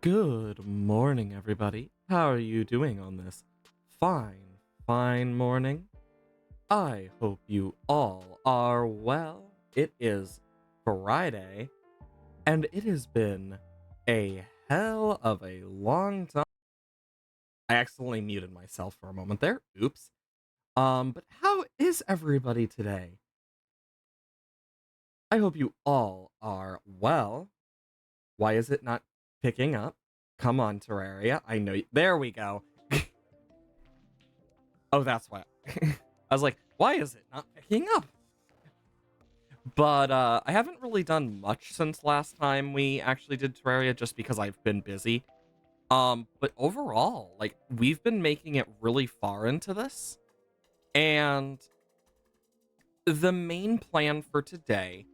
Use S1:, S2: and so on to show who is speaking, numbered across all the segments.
S1: Good morning, everybody. How are you doing on this fine morning? I hope you all are well. It is Friday, and it has been a hell of a long time. I accidentally muted myself for a moment there. Oops. But how is everybody today? I hope you all are well. Why is it not picking up? Come on, Terraria. I know you. There we go. Oh, that's why. I was like, why is it not picking up? But I haven't really done much since last time we actually did Terraria just because I've been busy. But overall, like, we've been making it really far into this. And the main plan for today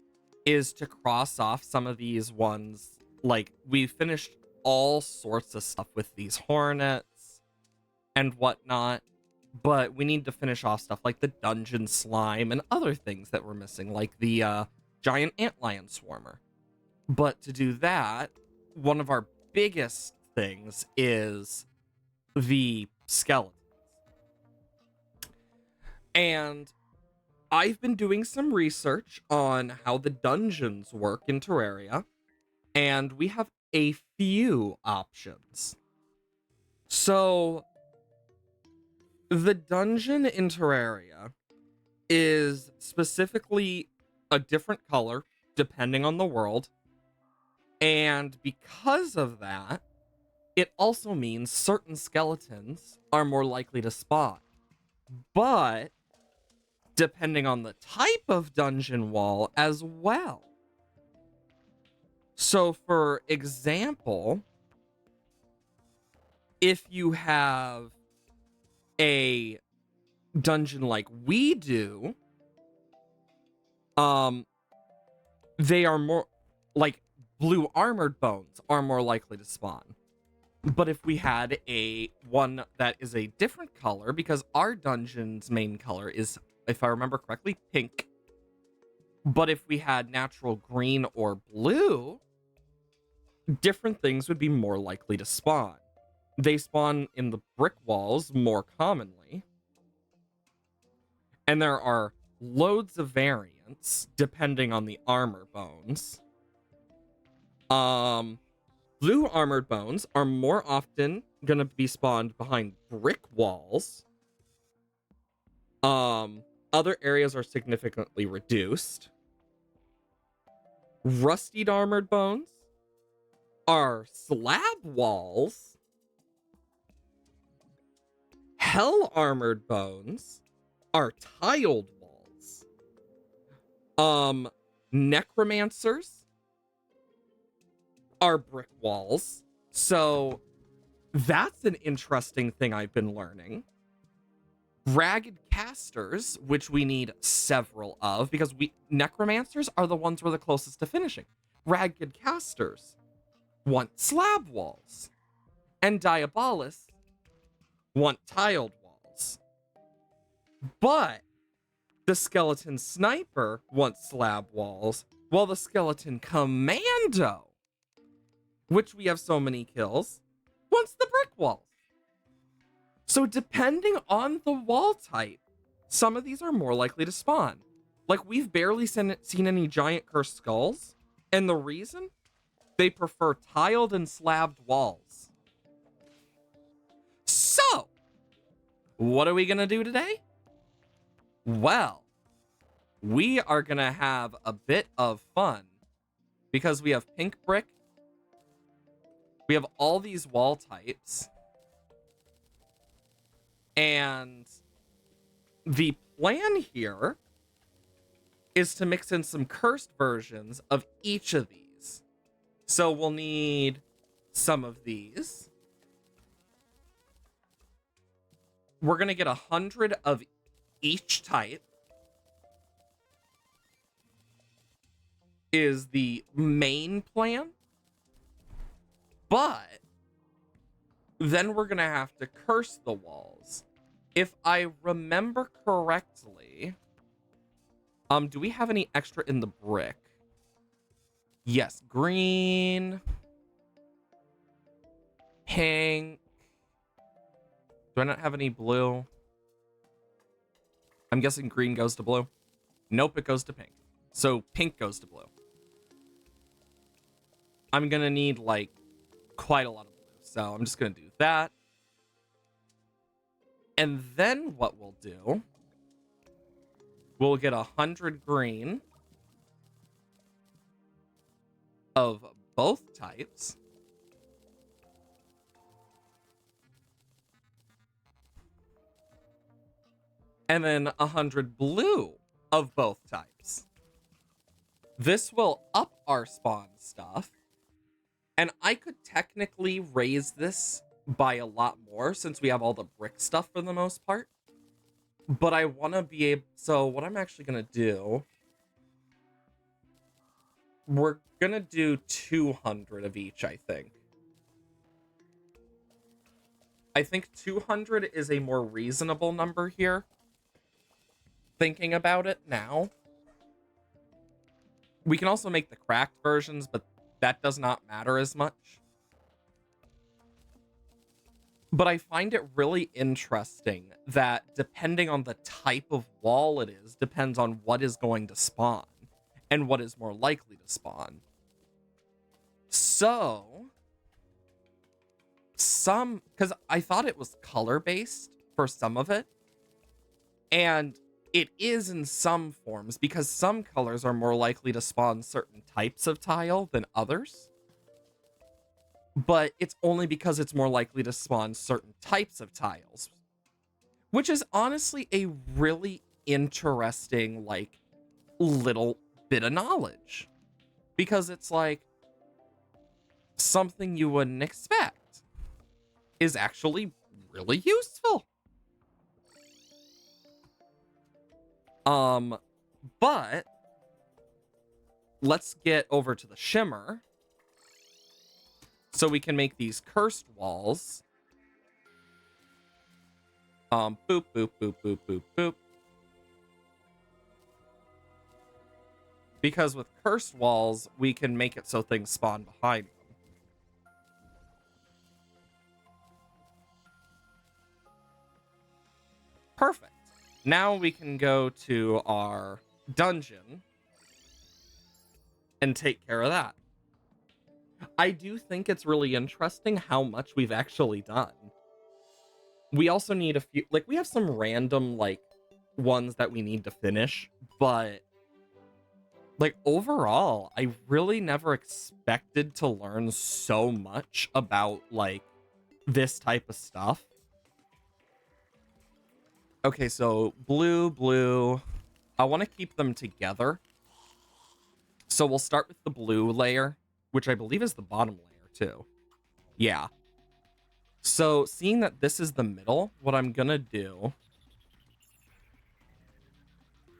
S1: is to cross off some of these ones. Like, we finished all sorts of stuff with these hornets and whatnot, but we need to finish off stuff like the dungeon slime and other things that we're missing, like the giant antlion swarmer. But to do that, one of our biggest things is the skeletons. And I've been doing some research on how the dungeons work in Terraria, and we have a few options. So, the dungeon in Terraria is specifically a different color depending on the world. And because of that, it also means certain skeletons are more likely to spawn. But depending on the type of dungeon wall as well. So, for example, if you have a dungeon like we do, they are more like blue armored bones are more likely to spawn. But if we had a one that is a different color, because our dungeon's main color is, if I remember correctly, pink. But if we had natural green or blue, different things would be more likely to spawn. They spawn in the brick walls more commonly. And there are loads of variants depending on the armor bones. Blue armored bones are more often gonna be spawned behind brick walls. Other areas are significantly reduced. Rustied armored bones are slab walls. Hell armored bones are tiled walls. Necromancers are brick walls. So that's an interesting thing I've been learning. Ragged casters, which we need several of, because necromancers are the ones we're the closest to finishing. Ragged casters want slab walls, and diabolists want tiled walls. But the skeleton sniper wants slab walls, while the skeleton commando, which we have so many kills, wants the brick walls. So depending on the wall type, some of these are more likely to spawn. Like, we've barely seen any giant cursed skulls, and the reason? They prefer tiled and slabbed walls. So, what are we gonna do today? Well, we are gonna have a bit of fun because we have pink brick, we have all these wall types, and the plan here is to mix in some cursed versions of each of these. So we'll need some of these. We're gonna get 100 of each type. Is the main plan. But then we're gonna have to curse the walls. If I remember correctly, do we have any extra in the brick? Yes, green. Pink. Do I not have any blue? I'm guessing green goes to blue. Nope, it goes to pink. So pink goes to blue. I'm gonna need like quite a lot of blue. So I'm just gonna do that. And then what we'll do, we'll get 100 green of both types. And then 100 blue of both types. This will up our spawn stuff. And I could technically raise this by a lot more since we have all the brick stuff for the most part. But I want to be able... So what I'm actually going to do... We're going to do 200 of each, I think. I think 200 is a more reasonable number here. Thinking about it now. We can also make the cracked versions, but that does not matter as much. But I find it really interesting that depending on the type of wall it is, depends on what is going to spawn and what is more likely to spawn. So, because I thought it was color-based for some of it, and it is in some forms because some colors are more likely to spawn certain types of tile than others. But it's only because it's more likely to spawn certain types of tiles. Which is honestly a really interesting, like, little bit of knowledge. Because it's like, something you wouldn't expect is actually really useful. But let's get over to the shimmer so we can make these cursed walls. Boop, boop, boop, boop, boop, boop. Because with cursed walls, we can make it so things spawn behind them. Perfect. Now we can go to our dungeon and take care of that. I do think it's really interesting how much we've actually done. We also need a few, like, we have some random, like, ones that we need to finish, but, like, overall, I really never expected to learn so much about, like, this type of stuff. Okay, so blue, blue. I want to keep them together. So we'll start with the blue layer, which I believe is the bottom layer too. Yeah. So seeing that this is the middle, what I'm going to do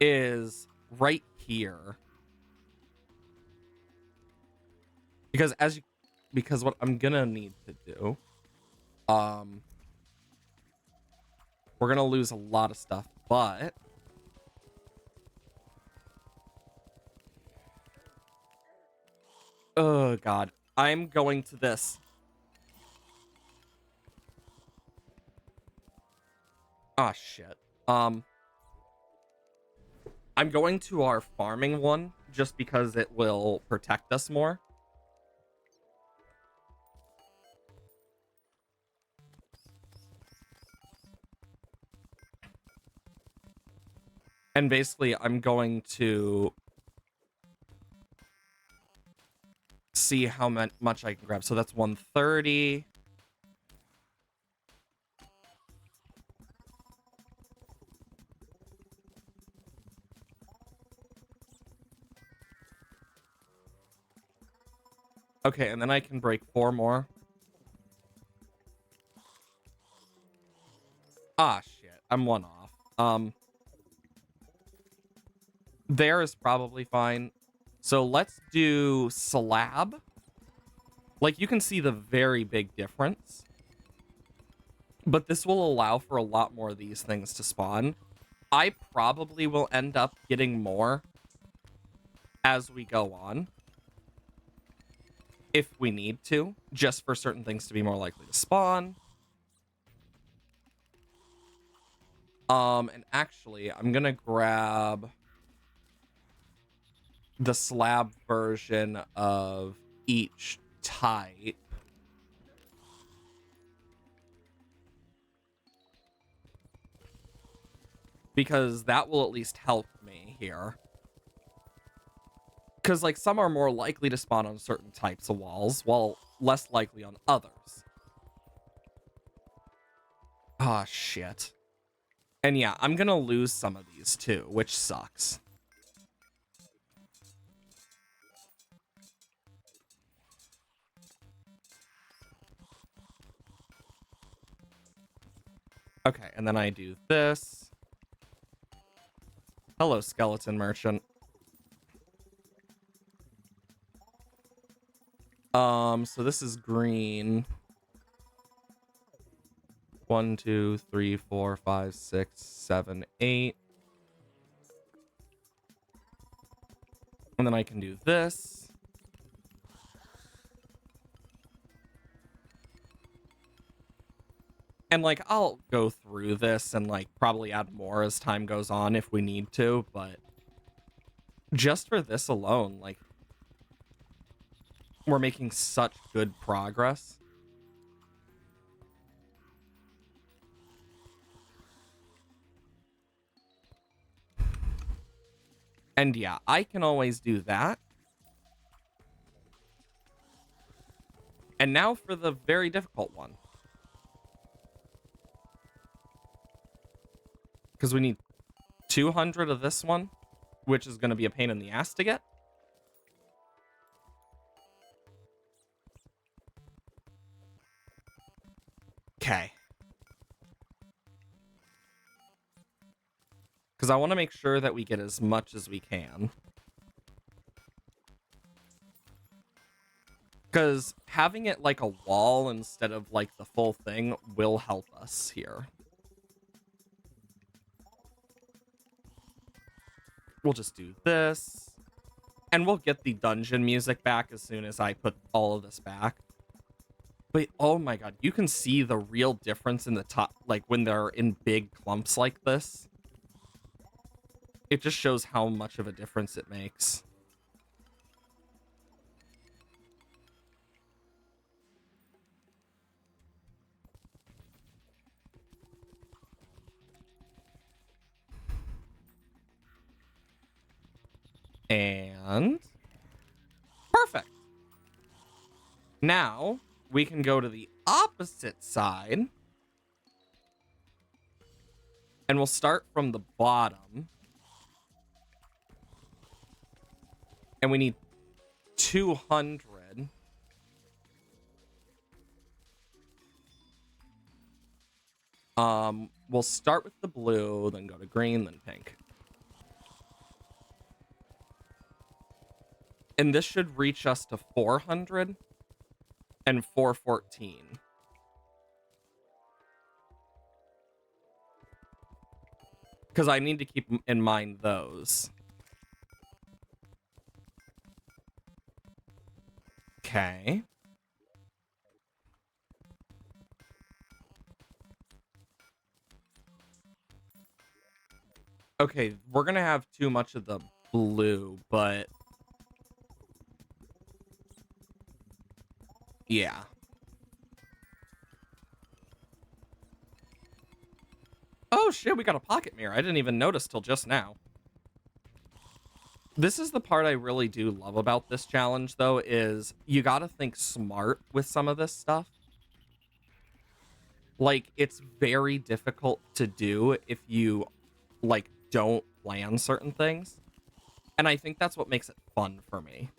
S1: is right here. Because what I'm going to need to do, we're going to lose a lot of stuff, but oh god, I'm going to this. Ah, shit. I'm going to our farming one just because it will protect us more. And basically, I'm going to see how much I can grab. So that's 130. Okay, and then I can break 4 more. Ah, shit. I'm 1 off. There is probably fine. So let's do slab. Like, you can see the very big difference. But this will allow for a lot more of these things to spawn. I probably will end up getting more as we go on. if we need to, just for certain things to be more likely to spawn. And actually, I'm gonna grab the slab version of each type. Because that will at least help me here. Because, like, some are more likely to spawn on certain types of walls, while less likely on others. Ah, shit. And yeah, I'm gonna lose some of these too, which sucks. Okay, and then I do this. Hello, skeleton merchant. So this is green. 1, 2, 3, 4, 5, 6, 7, 8. And then I can do this. And, like, I'll go through this and, like, probably add more as time goes on if we need to, but just for this alone, like, we're making such good progress. And yeah, I can always do that. And now for the very difficult one. Because we need 200 of this one, which is going to be a pain in the ass to get. Okay. Because I want to make sure that we get as much as we can. Because having it like a wall instead of like the full thing will help us here. We'll just do this. And we'll get the dungeon music back as soon as I put all of this back. But oh my god, you can see the real difference in the top, like when they're in big clumps like this. It just shows how much of a difference it makes. And perfect. Now we can go to the opposite side. And we'll start from the bottom. And we need 200. We'll start with the blue, then go to green, then pink. And this should reach us to 400 and 414. Because I need to keep in mind those. Okay. Okay, we're gonna have too much of the blue, but yeah. Oh shit, we got a pocket mirror. I didn't even notice till just now. This is the part I really do love about this challenge, though, is you gotta think smart with some of this stuff. Like, it's very difficult to do if you, like, don't plan certain things. And I think that's what makes it fun for me.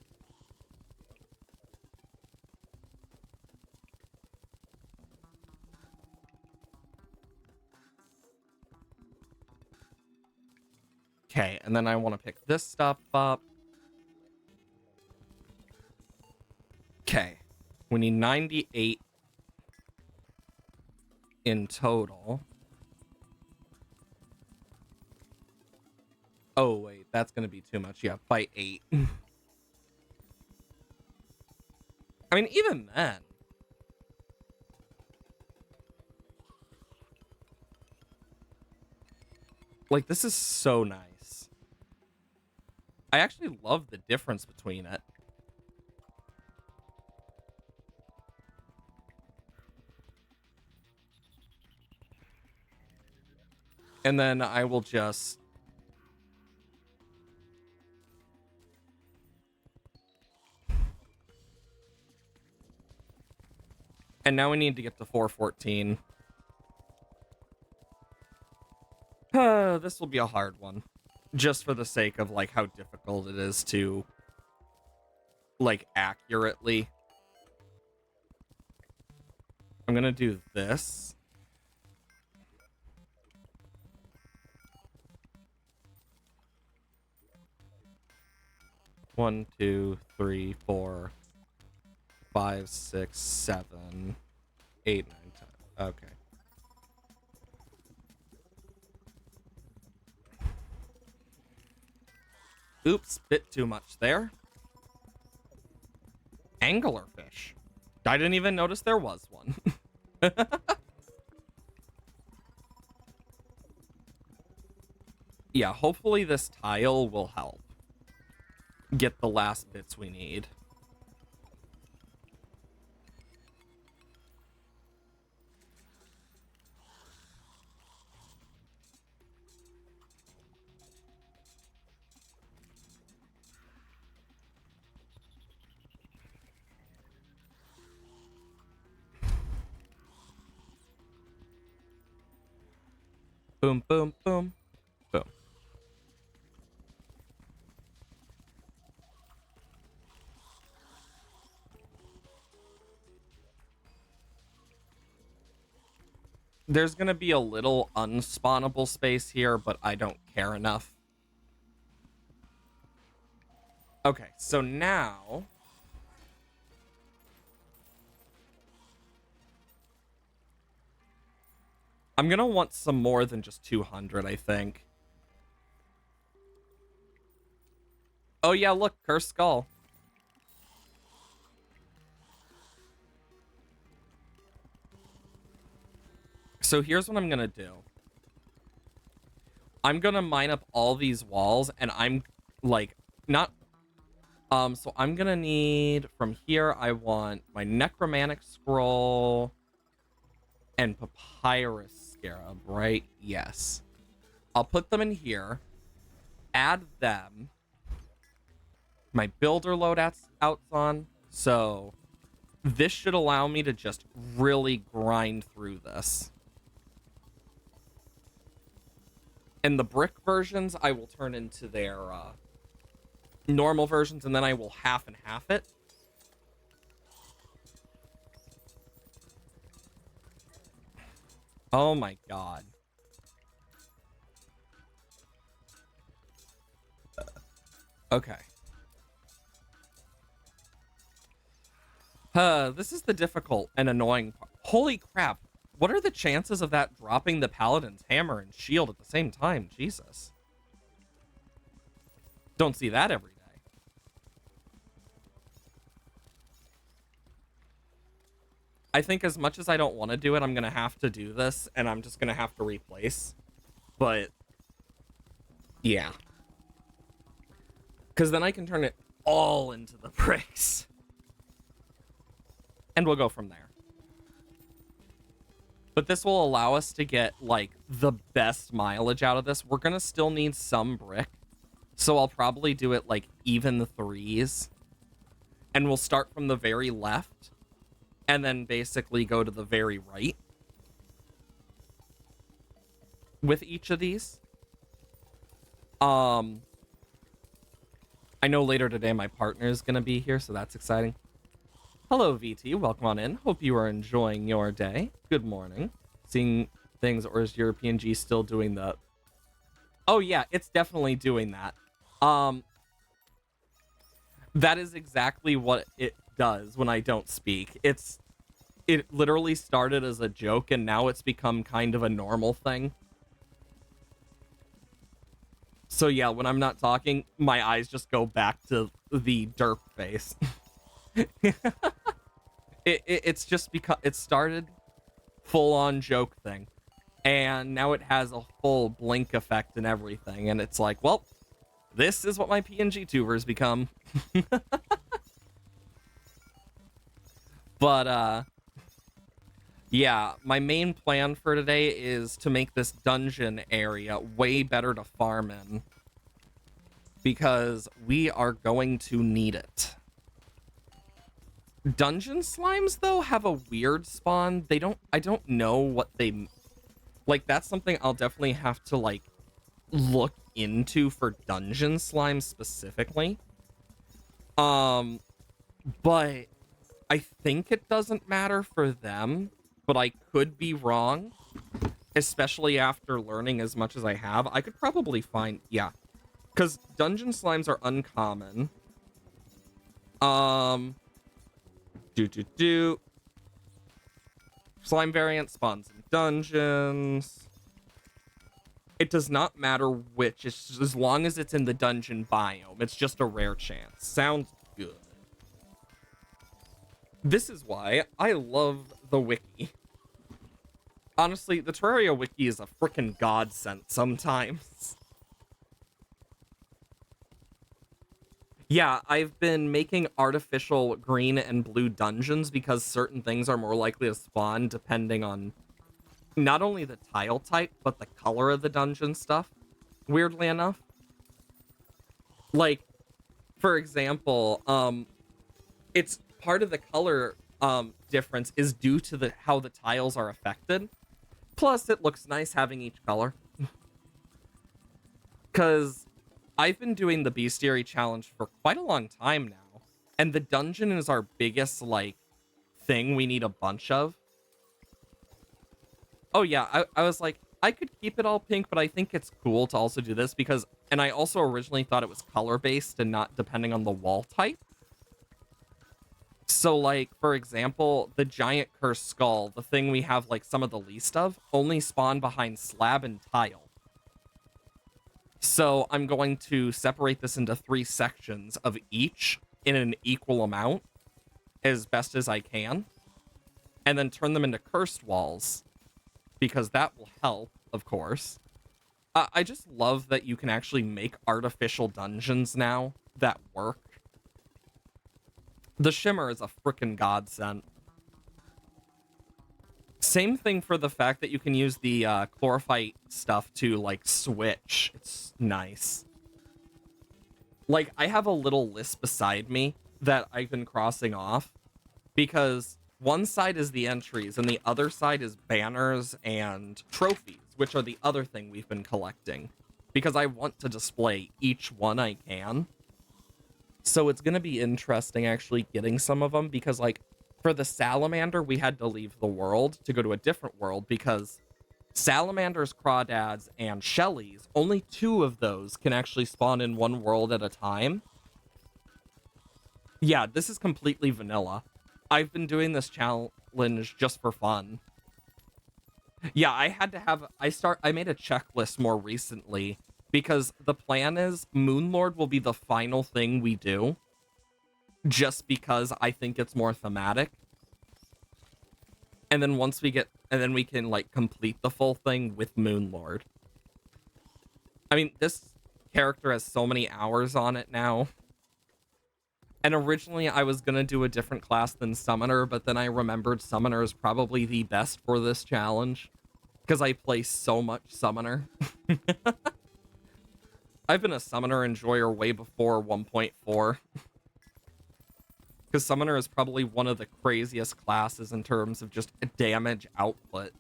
S1: Okay, and then I want to pick this stuff up. Okay, we need 98 in total. Oh, wait, that's going to be too much. Yeah, by 8. I mean, even then. Like, this is so nice. I actually love the difference between it. And then I will just... And now we need to get to 414. This will be a hard one. Just for the sake of, like, how difficult it is to, like, accurately. I'm gonna do this. One, two, three, 4, 5, 6, 7, 8, 9, 10. Okay. Oops, bit too much there. Anglerfish. I didn't even notice there was one. Yeah, hopefully this tile will help get the last bits we need. Boom, boom, boom, boom. There's going to be a little unspawnable space here, but I don't care enough. Okay, so now... I'm going to want some more than just 200, I think. Oh yeah, look, Cursed Skull. So here's what I'm going to do. I'm going to mine up all these walls, and I'm, like, not... So I'm going to need, from here, I want my Necromantic Scroll and Papyrus Scarab, right? Yes. I'll put them in here, add them. My builder loadout's on, so this should allow me to just really grind through this. And the brick versions, I will turn into their normal versions, and then I will half and half it. Oh my god. Okay. This is the difficult and annoying part. Holy crap. What are the chances of that dropping the Paladin's hammer and shield at the same time? Jesus. Don't see that every day. I think as much as I don't want to do it, I'm going to have to do this, and I'm just going to have to replace. But, yeah. Because then I can turn it all into the bricks. And we'll go from there. But this will allow us to get, like, the best mileage out of this. We're going to still need some brick. So I'll probably do it, like, even threes. And we'll start from the very left. And then basically go to the very right. With each of these. I know later today my partner is going to be here, so that's exciting. Hello, VT. Welcome on in. Hope you are enjoying your day. Good morning. Seeing things, or is your PNG still doing the... Oh, yeah, it's definitely doing that. That is exactly what it does when I don't speak. It literally started as a joke, and now it's become kind of a normal thing. So, yeah, when I'm not talking, my eyes just go back to the derp face. It's just because it started full on joke thing, and now it has a full blink effect and everything, and it's like, well, this is what my PNG tubers become. But yeah, my main plan for today is to make this dungeon area way better to farm in, because we are going to need it. Dungeon slimes, though, have a weird spawn. I don't know what they, like, that's something I'll definitely have to, like, look into for dungeon slime specifically. But I think it doesn't matter for them, but I could be wrong, especially after learning as much as I have. I could probably find, yeah, because dungeon slimes are uncommon. Slime variant spawns in dungeons. It does not matter which, it's just, as long as it's in the dungeon biome. It's just a rare chance. Sounds good. This is why I love the wiki. Honestly, the Terraria wiki is a freaking godsend sometimes. Yeah, I've been making artificial green and blue dungeons because certain things are more likely to spawn depending on not only the tile type, but the color of the dungeon stuff, weirdly enough. Like, for example, it's part of the color difference is due to how the tiles are affected. Plus, it looks nice having each color. Because I've been doing the Bestiary challenge for quite a long time now, and the dungeon is our biggest, like, thing we need a bunch of. Oh yeah, I was like, I could keep it all pink, but I think it's cool to also do this because, and I also originally thought it was color-based and not depending on the wall type. So, like, for example, the giant cursed skull, the thing we have, like, some of the least of, only spawn behind slab and tile. So I'm going to separate this into 3 sections of each in an equal amount as best as I can, and then turn them into cursed walls, because that will help, of course. I just love that you can actually make artificial dungeons now that work. The shimmer is a frickin' godsend. Same thing for the fact that you can use the chlorophyte stuff to, like, switch. It's nice. Like, I have a little list beside me that I've been crossing off because one side is the entries and the other side is banners and trophies, which are the other thing we've been collecting because I want to display each one I can. So it's going to be interesting actually getting some of them because, like, for the salamander, we had to leave the world to go to a different world because salamanders, crawdads, and shellies, only 2 of those can actually spawn in one world at a time. Yeah, this is completely vanilla. I've been doing this challenge just for fun. Yeah, I had to have, I made a checklist more recently because the plan is Moonlord will be the final thing we do just because I think it's more thematic. And then once we get, and then we can, like, complete the full thing with Moonlord. I mean, this character has so many hours on it now. And originally I was gonna do a different class than Summoner, but then I remembered Summoner is probably the best for this challenge because I play so much Summoner. I've been a Summoner enjoyer way before 1.4. Because Summoner is probably one of the craziest classes in terms of just damage output,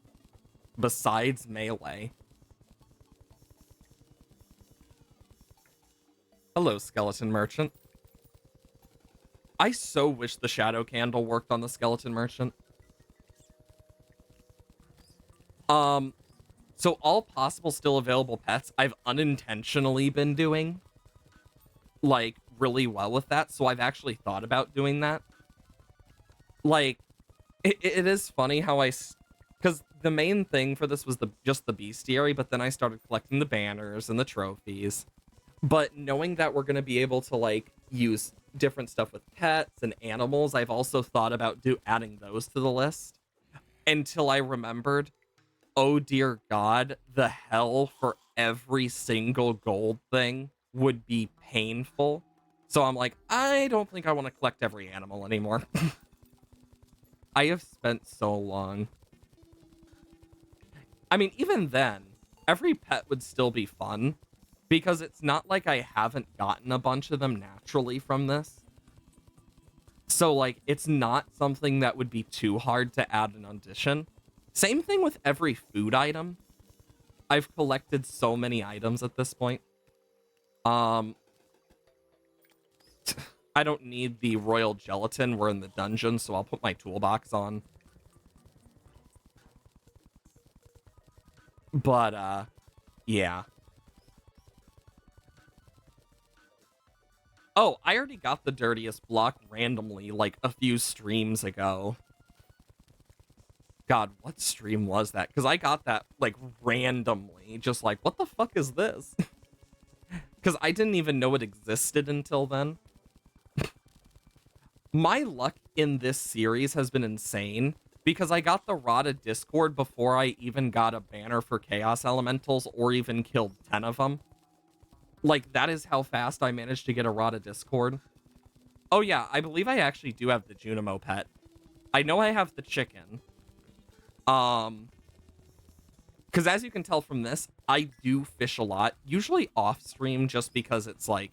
S1: besides melee. Hello, Skeleton Merchant. I so wish the Shadow Candle worked on the Skeleton Merchant. So all possible still available pets, I've unintentionally been doing, like, really well with that, so I've actually thought about doing that. Like, it is funny how because the main thing for this was just the Bestiary, but then I started collecting the banners and the trophies. But knowing that we're going to be able to, like, use different stuff with pets and animals, I've also thought about adding those to the list until I remembered, oh dear God, the hell for every single gold thing would be painful. So I'm like, I don't think I want to collect every animal anymore. I have spent so long. I mean, even then, every pet would still be fun because it's not like I haven't gotten a bunch of them naturally from this. So, like, it's not something that would be too hard to add an addition. Same thing with every food item. I've collected so many items at this point. I don't need the royal gelatin. We're in the dungeon, so I'll put my toolbox on. But, yeah. Oh, I already got the dirtiest block randomly, like, a few streams ago. God, what stream was that? Because I got that, like, randomly. Just like, what the fuck is this? Because I didn't even know it existed until then. My luck in this series has been insane, because I got the Rod of Discord before I even got a banner for Chaos Elementals or even killed 10 of them. Like, that is how fast I managed to get a Rod of Discord. Oh yeah, I believe I actually do have the Junimo pet. I know I have the chicken. Because as you can tell from this, I do fish a lot. Usually off stream, just because it's like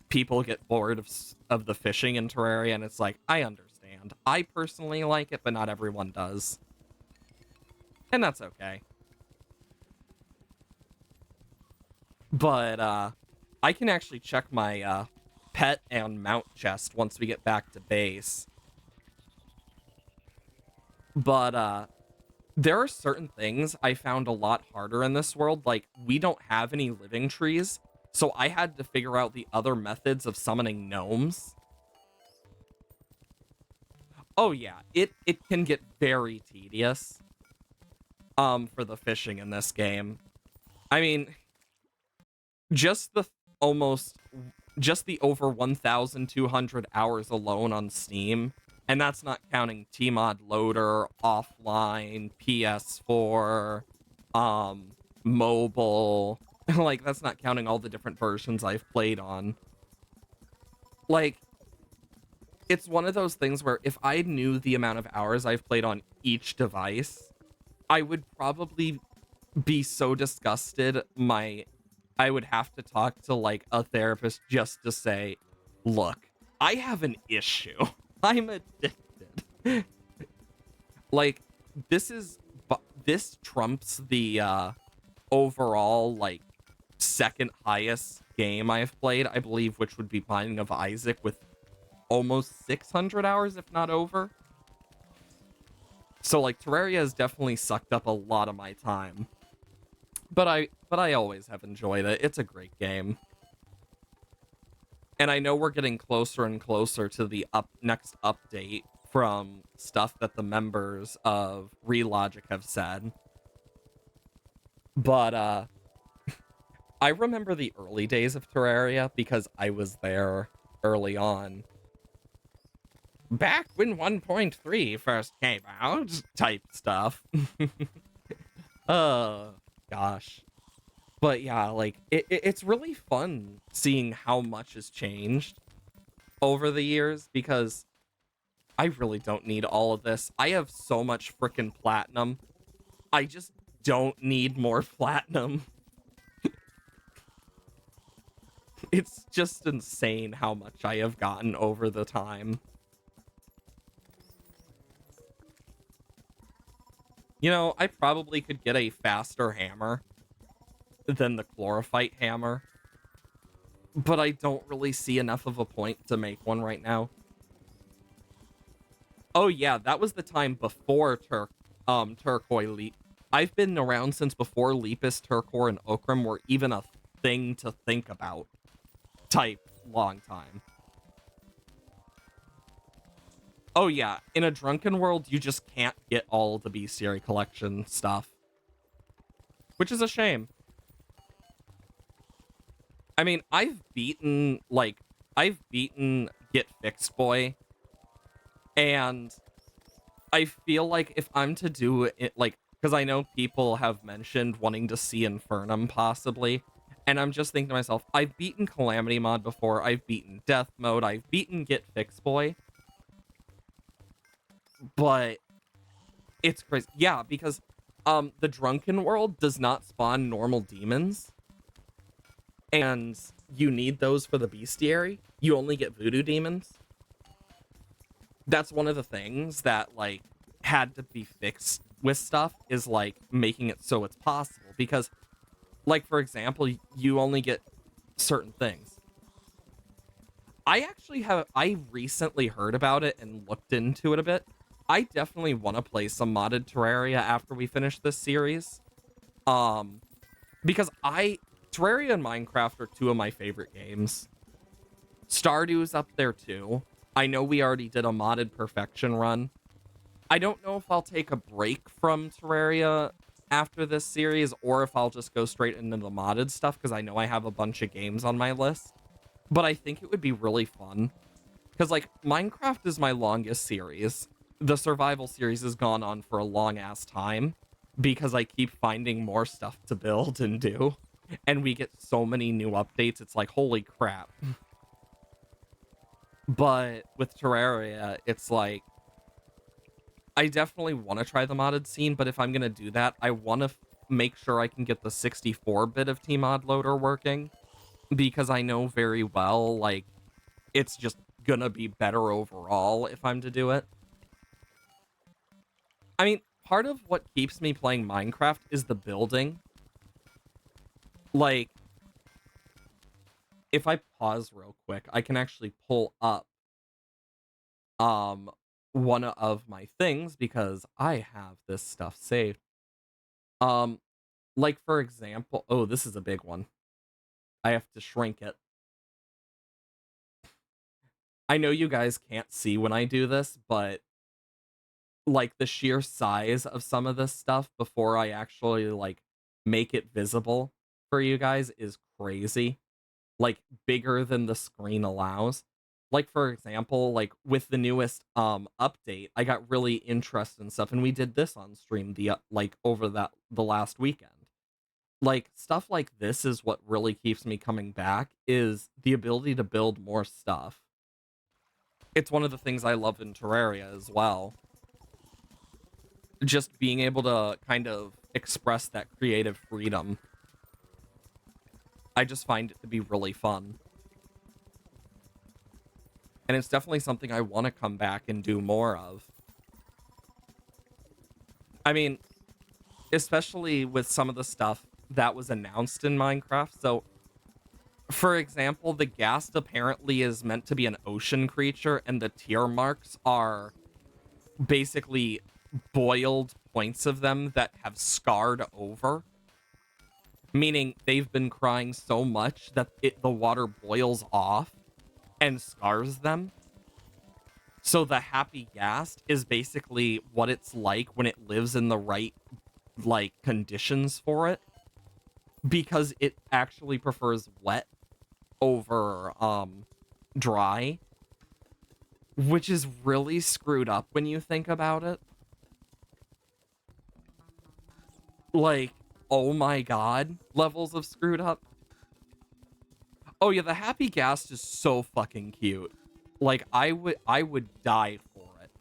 S1: people get bored of the fishing in Terraria, and it's like, I understand. I personally like it, but not everyone does. And that's okay. But I can actually check my pet and mount chest once we get back to base. But there are certain things I found a lot harder in this world. Like, we don't have any living trees, so I had to figure out the other methods of summoning gnomes. Oh yeah, it can get very tedious for the fishing in this game. I mean, just the over 1,200 hours alone on Steam, and that's not counting Tmod Loader, offline, PS4, mobile. Like, that's not counting all the different versions I've played on. Like, it's one of those things where if I knew the amount of hours I've played on each device, I would probably be so disgusted I would have to talk to, like, a therapist just to say, look, I have an issue. I'm addicted. Like, this trumps the overall, like, second highest game I've played, I believe, which would be Binding of Isaac with almost 600 hours, if not over. So, like, Terraria has definitely sucked up a lot of my time. But I always have enjoyed it. It's a great game. And I know we're getting closer and closer to the next update from stuff that the members of Relogic have said. But I remember the early days of Terraria because I was there early on. Back when 1.3 first came out, type stuff. Gosh. But yeah, like, it's really fun seeing how much has changed over the years, because I really don't need all of this. I have so much freaking platinum. I just don't need more platinum. It's just insane how much I have gotten over the time. You know, I probably could get a faster hammer than the chlorophyte hammer, but I don't really see enough of a point to make one right now. Oh yeah, that was the time before Turquoise. I've been around since before Lepus, Turquoise, and Okram were even a thing to think about. Type long time. Oh yeah, in a drunken world, you just can't get all the Bestiary collection stuff, which is a shame. I mean, I've beaten Get Fixed Boy. And I feel like if I'm to do it, like, because I know people have mentioned wanting to see Infernum possibly, and I'm just thinking to myself, I've beaten Calamity Mod before, I've beaten Death Mode, I've beaten Get Fixed Boy, but it's crazy. Yeah, because the Drunken World does not spawn normal demons, and you need those for the Bestiary. You only get voodoo demons. That's one of the things that, like, had to be fixed with stuff, is like making it so it's possible, because, like, for example, you only get certain things. I recently heard about it and looked into it a bit. I definitely want to play some modded Terraria after we finish this series. Um, because Terraria and Minecraft are two of my favorite games. Stardew's up there too. I know we already did a modded perfection run. I don't know if I'll take a break from Terraria after this series, or if I'll just go straight into the modded stuff, because I know I have a bunch of games on my list. But I think it would be really fun. Because, like, Minecraft is my longest series. The survival series has gone on for a long-ass time, because I keep finding more stuff to build and do. And we get so many new updates, it's like, holy crap. But with Terraria, it's like, I definitely want to try the modded scene, but if I'm going to do that, I want to make sure I can get the 64-bit of Tmod loader working, because I know very well, like, it's just going to be better overall if I'm to do it. I mean, part of what keeps me playing Minecraft is the building. Like, if I pause real quick, I can actually pull up one of my things, because I have this stuff saved. Like, for example, oh, this is a big one. I have to shrink it. I know you guys can't see when I do this, but like the sheer size of some of this stuff before I actually like make it visible for you guys is crazy. Like, bigger than the screen allows. Like, for example, like with the newest update, I got really interested in stuff, and we did this on stream like over the last weekend. Like, stuff like this is what really keeps me coming back, is the ability to build more stuff. It's one of the things I love in Terraria as well. Just being able to kind of express that creative freedom. I just find it to be really fun. And it's definitely something I want to come back and do more of. I mean, especially with some of the stuff that was announced in Minecraft. So, for example, the ghast apparently is meant to be an ocean creature, and the tear marks are basically boiled points of them that have scarred over. Meaning they've been crying so much that the water boils off and scars them. So the happy ghast is basically what it's like when it lives in the right, like, conditions for it. Because it actually prefers wet over dry, which is really screwed up when you think about it. Like, oh my god, levels of screwed up. Oh yeah, the happy ghast is so fucking cute. Like, I would die for it.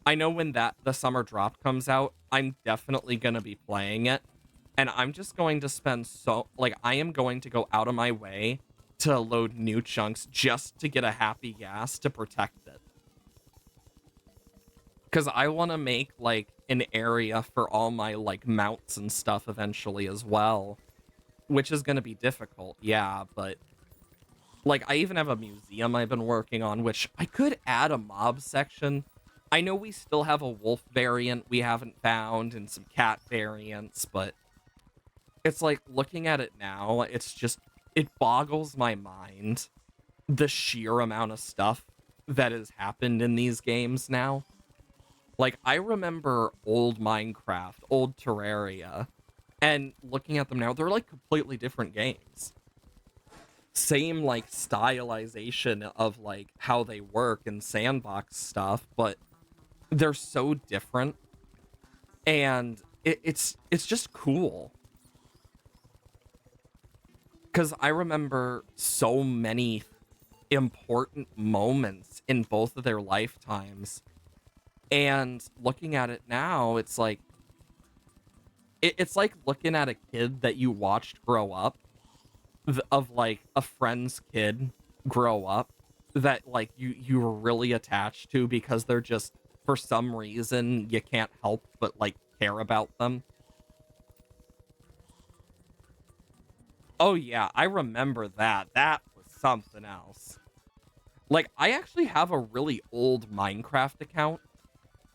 S1: I know when the summer drop comes out, I'm definitely gonna be playing it. And I'm just going to spend I am going to go out of my way to load new chunks just to get a happy ghast to protect it. Because I want to make, like, an area for all my, like, mounts and stuff eventually as well. Which is going to be difficult, yeah, but... Like, I even have a museum I've been working on, which I could add a mob section. I know we still have a wolf variant we haven't found, and some cat variants, but... It's like, looking at it now, it's just... It boggles my mind, the sheer amount of stuff that has happened in these games now. Like, I remember old Minecraft, old Terraria, and looking at them now, they're like completely different games. same like stylization of like how they work and sandbox stuff, but they're so different, and it's just cool. Because I remember so many important moments in both of their lifetimes, and looking at it now, it's like it's like looking at a kid that you watched grow up, of like a friend's kid grow up, that like you were really attached to because they're just, for some reason, you can't help but like care about them. Oh yeah, I remember that. That was something else. Like, I actually have a really old Minecraft account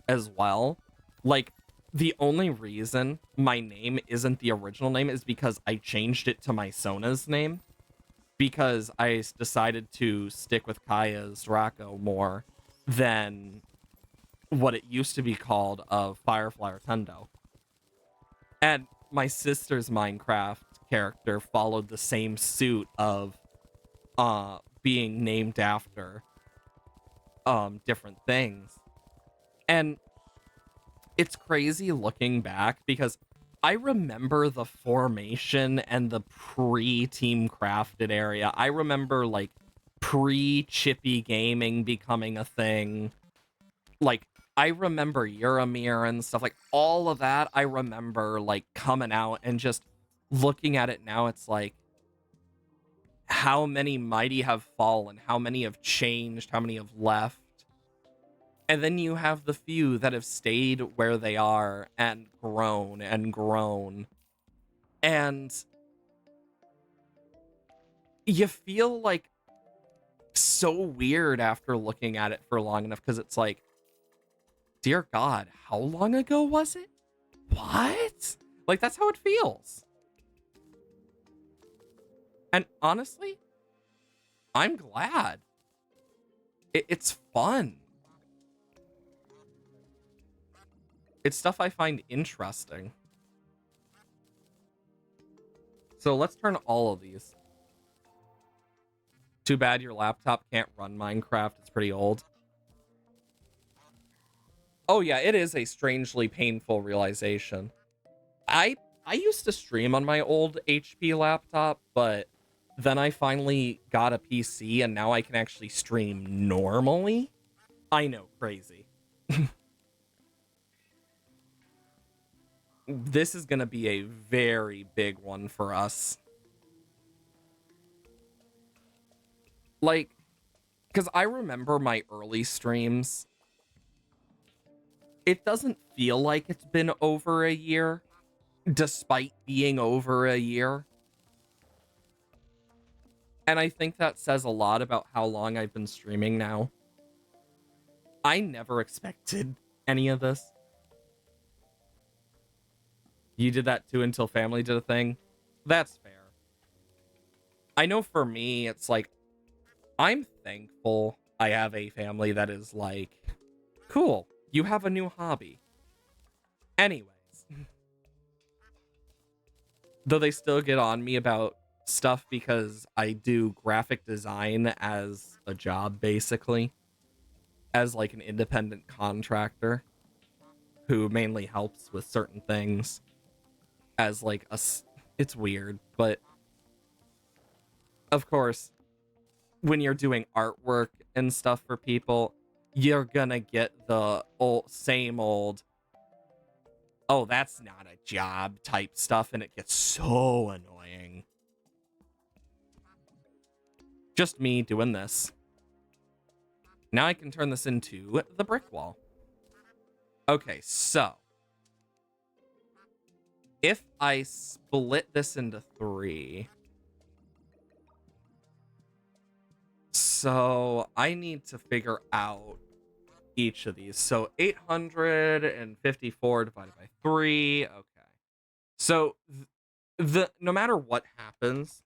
S1: as well. Like, the only reason my name isn't the original name is because I changed it to my Sona's name, because I decided to stick with Kaya's Rocco more than what it used to be called of Firefly Rotundo. And my sister's Minecraft character followed the same suit of being named after different things. And it's crazy looking back because I remember the formation and the pre-team crafted area. I remember like pre-chippy gaming becoming a thing. Like, I remember Euromir and stuff, like all of that. I remember like coming out, and just looking at it now, it's like, how many mighty have fallen, how many have changed, how many have left. And then you have the few that have stayed where they are and grown and grown. And you feel like so weird after looking at it for long enough, because it's like, dear God, how long ago was it? What? Like, that's how it feels. And honestly, I'm glad. It's fun. It's stuff I find interesting. So let's turn all of these. Too bad your laptop can't run Minecraft. It's pretty old. Oh yeah, it is a strangely painful realization. I used to stream on my old HP laptop, but then I finally got a PC, and now I can actually stream normally. I know, crazy. This is gonna be a very big one for us. Like, because I remember my early streams, it doesn't feel like it's been over a year, despite being over a year. And I think that says a lot about how long I've been streaming now. I never expected any of this. You did that too until family did a thing? That's fair. I know for me, it's like, I'm thankful I have a family that is like, cool, you have a new hobby. Anyways. Though they still get on me about stuff because I do graphic design as a job, basically. As like an independent contractor who mainly helps with certain things. As like it's weird, but of course, when you're doing artwork and stuff for people, you're gonna get the same old, oh, that's not a job type stuff, and it gets so annoying. Just me doing this. Now I can turn this into the brick wall. Okay, so if I split this into 3, so I need to figure out each of these. So 854 divided by 3. Okay. So no matter what happens,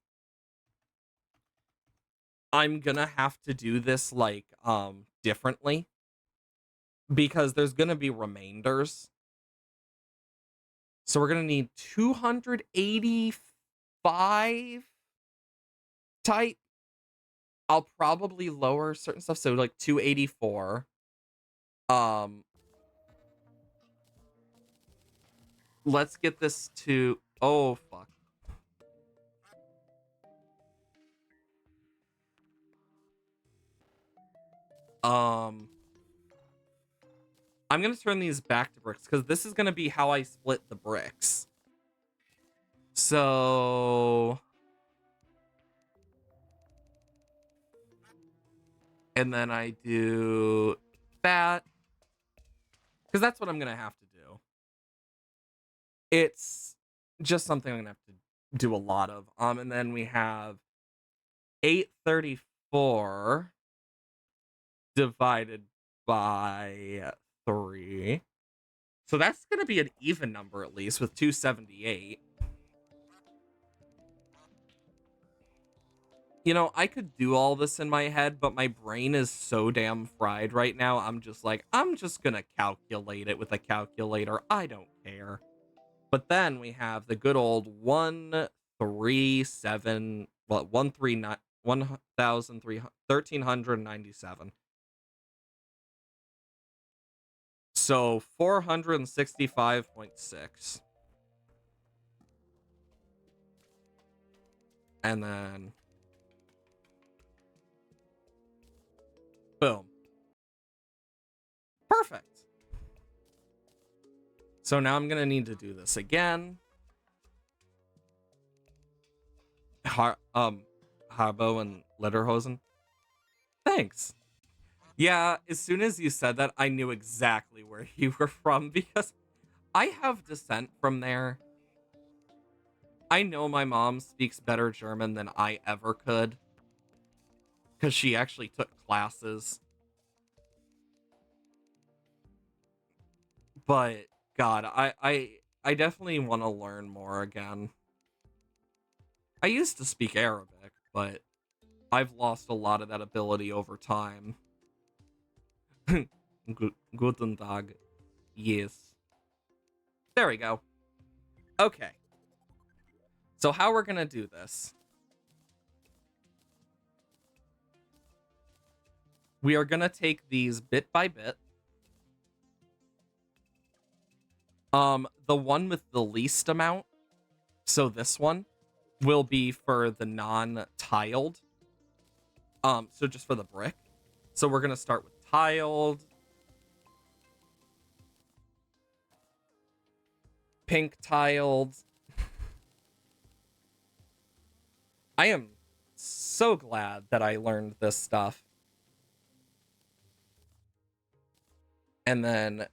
S1: I'm gonna have to do this like differently, because there's gonna be remainders. So we're gonna need 285 type I'll probably lower certain stuff, so like 284. Um, let's get this to, oh fuck. Um, I'm gonna turn these back to bricks because this is gonna be how I split the bricks. So, and then I do that because that's what I'm gonna have to do. It's just something I'm gonna have to do a lot of. And then we have 834 divided by 3. So that's gonna be an even number at least with 278. You know, I could do all this in my head, but my brain is so damn fried right now. I'm just like, I'm just gonna calculate it with a calculator. I don't care. But then we have the good old 137, well, 139, 1,1397. So 465.6. And then boom. Perfect. So now I'm gonna need to do this again. Harbo and Lederhosen. Thanks. Yeah, as soon as you said that, I knew exactly where you were from because I have descent from there. I know my mom speaks better German than I ever could because she actually took classes. But God, I definitely want to learn more again. I used to speak Arabic, but I've lost a lot of that ability over time. Guten Tag. Yes. There we go. Okay. So how we're gonna do this? We are gonna take these bit by bit. The one with the least amount, so this one, will be for the non-tiled. So just for the brick. So we're gonna start with tiled. Pink tiled. I am so glad that I learned this stuff. And then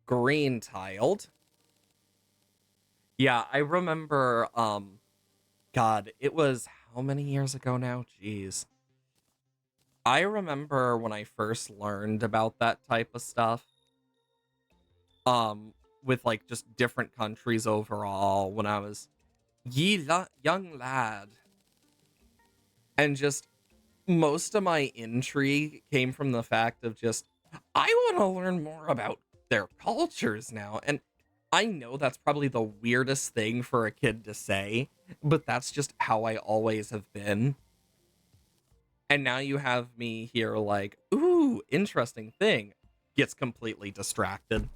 S1: green tiled. Yeah, I remember, God, it was how many years ago now? Jeez. I remember when I first learned about that type of stuff, with like just different countries overall when I was young lad. And just most of my intrigue came from the fact of just, I want to learn more about their cultures now. And I know that's probably the weirdest thing for a kid to say, but that's just how I always have been. And now you have me here like, ooh, interesting thing. Gets completely distracted.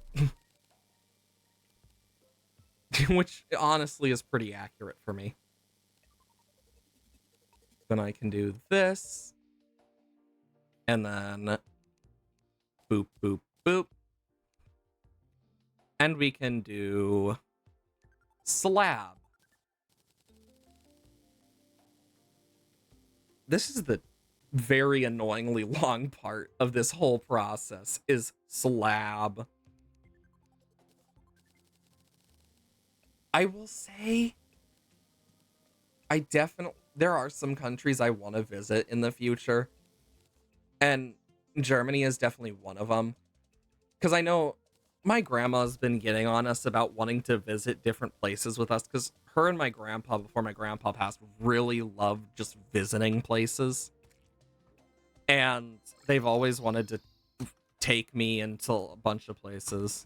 S1: Which honestly is pretty accurate for me. Then I can do this. And then boop, boop, boop. And we can do slab. This is the very annoyingly long part of this whole process is slab. I will say there are some countries I want to visit in the future, and Germany is definitely one of them. Because I know my grandma's been getting on us about wanting to visit different places with us, because her and my grandpa, before my grandpa passed, really loved just visiting places. And they've always wanted to take me into a bunch of places.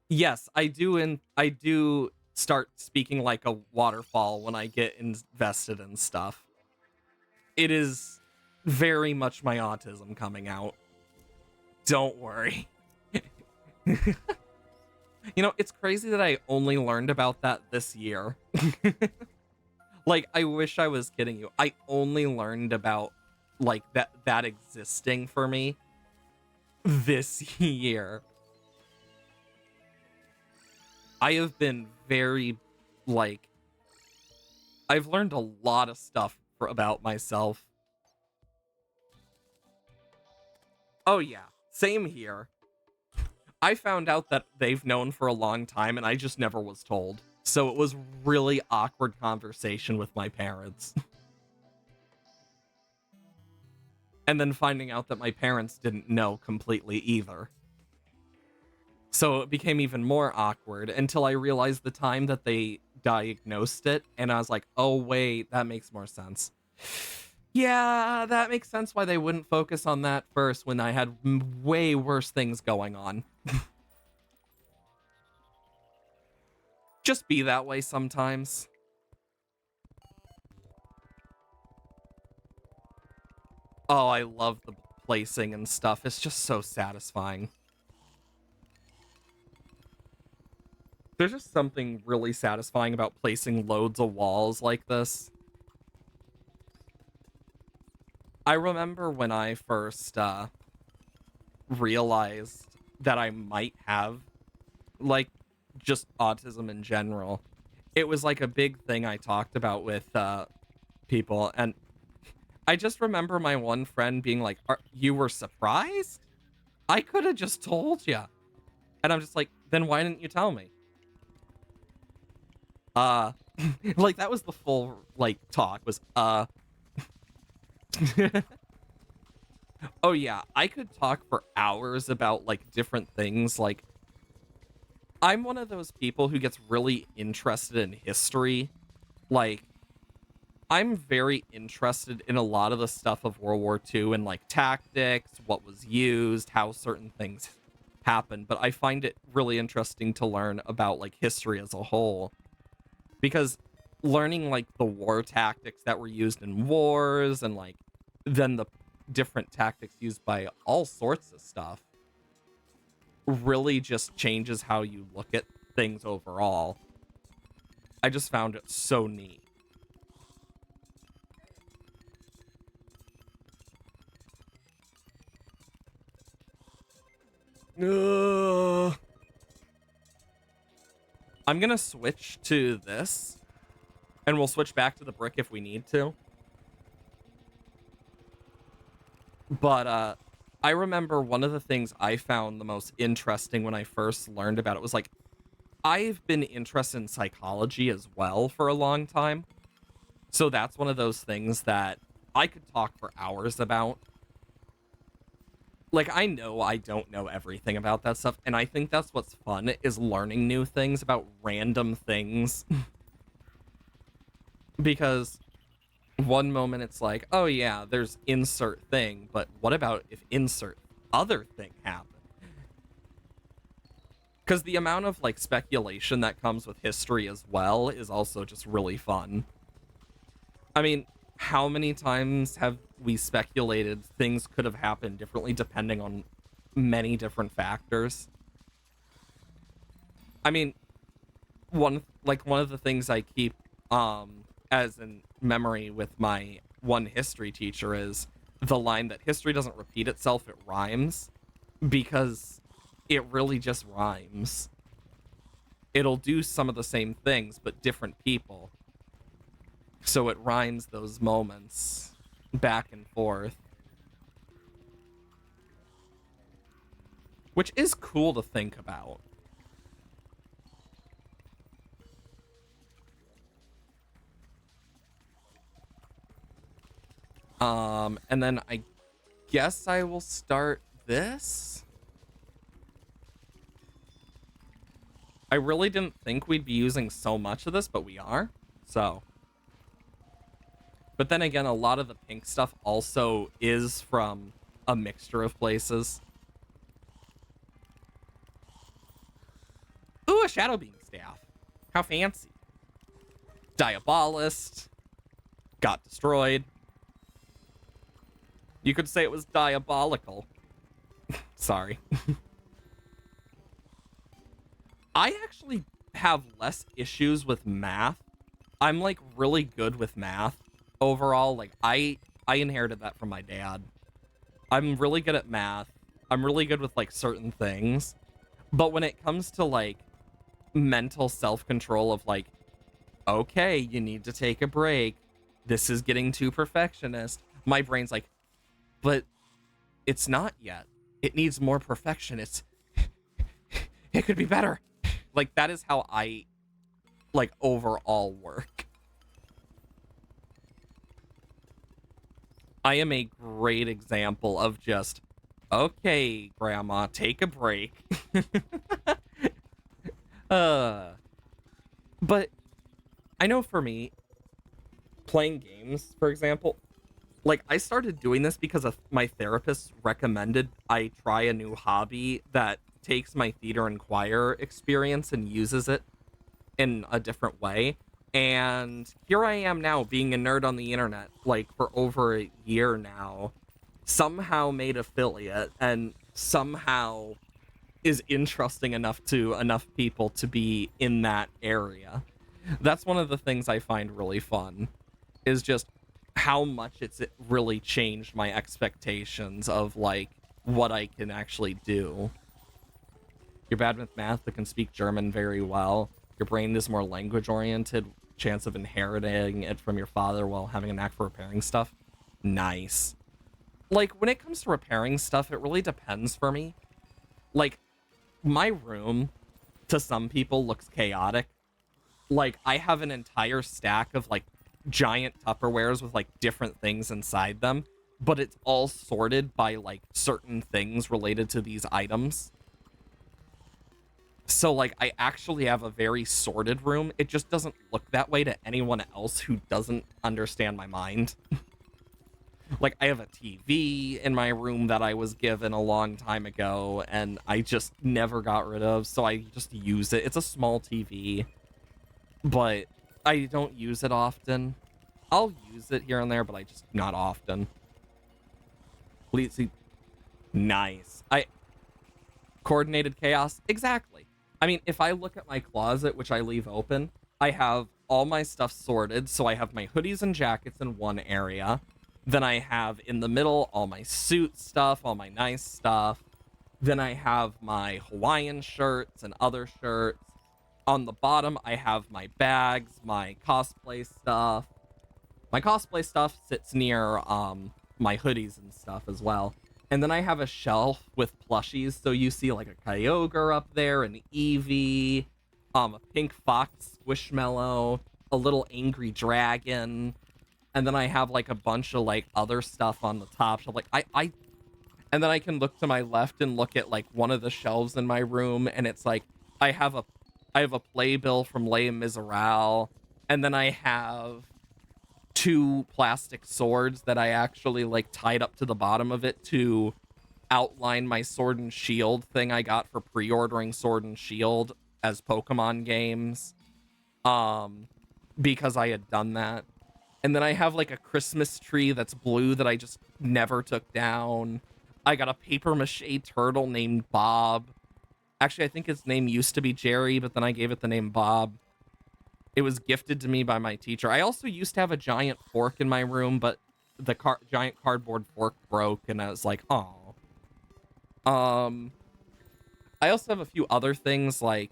S1: Yes, I do, and I do start speaking like a waterfall when I get invested in stuff. It is very much my autism coming out. Don't worry. You know, it's crazy that I only learned about that this year. Like, I wish I was kidding you. I only learned about, like, that existing for me this year. I have been very, like, I've learned a lot of stuff about myself. Oh yeah, same here. I found out that they've known for a long time and I just never was told. So it was really awkward conversation with my parents. And then finding out that my parents didn't know completely either. So it became even more awkward until I realized the time that they diagnosed it, and I was like, oh wait, that makes more sense. Yeah, that makes sense why they wouldn't focus on that first when I had way worse things going on. Just be that way sometimes. Oh, I love the placing and stuff. It's just so satisfying. There's just something really satisfying about placing loads of walls like this. I remember when I first realized that I might have, like, just autism in general. It was like a big thing I talked about with people, and I just remember my one friend being like, you were surprised? I could have just told you. And I'm just like, then why didn't you tell me? Like, that was the full, like, talk was, Oh yeah, I could talk for hours about, like, different things. Like, I'm one of those people who gets really interested in history. Like, I'm very interested in a lot of the stuff of World War II and, like, tactics, what was used, how certain things happened. But I find it really interesting to learn about, like, history as a whole. Because learning, like, the war tactics that were used in wars and, like, then the different tactics used by all sorts of stuff really just changes how you look at things overall. I just found it so neat. I'm gonna switch to this, and we'll switch back to the brick if we need to. But I remember one of the things I found the most interesting when I first learned about it was, like, I've been interested in psychology as well for a long time. So that's one of those things that I could talk for hours about. Like, I know I don't know everything about that stuff, and I think that's what's fun, is learning new things about random things. Because one moment it's like, oh yeah, there's insert thing, but what about if insert other thing happened? Because the amount of, like, speculation that comes with history as well is also just really fun. I mean, how many times have we speculated things could have happened differently depending on many different factors? I mean, one of the things I keep as in memory with my one history teacher is the line that history doesn't repeat itself, it rhymes, because it really just rhymes. It'll do some of the same things, but different people. So it rhymes those moments back and forth. Which is cool to think about. And then I guess I will start this. I really didn't think we'd be using so much of this, but we are. So. But then again, a lot of the pink stuff also is from a mixture of places. Ooh, a Shadow Beam Staff. How fancy. Diabolist. Got destroyed. You could say it was diabolical. Sorry. I actually have less issues with math. I'm like really good with math overall. Like I inherited that from my dad. I'm really good at math. I'm really good with like certain things. But when it comes to like mental self-control of like, okay, you need to take a break. This is getting too perfectionist. My brain's like, but it's not yet. It needs more perfection. It could be better. Like that is how I like overall work. I am a great example of just, okay, grandma, take a break. uh but I know for me, playing games, for example, like I started doing this because of my therapist recommended I try a new hobby that takes my theater and choir experience and uses it in a different way. And here I am now being a nerd on the internet, like for over a year now, somehow made affiliate and somehow is interesting enough to enough people to be in that area. That's one of the things I find really fun is just how much it's really changed my expectations of like what I can actually do. You're bad with math but can speak German very well. Your brain is more language oriented, chance of inheriting it from your father while having a knack for repairing stuff. Nice. Like when it comes to repairing stuff, it really depends for me. Like my room to some people looks chaotic. Like I have an entire stack of like giant Tupperwares with like different things inside them, but it's all sorted by like certain things related to these items. So like I actually have a very sorted room. It just doesn't look that way to anyone else who doesn't understand my mind. Like I have a TV in my room that I was given a long time ago and I just never got rid of, so I just use it. It's a small TV, but I don't use it often. I'll use it here and there, but I just not often. Please see. Nice. Coordinated chaos. Exactly. I mean, if I look at my closet, which I leave open, I have all my stuff sorted. So I have my hoodies and jackets in one area. Then I have in the middle all my suit stuff, all my nice stuff. Then I have my Hawaiian shirts and other shirts. On the bottom, I have my bags, my cosplay stuff. My cosplay stuff sits near my hoodies and stuff as well. And then I have a shelf with plushies. So you see like a Kyogre up there, an Eevee, a pink fox squishmallow, a little angry dragon. And then I have like a bunch of like other stuff on the top shelf. Like and then I can look to my left and look at like one of the shelves in my room, and it's like I have a playbill from Les Miserables, and then I have two plastic swords that I actually like tied up to the bottom of it to outline my Sword and Shield thing I got for pre-ordering Sword and Shield as Pokemon games. Because I had done that. And then I have like a Christmas tree that's blue that I just never took down. I got a paper mache turtle named Bob. Actually, I think its name used to be Jerry, but then I gave it the name Bob. It was gifted to me by my teacher. I also used to have a giant fork in my room, but the giant cardboard fork broke, and I was like, oh. I also have a few other things, like,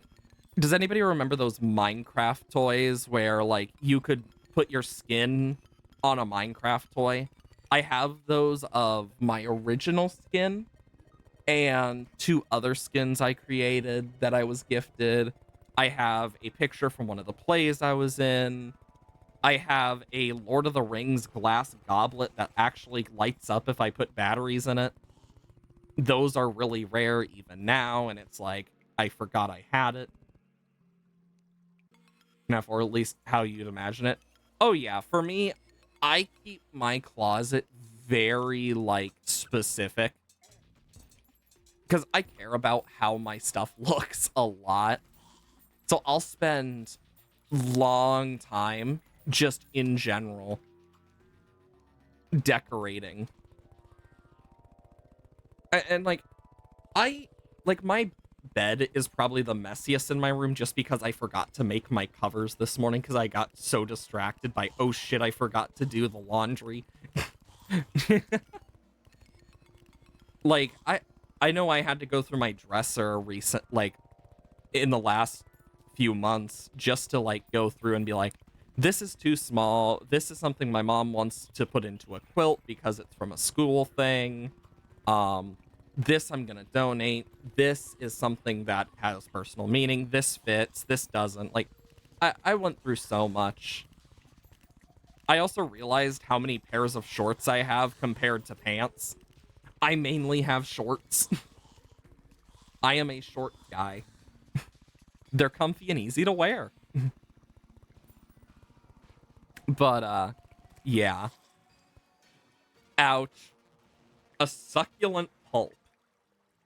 S1: does anybody remember those Minecraft toys where, like, you could put your skin on a Minecraft toy? I have those of my original skin and two other skins I created that I was gifted. I have a picture from one of the plays I was in. I have a Lord of the Rings glass goblet that actually lights up if I put batteries in it. Those are really rare even now, and it's like, I forgot I had it. Enough, or at least how you'd imagine it. Oh yeah, for me, I keep my closet very, like, specific. Because I care about how my stuff looks a lot. So I'll spend long time just in general decorating. And like, my bed is probably the messiest in my room just because I forgot to make my covers this morning because I got so distracted by, oh shit, I forgot to do the laundry. Like, I know I had to go through my dresser in the last few months just to like go through and be like, this is too small. This is something my mom wants to put into a quilt because it's from a school thing. This I'm gonna donate. This is something that has personal meaning. This fits. This doesn't. Like, I went through so much. I also realized how many pairs of shorts I have compared to pants. I mainly have shorts. I am a short guy. They're comfy and easy to wear. But, yeah. Ouch. A succulent pulp.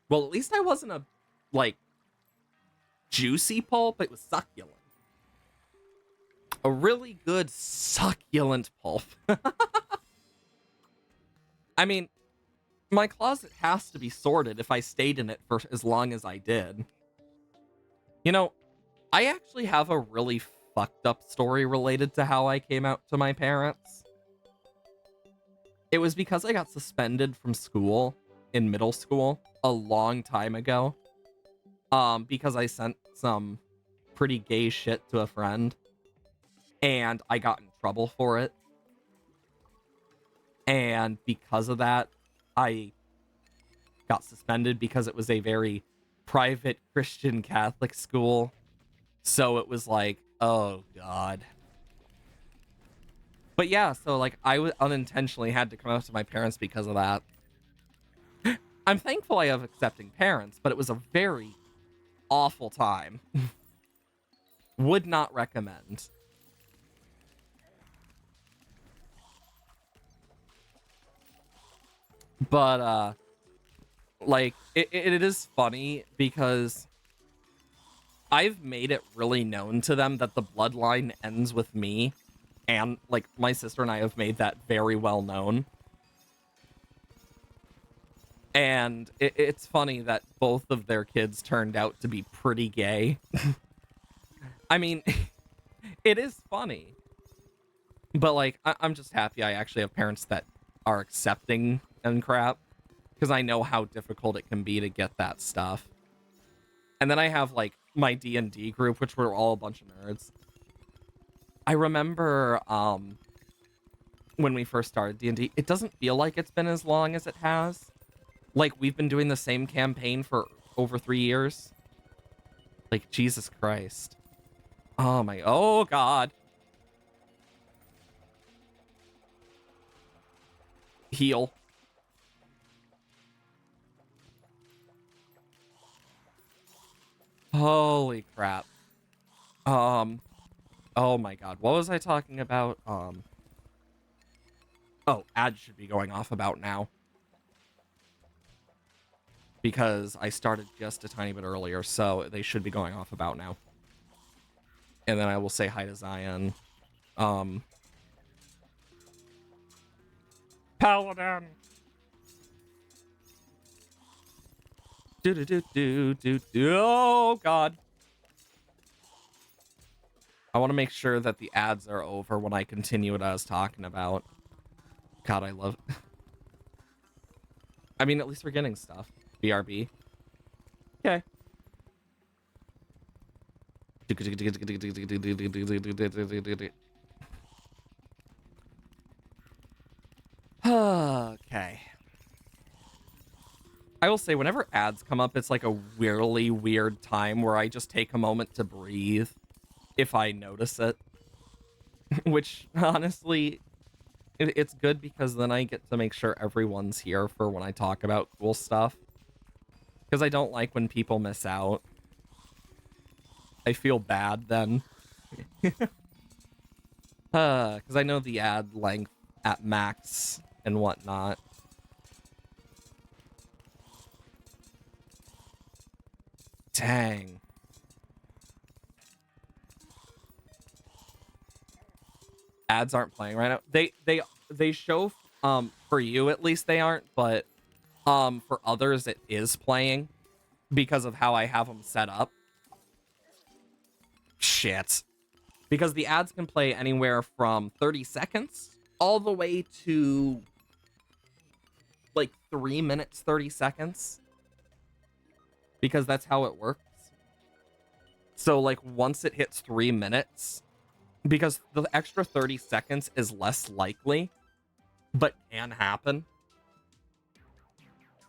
S1: Well, at least I wasn't a, like, juicy pulp. It was succulent. A really good succulent pulp. I mean, my closet has to be sorted if I stayed in it for as long as I did. You know, I actually have a really fucked up story related to how I came out to my parents. It was because I got suspended from school in middle school a long time ago. Because I sent some pretty gay shit to a friend. And I got in trouble for it. And because of that, I got suspended because it was a very private Christian Catholic school. So it was like, oh God. But yeah, so like unintentionally had to come out to my parents because of that. I'm thankful I have accepting parents, but it was a very awful time. Would not recommend. But like it is funny because I've made it really known to them that the bloodline ends with me, and like my sister and I have made that very well known. And it's funny that both of their kids turned out to be pretty gay. I mean, it is funny. But like, I'm just happy I actually have parents that are accepting and crap. Because I know how difficult it can be to get that stuff. And then I have like my D&D group, which were all a bunch of nerds. I remember when we first started D&D, it doesn't feel like it's been as long as it has. Like, we've been doing the same campaign for over 3 years. Like, Jesus Christ. Oh God. Heal. Holy crap. Oh my God. What was I talking about? Oh, ads should be going off about now. Because I started just a tiny bit earlier, so they should be going off about now. And then I will say hi to Zion. Paladin. Oh God. I want to make sure that the ads are over when I continue what I was talking about. God, I love... I mean, at least we're getting stuff. BRB. Okay. Okay. I will say, whenever ads come up, it's like a weirdly weird time where I just take a moment to breathe if I notice it. Which, honestly, it's good because then I get to make sure everyone's here for when I talk about cool stuff. Because I don't like when people miss out. I feel bad then. Because I know the ad length at max and whatnot. Dang. Ads aren't playing right now. They show for you at least they aren't, but For others, it is playing because of how I have them set up. Shit. Because the ads can play anywhere from 30 seconds all the way to like 3 minutes, 30 seconds. Because that's how it works. So like once it hits 3 minutes, because the extra 30 seconds is less likely, but can happen.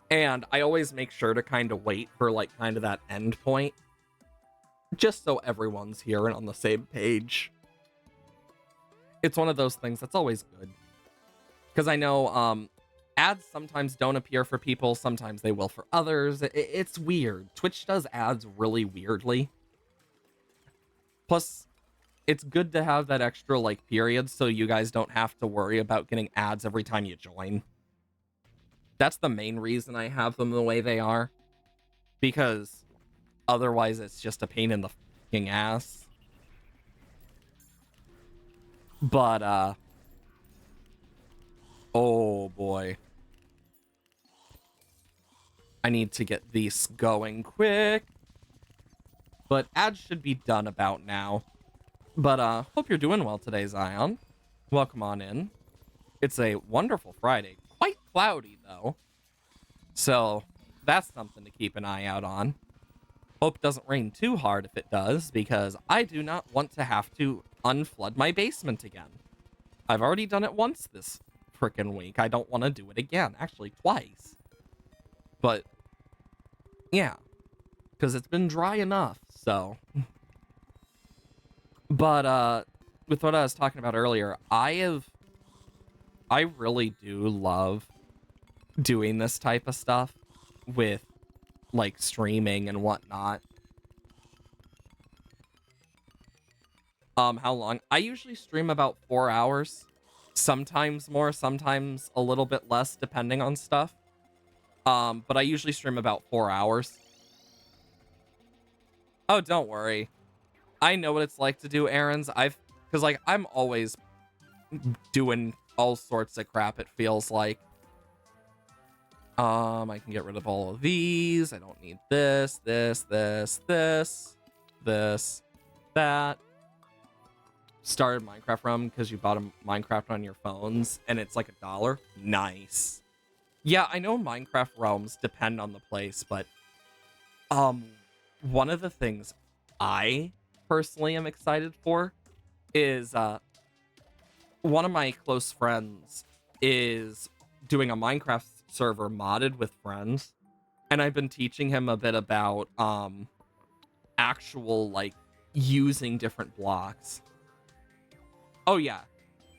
S1: And I always make sure to kind of wait for like kind of that end point, just so everyone's here and on the same page. It's one of those things that's always good. Because I know ads sometimes don't appear for people, sometimes they will for others. It's weird. Twitch does ads really weirdly. Plus, it's good to have that extra like period so you guys don't have to worry about getting ads every time you join. That's the main reason I have them the way they are. Because otherwise it's just a pain in the fucking ass. But, oh boy. I need to get these going quick. But ads should be done about now. But, hope you're doing well today, Zion. Welcome on in. It's a wonderful Friday. Quite cloudy, though. So, that's something to keep an eye out on. Hope it doesn't rain too hard if it does, because I do not want to have to unflood my basement again. I've already done it once this frickin' week. I don't want to do it again. Actually, twice. But, yeah. Because it's been dry enough, so. But, with what I was talking about earlier, I really do love doing this type of stuff with, like, streaming and whatnot. How long? I usually stream about 4 hours. Sometimes more, sometimes a little bit less, depending on stuff. But I usually stream about 4 hours. Oh, don't worry. I know what it's like to do errands. Because, like, I'm always doing all sorts of crap, it feels like. I can get rid of all of these. I don't need this, that. Started Minecraft Realm because you bought a Minecraft on your phones and it's like $1. Nice. Yeah, I know Minecraft Realms depend on the place, but one of the things I personally am excited for is one of my close friends is doing a Minecraft server modded with friends, and I've been teaching him a bit about actual like using different blocks. Oh yeah,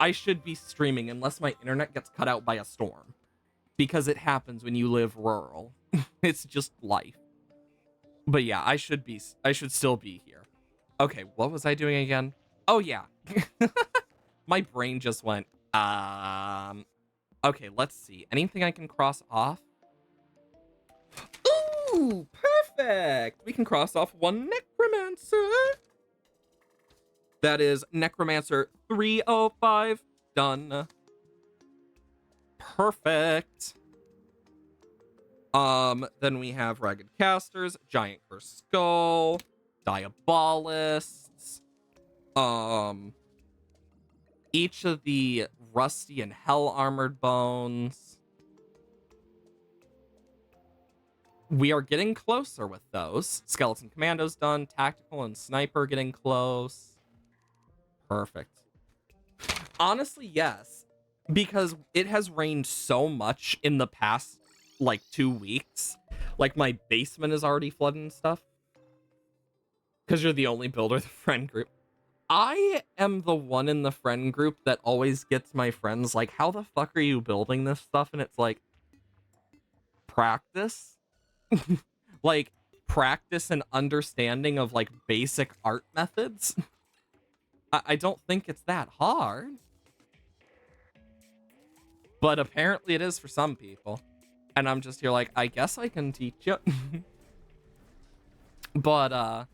S1: I should be streaming unless my internet gets cut out by a storm, because it happens when you live rural. It's just life. But yeah, I should still be here. Okay, what was I doing again? Oh yeah. My brain just went, okay, let's see. Anything I can cross off? Ooh, perfect! We can cross off one necromancer. That is Necromancer 305. Done. Perfect. Then we have Ragged Casters, Giant Cursed Skull, Diabolists, each of the Rusty and Hell Armored Bones. We are getting closer with those. Skeleton Commando's done, Tactical and Sniper getting close. Perfect. Honestly, yes. Because it has rained so much in the past, like, 2 weeks. Like, my basement is already flooding and stuff. Because you're the only builder in the friend group. I am the one in the friend group that always gets my friends like, how the fuck are you building this stuff? And it's like, practice? Like, practice and understanding of, like, basic art methods? I don't think it's that hard. But apparently it is for some people. And I'm just here like, I guess I can teach you. But,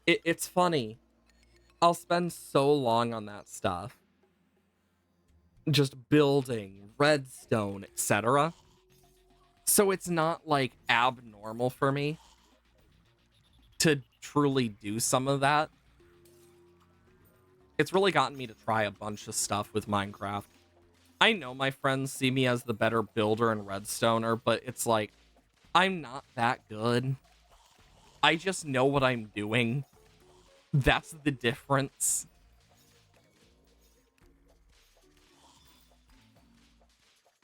S1: it's funny. I'll spend so long on that stuff. Just building, redstone, etc. So it's not like abnormal for me to truly do some of that. It's really gotten me to try a bunch of stuff with Minecraft. I know my friends see me as the better builder and redstoner, but it's like, I'm not that good. I just know what I'm doing. That's the difference.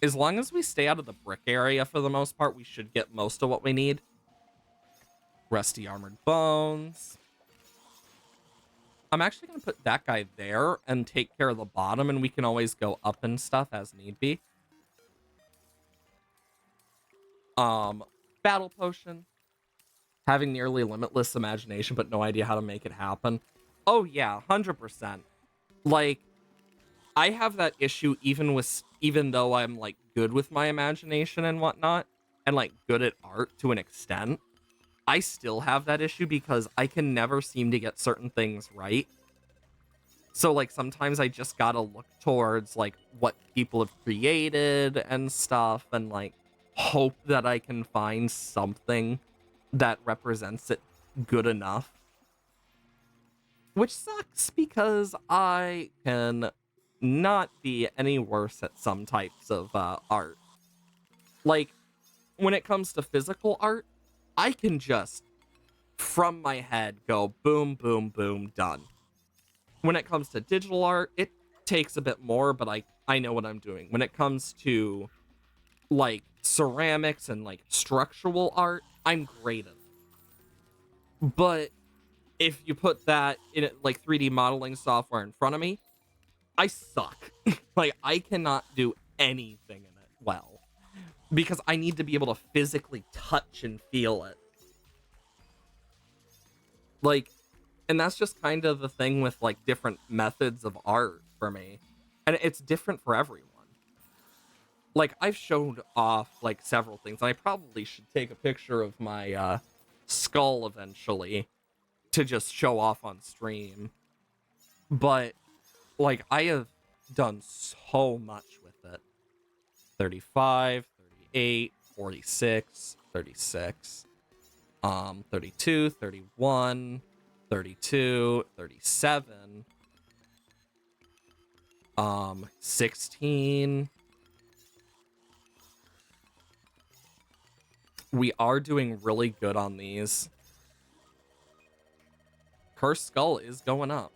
S1: As long as we stay out of the brick area for the most part, we should get most of what we need. Rusty armored bones. I'm actually going to put that guy there and take care of the bottom, and we can always go up and stuff as need be. Battle potion. Having nearly limitless imagination, but no idea how to make it happen. Oh yeah, 100%. Like, I have that issue even though I'm like good with my imagination and whatnot, and like good at art to an extent. I still have that issue because I can never seem to get certain things right. So like sometimes I just gotta look towards like what people have created and stuff, and like hope that I can find something that represents it good enough. Which sucks because I can not be any worse at some types of art. Like, when it comes to physical art, I can just, from my head, go boom, boom, boom, done. When it comes to digital art, it takes a bit more, but I know what I'm doing. When it comes to, like, ceramics and, like, structural art, I'm great at it. But if you put that in, like, 3D modeling software in front of me, I suck. Like, I cannot do anything in it well. Because I need to be able to physically touch and feel it. Like, and that's just kind of the thing with, like, different methods of art for me. And it's different for everyone. Like, I've showed off, like, several things. And I probably should take a picture of my skull eventually to just show off on stream. But, like, I have done so much with it. 35, 38, 46, 36, 32, 31, 32, 37, 16. We are doing really good on these. Cursed Skull is going up.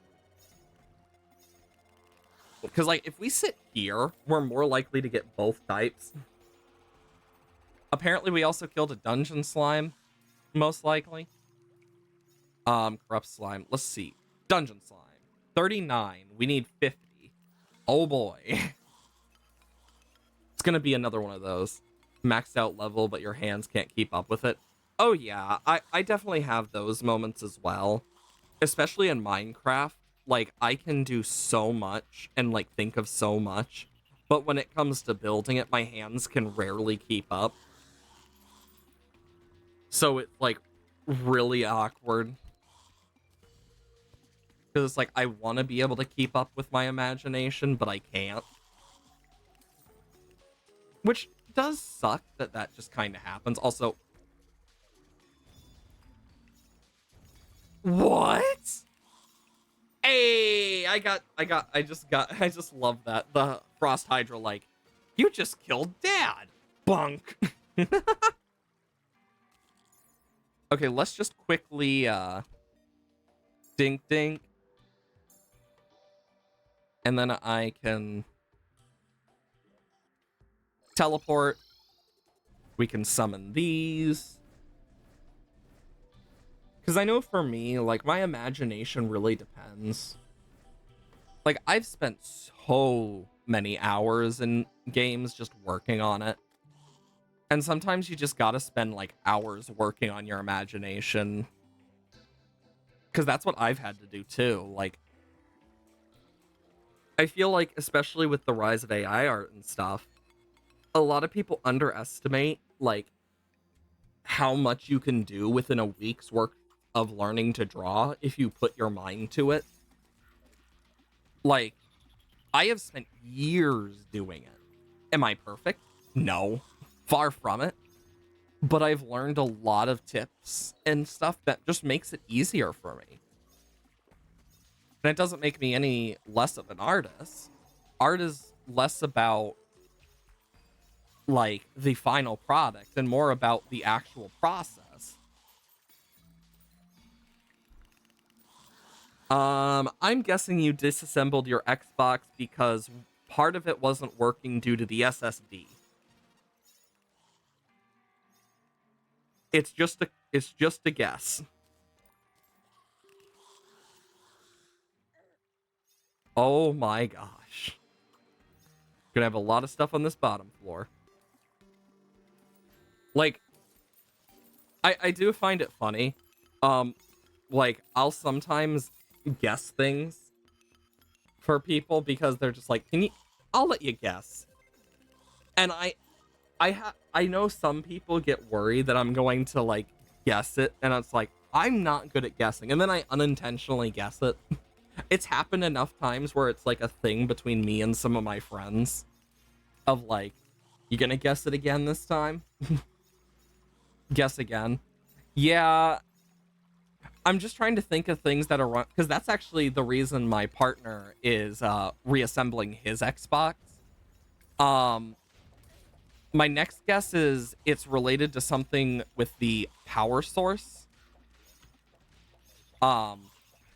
S1: Because, like, if we sit here, we're more likely to get both types. Apparently, we also killed a dungeon slime, most likely. Corrupt slime. Let's see. Dungeon slime. 39. We need 50. Oh, boy. It's gonna be another one of those. Maxed out level, but your hands can't keep up with it. Oh, yeah. I definitely have those moments as well. Especially in Minecraft. Like, I can do so much and, like, think of so much. But when it comes to building it, my hands can rarely keep up. So it's, like, really awkward. Because it's like, I want to be able to keep up with my imagination, but I can't. Which does suck that that just kind of happens. Also... What? Hey, I just love that. The Frost Hydra, like, you just killed Dad. Bunk. Okay, let's just quickly, dink dink. And then I can teleport. We can summon these. Because I know for me, like, my imagination really depends. Like, I've spent so many hours in games just working on it. And sometimes you just gotta spend, like, hours working on your imagination. Because that's what I've had to do, too. Like, I feel like, especially with the rise of AI art and stuff, a lot of people underestimate, like, how much you can do within a week's work of learning to draw if you put your mind to it. Like, I have spent years doing it. Am I perfect? No. Far from it. but I've learned a lot of tips and stuff that just makes it easier for me. And it doesn't make me any less of an artist. Art is less about like the final product and more about the actual process. I'm guessing you disassembled your Xbox because part of it wasn't working due to the SSD. It's just a guess. Oh my gosh. Gonna have a lot of stuff on this bottom floor. Like, I do find it funny. Like, I'll sometimes guess things for people because they're just like, I'll let you guess. And I know some people get worried that I'm going to like guess it, and it's like, I'm not good at guessing, and then I unintentionally guess it. It's happened enough times where it's like a thing between me and some of my friends of like, you gonna guess it again this time? Guess again. Yeah, I'm just trying to think of things that are wrong, because that's actually the reason my partner is reassembling his Xbox. My next guess is it's related to something with the power source.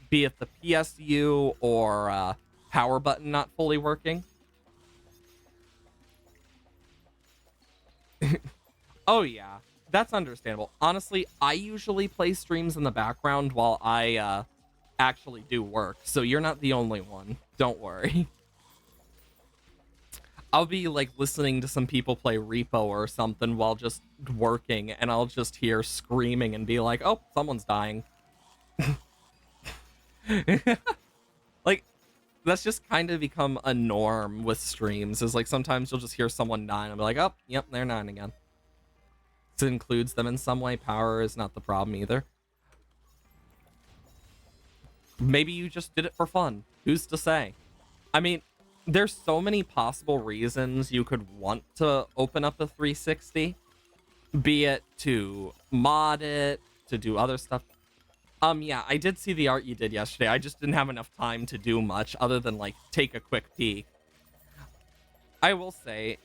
S1: Be it the PSU or power button not fully working. Oh yeah, that's understandable. Honestly, I usually play streams in the background while I actually do work, so you're not the only one. Don't worry. I'll be like listening to some people play Repo or something while just working, and I'll just hear screaming and be like, oh, someone's dying. Like, that's just kind of become a norm with streams, is like sometimes you'll just hear someone die and I'll be like, oh, yep, they're dying again. It includes them in some way. Power is not the problem either. Maybe you just did it for fun. Who's to say? I mean, there's so many possible reasons you could want to open up a 360, be it to mod it, to do other stuff. Yeah, I did see the art you did yesterday. I just didn't have enough time to do much other than like take a quick peek. I will say,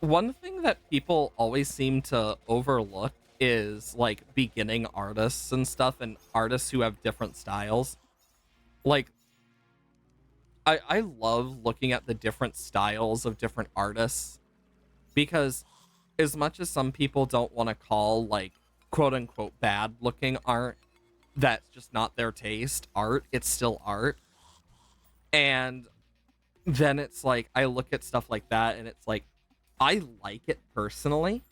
S1: one thing that people always seem to overlook is like beginning artists and stuff, and artists who have different styles. Like, I love looking at the different styles of different artists, because as much as some people don't want to call like quote unquote bad looking art, that's just not their taste art, it's still art. And then it's like, I look at stuff like that and it's like, I like it personally,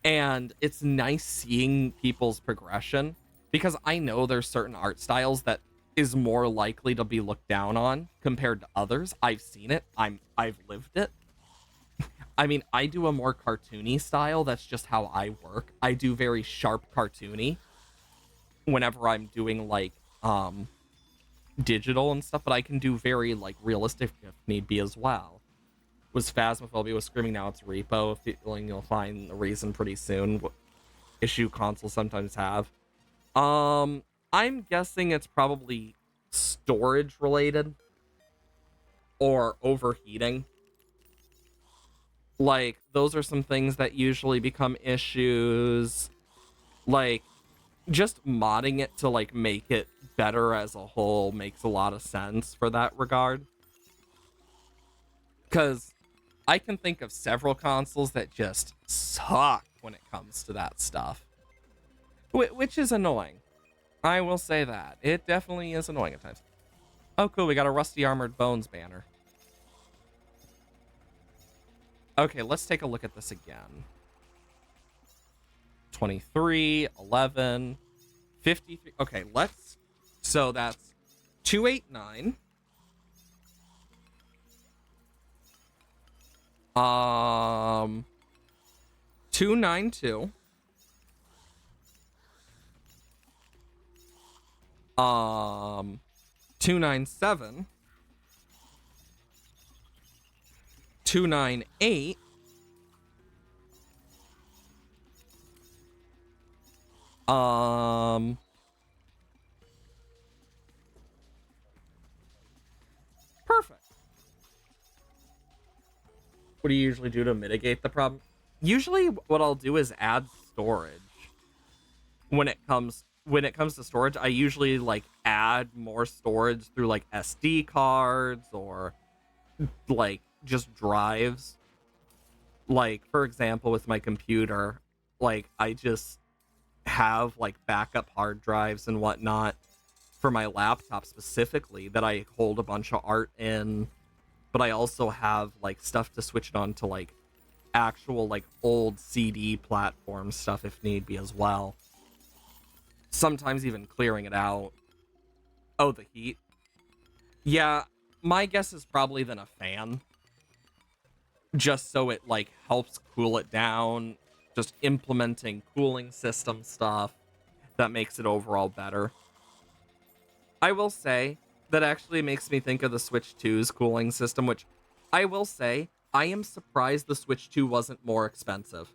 S1: and it's nice seeing people's progression, because I know there's certain art styles that is more likely to be looked down on compared to others. I've seen it. I've lived it. I mean, I do a more cartoony style. That's just how I work. I do very sharp cartoony whenever I'm doing like digital and stuff, but I can do very like realistic if need be as well. Was Phasmophobia was screaming, now it's Repo. Feeling you'll find a reason pretty soon. What issue consoles sometimes have. I'm guessing it's probably storage related or overheating. Like, those are some things that usually become issues. Like, just modding it to like make it better as a whole makes a lot of sense for that regard. Because I can think of several consoles that just suck when it comes to that stuff. Which is annoying. I will say that. It definitely is annoying at times. Oh, cool. We got a Rusty Armored Bones banner. Okay, let's take a look at this again. 23, 11, 53. Okay, let's... So that's 289. 292. 297. 298. Um, Perfect. What do you usually do to mitigate the problem? Usually what I'll do is add storage. When it comes to storage, I usually like add more storage through like SD cards or like just drives. Like for example, with my computer, like I just have like backup hard drives and whatnot for my laptop specifically that I hold a bunch of art in, but I also have like stuff to switch it on to like actual like old CD platform stuff if need be as well. Sometimes even clearing it out. Oh, the heat. Yeah, my guess is probably then a fan, just so it like helps cool it down. Just implementing cooling system stuff that makes it overall better. I will say that actually makes me think of the Switch 2's cooling system, which I will say I am surprised the Switch 2 wasn't more expensive,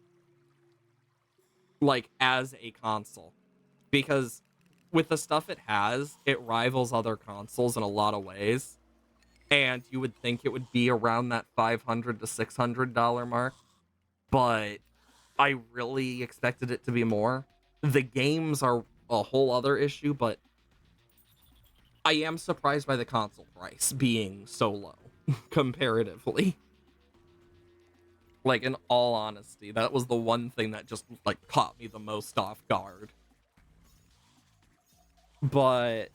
S1: like as a console, because with the stuff it has, it rivals other consoles in a lot of ways. And you would think it would be around that $500 to $600 mark, but I really expected it to be more. The games are a whole other issue, but I am surprised by the console price being so low comparatively. Like in all honesty, that was the one thing that just like caught me the most off guard. But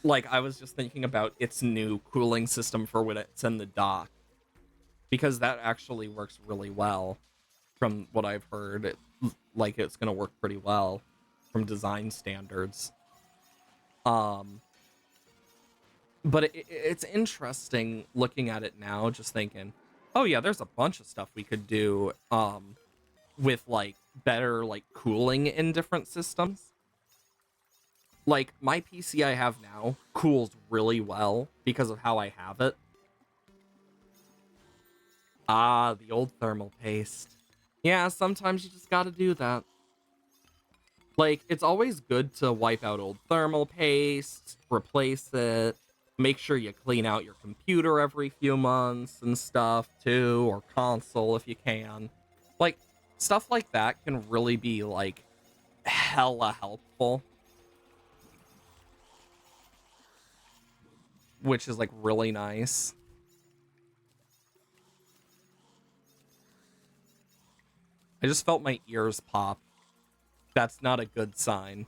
S1: like I was just thinking about its new cooling system for when it's in the dock, because that actually works really well from what I've heard. Like it's going to work pretty well from design standards. Um but it's interesting looking at it now, just thinking, oh yeah, there's a bunch of stuff we could do with like better like cooling in different systems. Like my PC I have now cools really well because of how I have it. Ah, the old thermal paste. Yeah, sometimes you just gotta do that. Like, it's always good to wipe out old thermal paste, replace it, make sure you clean out your computer every few months and stuff, too, or console if you can. Like, stuff like that can really be, like, hella helpful. Which is, like, really nice. I just felt my ears pop. That's not a good sign.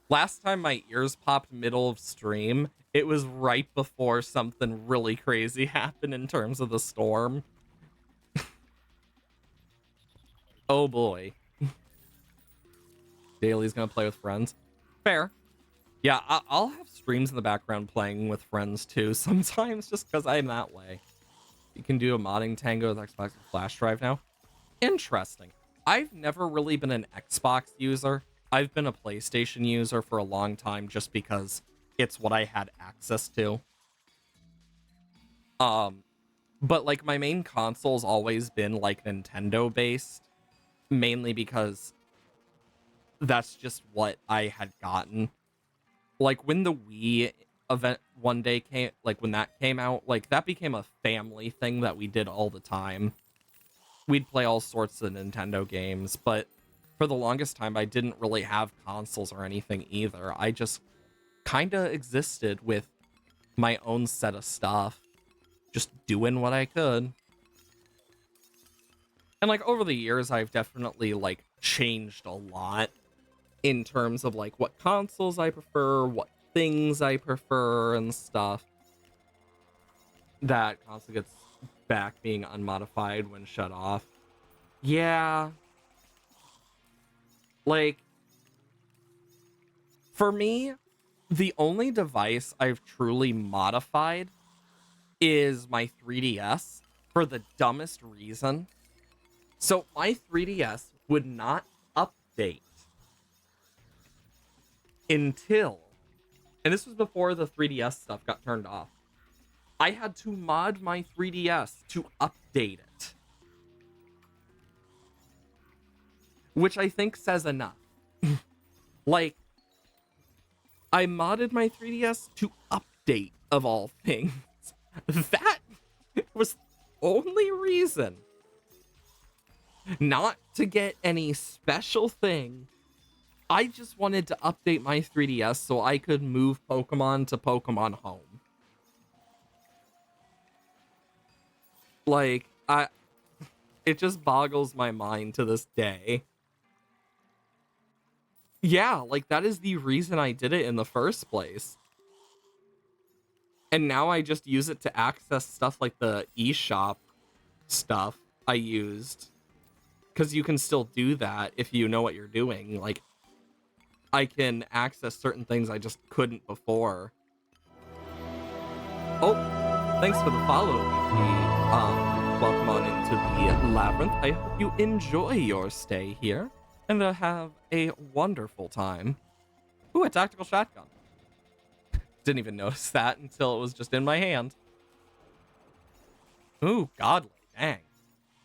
S1: Last time my ears popped middle of stream, it was right before something really crazy happened in terms of the storm. Oh boy. Daly's gonna play with friends. Fair. Yeah, I'll have streams in the background playing with friends too, sometimes just because I'm that way. You can do a modding tango with Xbox flash drive now. Interesting. I've never really been an Xbox user. I've been a PlayStation user for a long time just because it's what I had access to. Um, but like my main console's always been like Nintendo based, mainly because that's just what I had gotten. Like when the Wii event one day came, like when that came out, like that became a family thing that we did all the time. We'd play all sorts of Nintendo games, but for the longest time I didn't really have consoles or anything either. I just kind of existed with my own set of stuff, just doing what I could. And like over the years I've definitely like changed a lot in terms of like what consoles I prefer, what things I prefer and stuff. That console gets back being unmodified when shut off. Yeah, like for me, the only device I've truly modified is my 3DS for the dumbest reason. So my 3DS would not update until, and this was before the 3DS stuff got turned off, I had to mod my 3DS to update it. which I think says enough. Like, I modded my 3DS to update, of all things. That was the only reason. Not to get any special thing. I just wanted to update my 3DS so I could move Pokemon to Pokemon Home. Like, it just boggles my mind to this day. Yeah, like, that is the reason I did it in the first place. And now I just use it to access stuff like the eShop stuff I used. Because you can still do that if you know what you're doing. Like, I can access certain things I just couldn't before. Oh, thanks for the follow, Leafy. Welcome on into the Labyrinth. I hope you enjoy your stay here and have a wonderful time. Ooh, a tactical shotgun. Didn't even notice that until it was just in my hand. Ooh, godly, dang.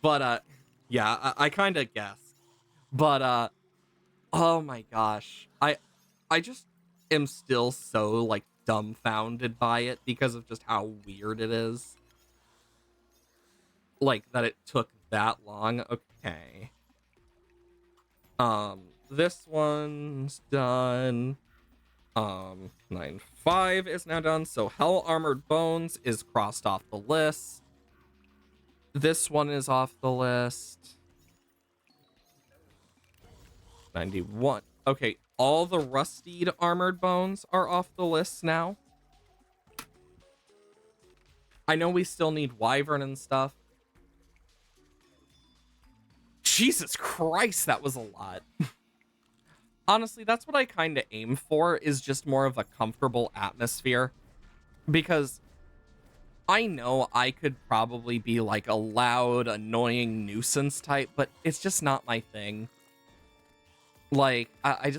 S1: But, yeah, I kind of guessed. But, oh my gosh. I just am still so, like, dumbfounded by it because of just how weird it is. Like, that it took that long. Okay. This one's done. 9-5 is now done, so Hell Armored Bones is crossed off the list. This one is off the list. 91. Okay, all the Rustied Armored Bones are off the list now. I know we still need Wyvern and stuff. Jesus Christ, that was a lot. Honestly, that's what I kind of aim for, is just more of a comfortable atmosphere. Because I know I could probably be like a loud, annoying nuisance type, but it's just not my thing. Like, I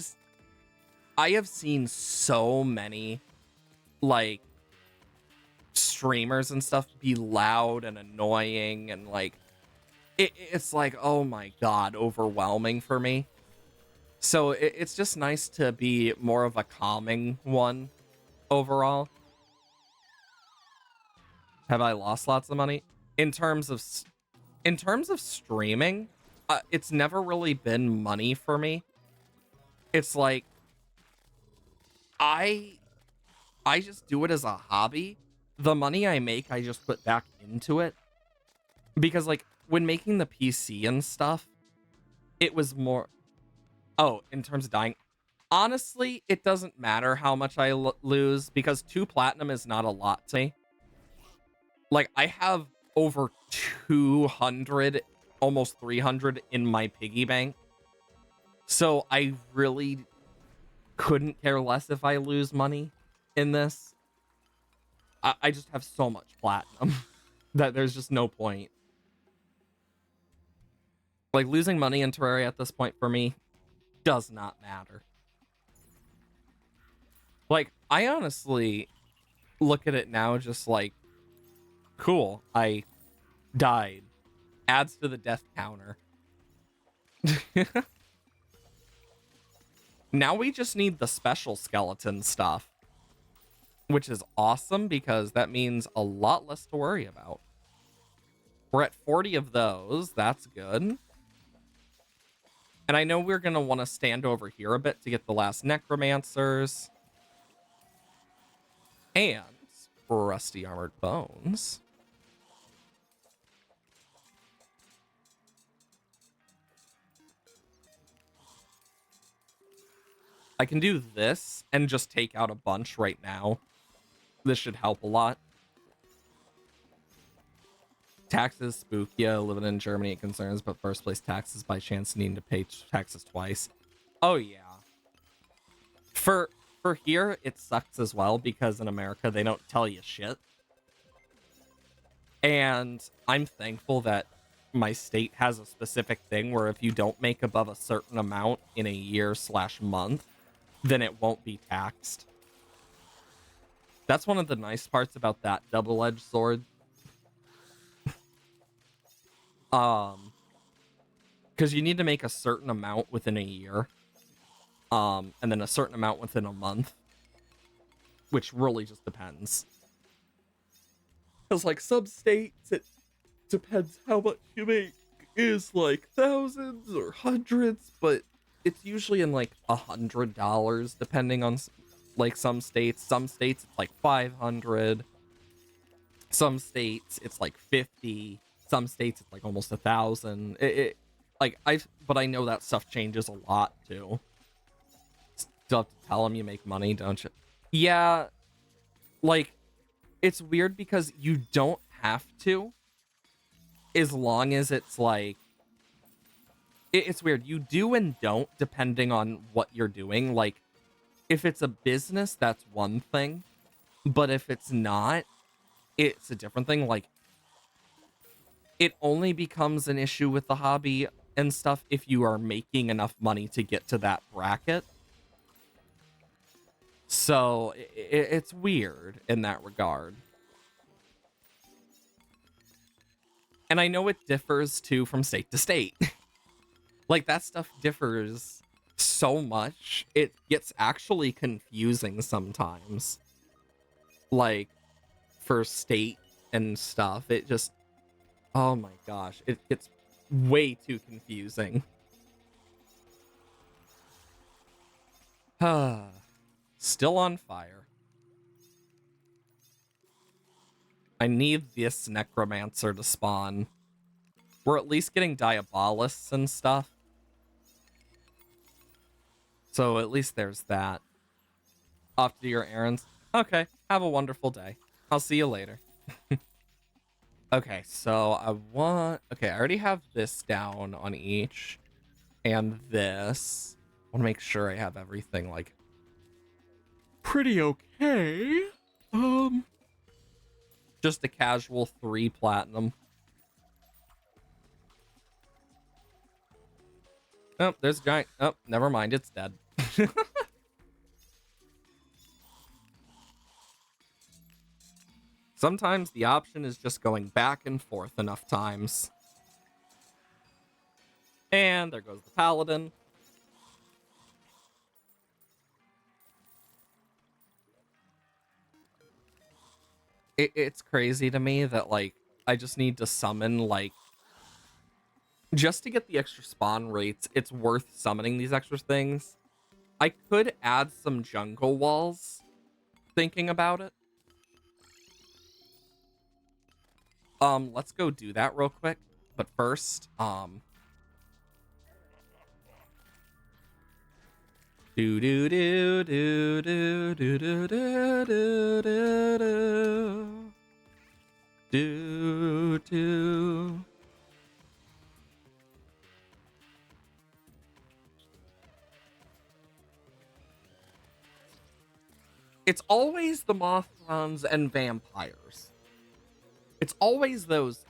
S1: have seen so many, like, streamers and stuff be loud and annoying, and like, it's like, oh my god, overwhelming for me. So it's just nice to be more of a calming one overall. Have I lost lots of money? In terms of streaming, it's never really been money for me. It's like, I just do it as a hobby. The money I make, I just put back into it. Because, like, when making the PC and stuff, it was more... Oh, in terms of dying, honestly, it doesn't matter how much I lose, because 2 platinum is not a lot to me. Like, I have over 200, almost 300 in my piggy bank. So I really couldn't care less if I lose money in this. I just have so much platinum that there's just no point. Like, losing money in Terraria at this point for me does not matter. Like, I honestly look at it now just like, cool, I died. Adds to the death counter. Now we just need the special skeleton stuff, which is awesome because that means a lot less to worry about. We're at 40 of those. That's good. And I know we're going to want to stand over here a bit to get the last necromancers. And rusty armored bones. I can do this and just take out a bunch right now. This should help a lot. Taxes spook you. Living in Germany, it concerns, but first place taxes by chance needing to pay taxes twice. Oh yeah. For here, it sucks as well because in America they don't tell you shit. And I'm thankful that my state has a specific thing where if you don't make above a certain amount in a year/month, then it won't be taxed. That's one of the nice parts about that double-edged sword. because you need to make a certain amount within a year, and then a certain amount within a month, which really just depends. Because like some states, it depends how much you make is like thousands or hundreds, but it's usually in like $100 depending on like some states. Some states it's like 500. Some states it's like 50. Some states it's like almost 1,000. But I know that stuff changes a lot too. Still have to tell them you make money, don't you? Yeah, like it's weird because you don't have to, as long as it's like it's weird. You do and don't depending on what you're doing. Like if it's a business, that's one thing, but if it's not, it's a different thing. Like it only becomes an issue with the hobby and stuff if you are making enough money to get to that bracket. So it's weird in that regard. And I know it differs too from state to state. Like that stuff differs so much. It gets actually confusing sometimes. Like for state and stuff, it just, oh my gosh, it gets way too confusing. Still on fire. I need this necromancer to spawn. We're at least getting diabolists and stuff. So at least there's that. Off to do your errands. Okay, have a wonderful day. I'll see you later. Okay, so I already have this down on each. And this. I want to make sure I have everything, like, pretty okay. Just a casual 3 platinum. Oh, there's a giant. Oh, never mind, it's dead. Sometimes the option is just going back and forth enough times. And there goes the paladin. It's crazy to me that, like, I just need to summon, like, just to get the extra spawn rates, it's worth summoning these extra things. I could add some jungle walls, thinking about it. Let's go do that real quick. But first, do do do do do do do do do do do do. It's always the Mothrons and vampires. It's always those two.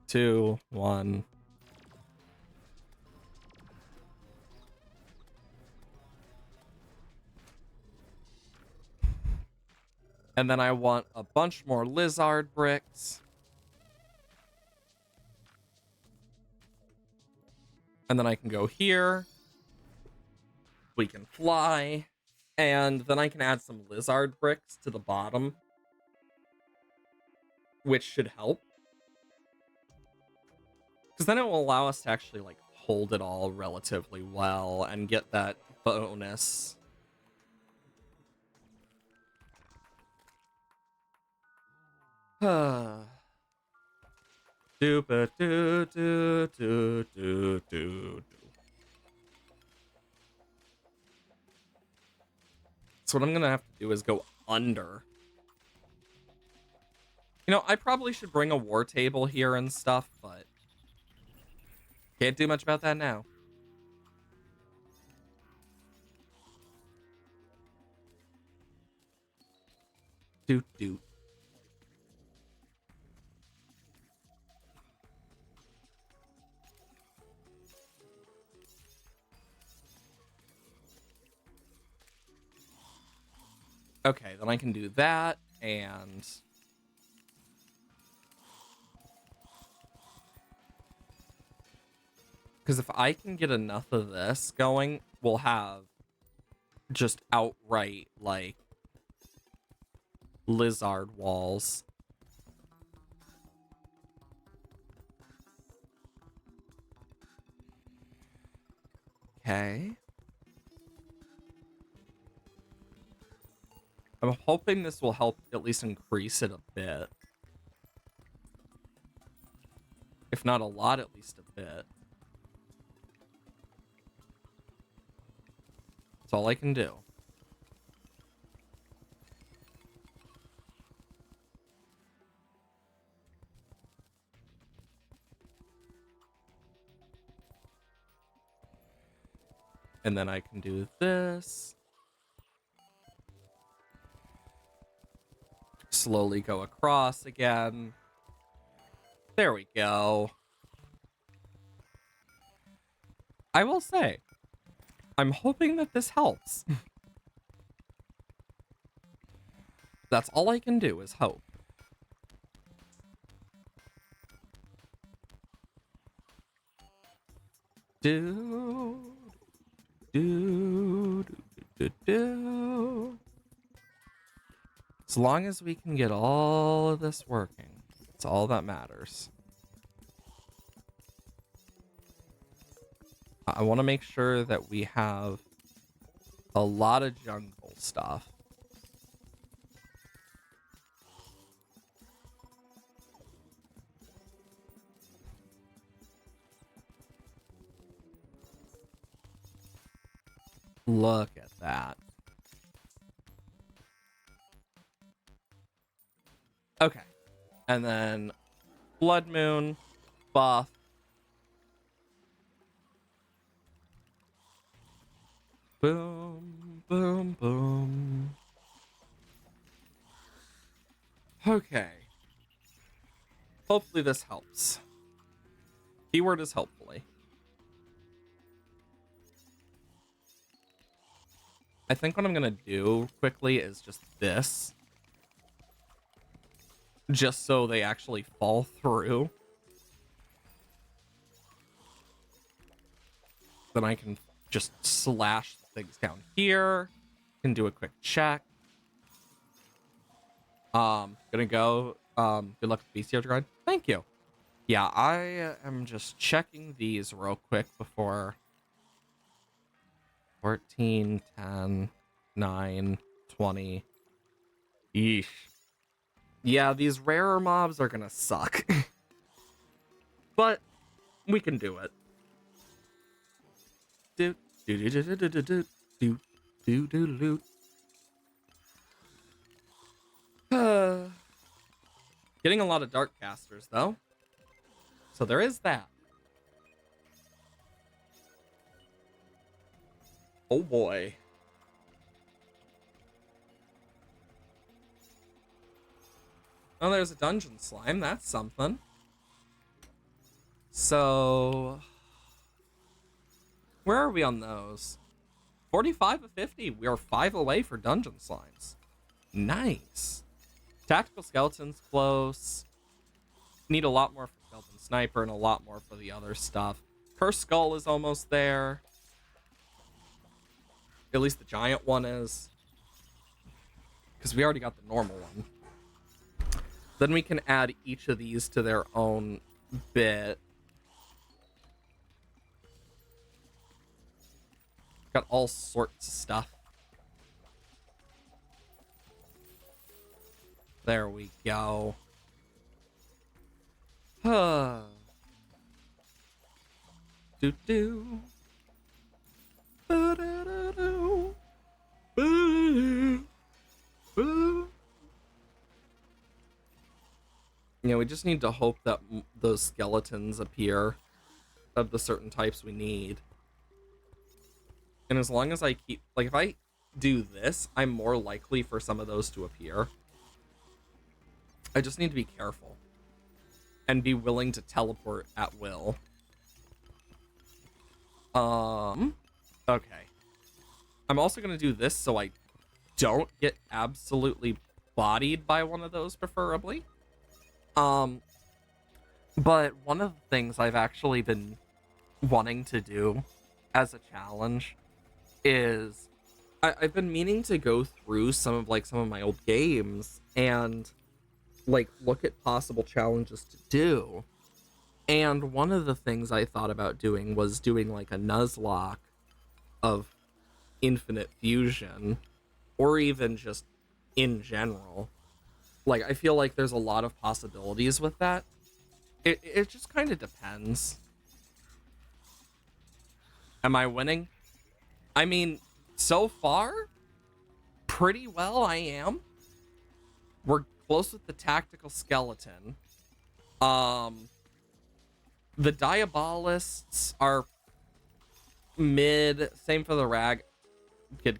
S1: 2, 1. And then I want a bunch more lizard bricks. And then I can go here. We can fly. And then I can add some lizard bricks to the bottom, which should help. Because then it will allow us to actually, like, hold it all relatively well and get that bonus. Do do do do do do do. So what I'm gonna have to do is go under. You know, I probably should bring a war table here and stuff, but can't do much about that now. Doot doot. Okay, then I can do that, and Because if I can get enough of this going, we'll have just outright, like, lizard walls. Okay. I'm hoping this will help at least increase it a bit. If not a lot, at least a bit. That's all I can do. And then I can do this. Slowly go across again. There we go. I will say, I'm hoping that this helps. That's all I can do is hope. Do, do, do, do, do. As long as we can get all of this working, it's all that matters. I want to make sure that we have a lot of jungle stuff. Look at that. Okay. And then Blood Moon, buff. Boom, boom, boom. Okay. Hopefully this helps. Keyword is hopefully. I think what I'm gonna do quickly is just this. Just so they actually fall through. Then I can just slash things down here. Can do a quick check. Gonna go. Good luck with Bestiary grind. Thank you. Yeah, I am just checking these real quick before 14, 10, 9, 20. Yeesh. Yeah, these rarer mobs are gonna suck. But we can do it. Do do do do do do do do do do do. Getting a lot of dark casters though. So there is that. Oh boy. Oh, there's a dungeon slime. That's something. So, where are we on those? 45 of 50. We are 5 away for dungeon slimes. Nice. Tactical skeleton's close. Need a lot more for skeleton sniper and a lot more for the other stuff. Cursed skull is almost there. At least the giant one is. Because we already got the normal one. Then we can add each of these to their own bit. Got all sorts of stuff. There we go. Do do. Ba-da-da-do. Ba-da-do. Ba-da. Yeah, we just need to hope that those skeletons appear of the certain types we need. And as long as I keep... Like, if I do this, I'm more likely for some of those to appear. I just need to be careful. And be willing to teleport at will. Okay. I'm also going to do this so I don't get absolutely bodied by one of those, preferably. But one of the things I've actually been wanting to do as a challenge is I've been meaning to go through some of my old games and like look at possible challenges to do. And one of the things I thought about doing was doing like a Nuzlocke of Infinite Fusion, or even just in general. Like, I feel like there's a lot of possibilities with that. It just kind of depends. Am I winning? I mean, so far, pretty well I am. We're close with the tactical skeleton. Um, the Diabolists are mid. Same for the Ragged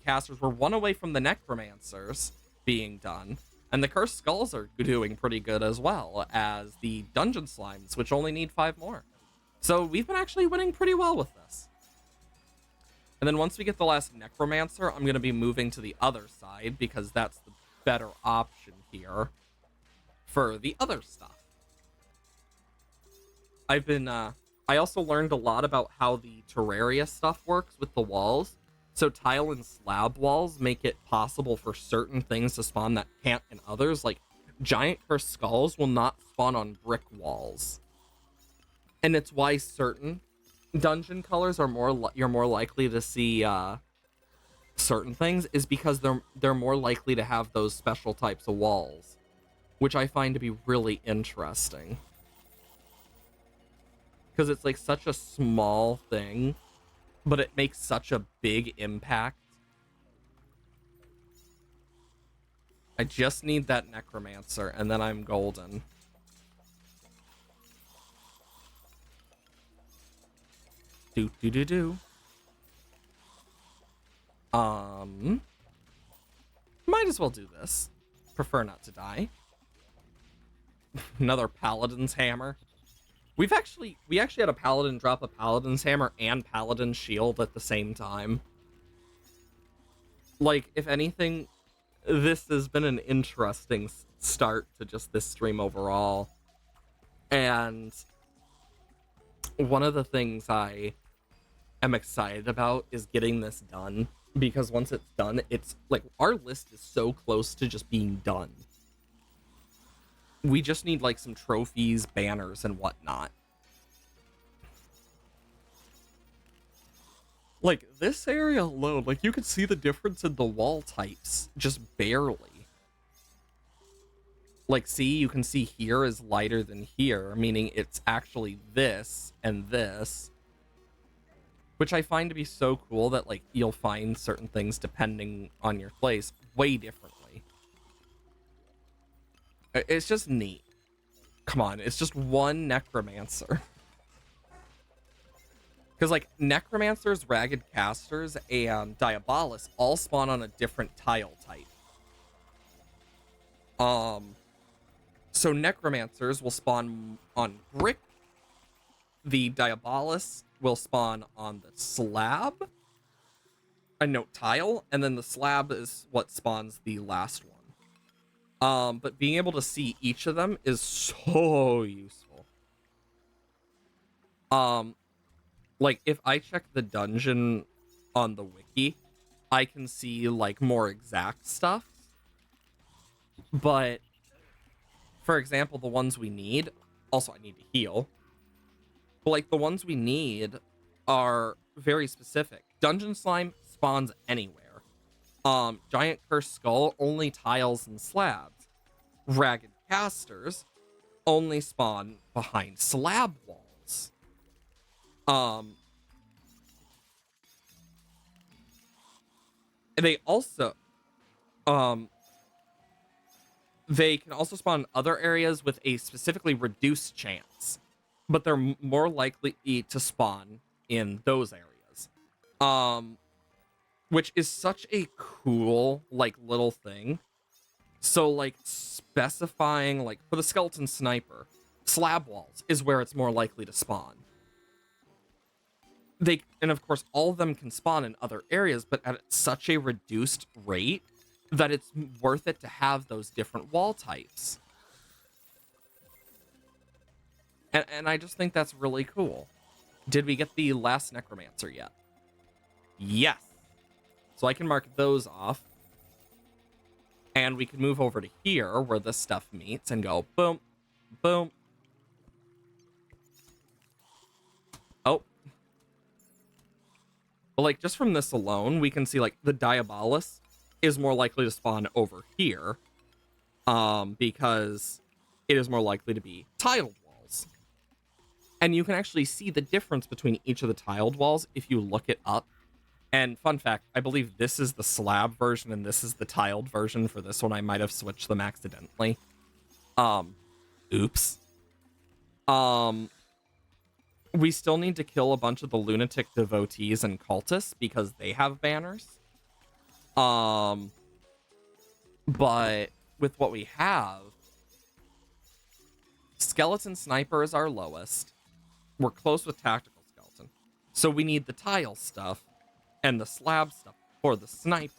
S1: Casters. We're one away from the Necromancers being done. And the Cursed Skulls are doing pretty good as well as the Dungeon Slimes, which only need 5 more. So we've been actually winning pretty well with this. And then once we get the last Necromancer, I'm going to be moving to the other side because that's the better option here for the other stuff. I also learned a lot about how the Terraria stuff works with the walls. So tile and slab walls make it possible for certain things to spawn that can't in others. Like giant cursed skulls will not spawn on brick walls. And it's why certain dungeon colors are you're more likely to see certain things is because they're more likely to have those special types of walls, which I find to be really interesting. Because it's like such a small thing, but it makes such a big impact. I just need that Necromancer, and then I'm golden. Do. Might as well do this. Prefer not to die. Another Paladin's Hammer. We actually had a Paladin drop a Paladin's Hammer and Paladin's Shield at the same time. Like, if anything, this has been an interesting start to just this stream overall. And one of the things I am excited about is getting this done. Because once it's done, it's like our list is so close to just being done. We just need like some trophies, banners, and whatnot. Like this area alone, like you could see the difference in the wall types just barely. Like, see, you can see here is lighter than here, meaning it's actually this and this. Which I find to be so cool that like you'll find certain things depending on your place way differently. It's just neat. Come on, it's just one Necromancer. Because like Necromancers, Ragged Casters, and Diabolis all spawn on a different tile type. So Necromancers will spawn on brick. The Diabolis will spawn on the slab. Tile, and then the slab is what spawns the last one. But being able to see each of them is so useful. Like if I check the dungeon on the wiki, I can see like more exact stuff. But for example, the ones we need, also I need to heal. But like the ones we need are very specific. Dungeon Slime spawns anywhere. Giant Cursed Skull only tiles and slabs. Ragged Casters only spawn behind slab walls. They also they can also spawn in other areas with a specifically reduced chance, but they're more likely to spawn in those areas. Which is such a cool like little thing. So like specifying like for the skeleton sniper, slab walls is where it's more likely to spawn. And of course all of them can spawn in other areas, but at such a reduced rate that it's worth it to have those different wall types. And I just think that's really cool. Did we get the last necromancer yet? Yes. So I can mark those off. And we can move over to here where this stuff meets and go boom, boom. Oh. But like just from this alone, we can see like the Diabolus is more likely to spawn over here. Because it is more likely to be tiled walls. And you can actually see the difference between each of the tiled walls if you look it up. And fun fact, I believe this is the slab version and this is the tiled version for this one. I might have switched them accidentally. Oops. We still need to kill a bunch of the lunatic devotees and cultists because they have banners. But with what we have, skeleton sniper is our lowest. We're close with tactical skeleton. So we need the tile stuff and the slab stuff for the sniper.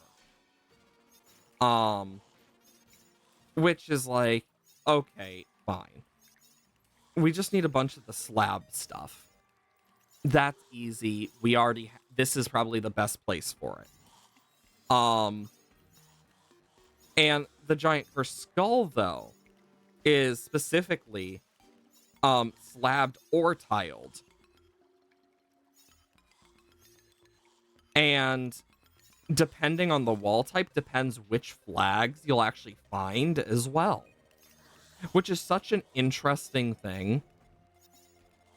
S1: Which is like, okay, fine. We just need a bunch of the slab stuff. That's easy. We already, this is probably the best place for it. And the giant cursed skull, though, is specifically slabbed or tiled. And depending on the wall type, depends which flags you'll actually find as well. Which is such an interesting thing.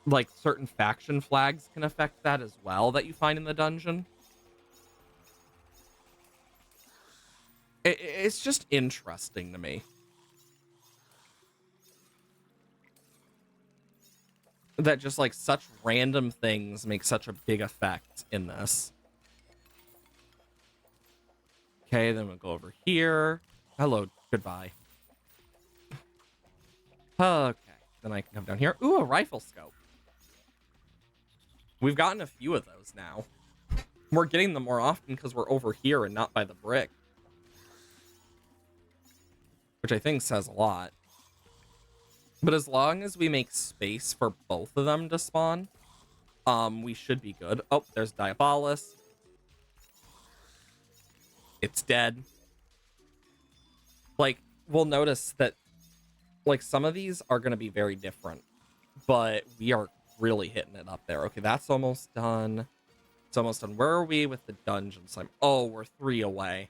S1: Like, certain faction flags can affect that as well that you find in the dungeon. It's just interesting to me. That just, like, such random things make such a big effect in this. Okay, then we'll go over here. Hello, goodbye. Okay, then I can come down here. Ooh, a rifle scope. We've gotten a few of those now. We're getting them more often because we're over here and not by the brick. Which I think says a lot. But as long as we make space for both of them to spawn, we should be good. Oh, there's Diabolus. It's dead. Like, we'll notice that, like, some of these are going to be very different. But we are really hitting it up there. Okay, that's almost done. It's almost done. Where are we with the dungeon slime? Oh, we're 3 away.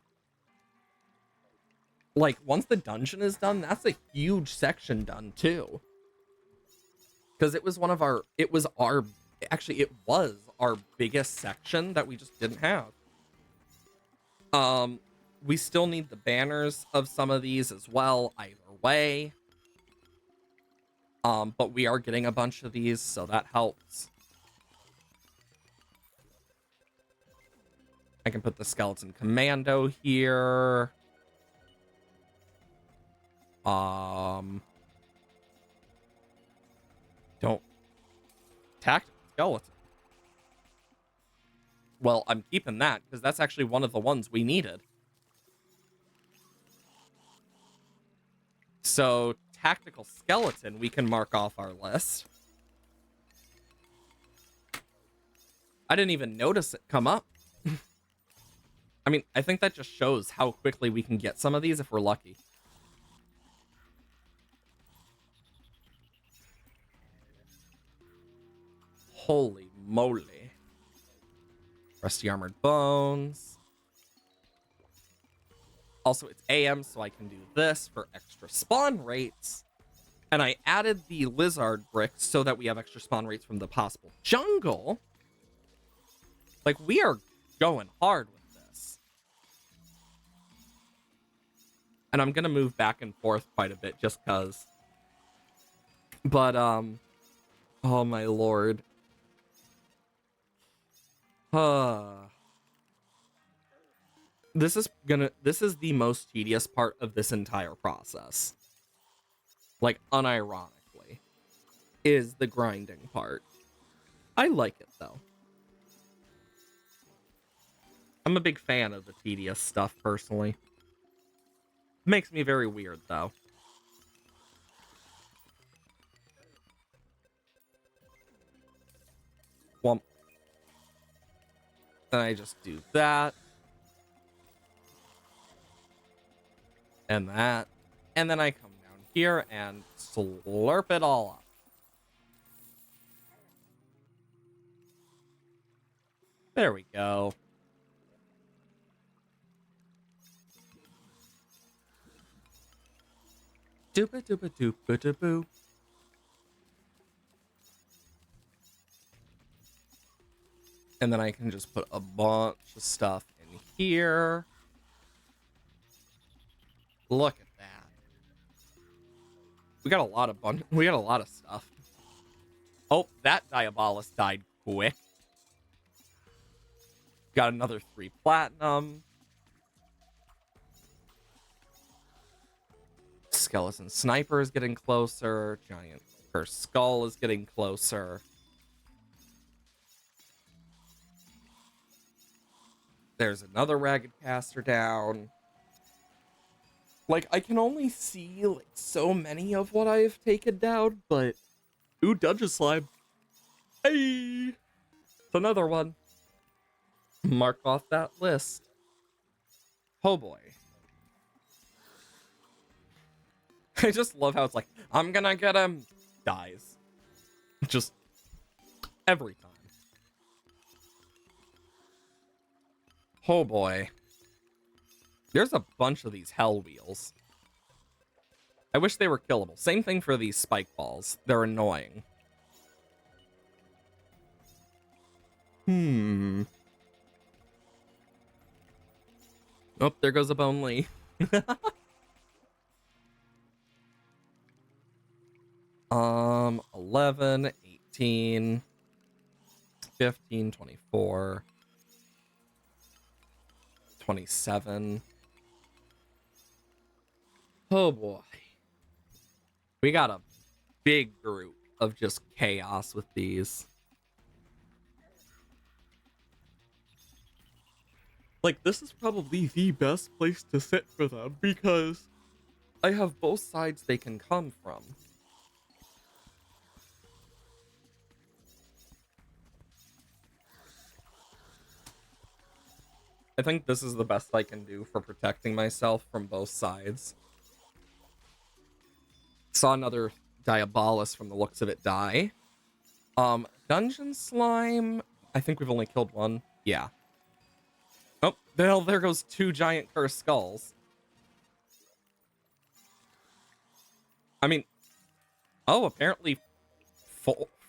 S1: Like, once the dungeon is done, that's a huge section done, too. Because it was actually, it was our biggest section that we just didn't have. We still need the banners of some of these as well, either way. But we are getting a bunch of these, so that helps. I can put the skeleton commando here. Don't. Tactical skeleton. Well, I'm keeping that, because that's actually one of the ones we needed. So, tactical skeleton, we can mark off our list. I didn't even notice it come up. I mean, I think that just shows how quickly we can get some of these if we're lucky. Holy moly. Rusty armored bones. Also, it's AM, so I can do this for extra spawn rates. And I added the lizard bricks so that we have extra spawn rates from the possible jungle. Like, we are going hard with this. And I'm gonna move back and forth quite a bit just because. But, oh my lord. This is the most tedious part of this entire process. Like, unironically, is the grinding part. I like it, though. I'm a big fan of the tedious stuff, personally. Makes me very weird, though. Womp. Then I just do that. And that. And then I come down here and slurp it all up. There we go. Doopa doopa doopa doopoo. And then I can just put a bunch of stuff in here. Look at that. We got a lot of stuff. Oh, that Diabolus died quick. Got another 3 platinum. Skeleton Sniper is getting closer. Giant Cursed Skull is getting closer. There's another Ragged Caster down. Like, I can only see, like, so many of what I've taken down, but... Ooh, Dungeon Slime. Hey! It's another one. Mark off that list. Oh boy. I just love how it's like, I'm gonna get him. Dies. Just every time. Oh boy. There's a bunch of these hell wheels. I wish they were killable. Same thing for these spike balls. They're annoying. Oh, there goes a Bone Lee. 11, 18, 15, 24, 27. Oh boy. We got a big group of just chaos with these. Like, this is probably the best place to sit for them because I have both sides they can come from. I think this is the best I can do for protecting myself from both sides. Saw another Diabolus from the looks of it die. Dungeon Slime, I think we've only killed one. Yeah. Oh, there goes 2 giant cursed skulls. I mean, oh, apparently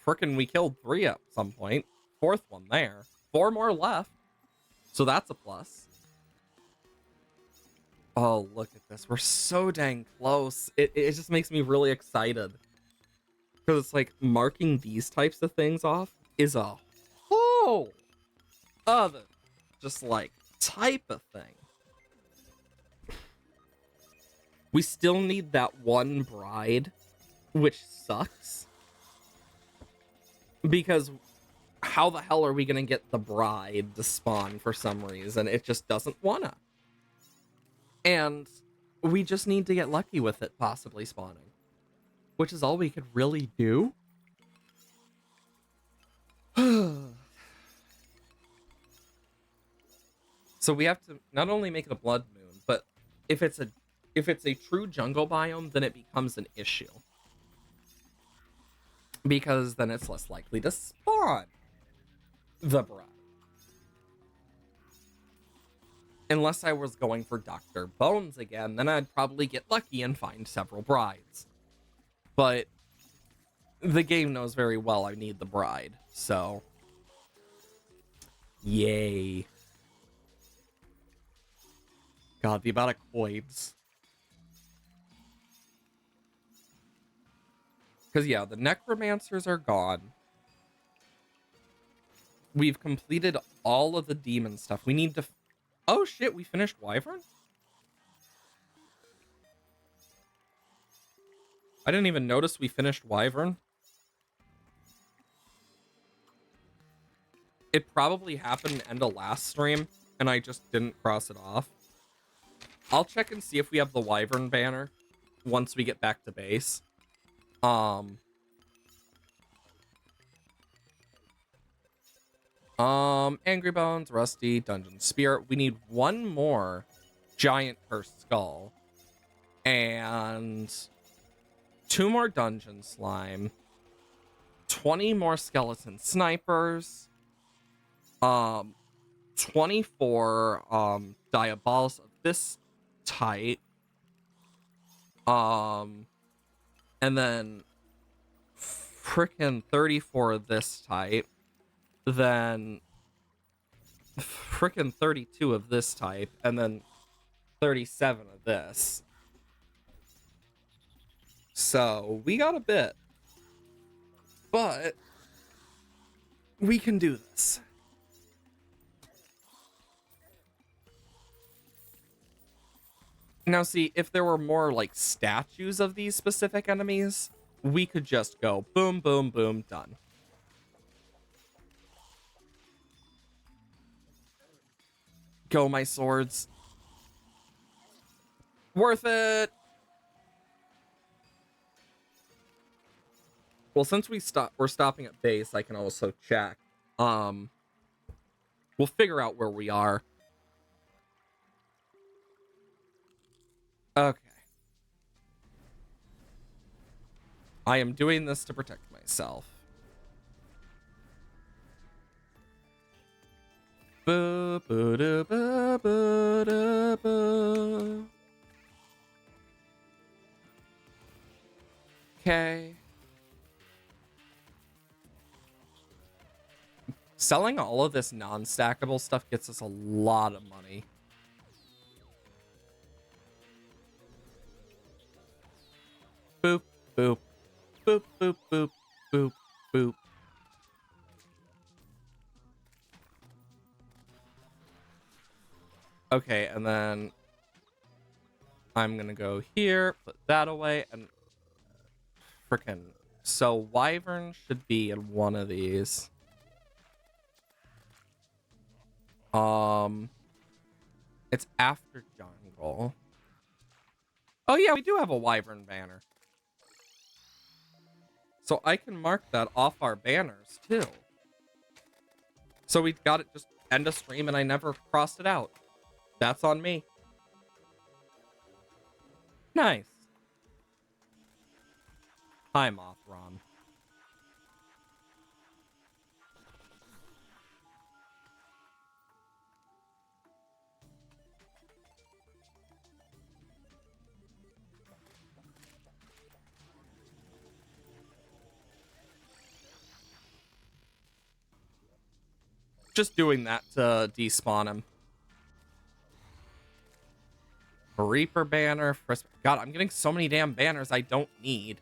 S1: frickin' we killed 3 at some point. 4th one there. 4 more left. So that's a plus. Oh, look at this. We're so dang close. It just makes me really excited. Because it's like marking these types of things off is a whole other just like type of thing. We still need that one bride, which sucks. Because how the hell are we going to get the bride to spawn for some reason? It just doesn't wanna. And we just need to get lucky with it possibly spawning. Which is all we could really do. So we have to not only make it a blood moon, but if it's a true jungle biome, then it becomes an issue. Because then it's less likely to spawn the bride. Unless I was going for Dr. Bones again, then I'd probably get lucky and find several brides. But the game knows very well I need the bride, so yay. God, the amount of coins. Because yeah, the necromancers are gone. We've completed all of the demon stuff. We need to... Oh shit, we finished Wyvern? I didn't even notice we finished Wyvern. It probably happened end of last stream, and I just didn't cross it off. I'll check and see if we have the Wyvern banner once we get back to base. Angry Bones, Rusty, Dungeon Spirit. We need one more giant cursed skull. And 2 more dungeon slime. 20 more skeleton snipers. 24 diabols of this type. And then frickin' 34 of this type. Then frickin' 32 of this type, and then 37 of this. So we got a bit, but we can do this. Now see, if there were more like statues of these specific enemies, we could just go boom, boom, boom, done. Go, my swords. Worth it. Well, since we're stopping at base, I can also check. We'll figure out where we are. Okay. I am doing this to protect myself. Okay. Selling all of this non-stackable stuff gets us a lot of money. Boop, boop, boop, boop, boop, boop, boop. Okay, and then I'm gonna go here, put that away, and frickin'. So Wyvern should be in one of these. It's after Jungle. Oh yeah, we do have a Wyvern banner. So I can mark that off our banners too. So we got it just end of stream and I never crossed it out. That's on me. Nice. Hi, Mothron. Just doing that to despawn him. Reaper banner. God, I'm getting so many damn banners I don't need.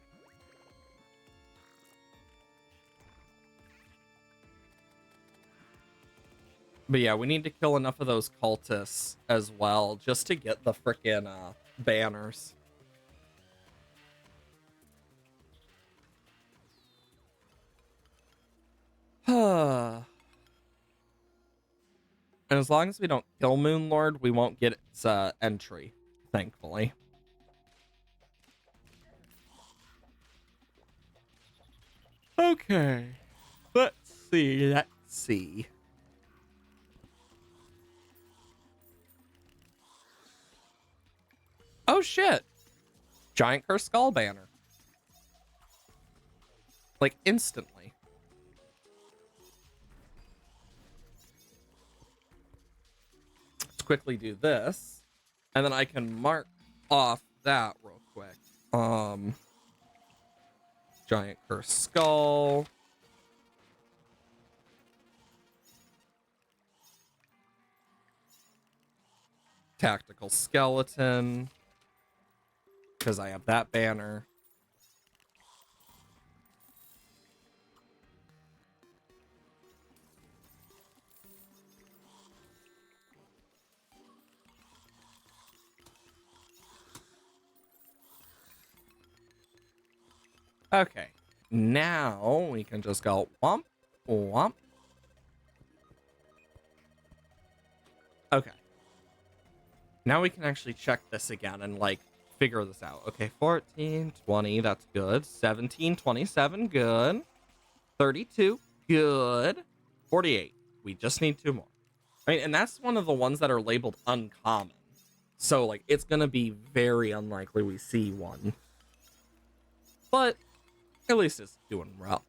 S1: But yeah, we need to kill enough of those cultists as well just to get the frickin' banners. And as long as we don't kill Moonlord, we won't get its entry, thankfully. Okay. Let's see. Oh shit. Giant Curse Skull banner. Like instantly. Let's quickly do this. And then I can mark off that real quick. Giant Curse Skull. Tactical Skeleton. Because I have that banner. Okay. Now we can just go womp, womp. Okay. Now we can actually check this again and like figure this out. Okay, 14, 20, that's good. 17, 27, good. 32, good. 48. We just need 2 more. I mean, and that's one of the ones that are labeled uncommon. So, like, it's gonna be very unlikely we see one. But at least it's doing well.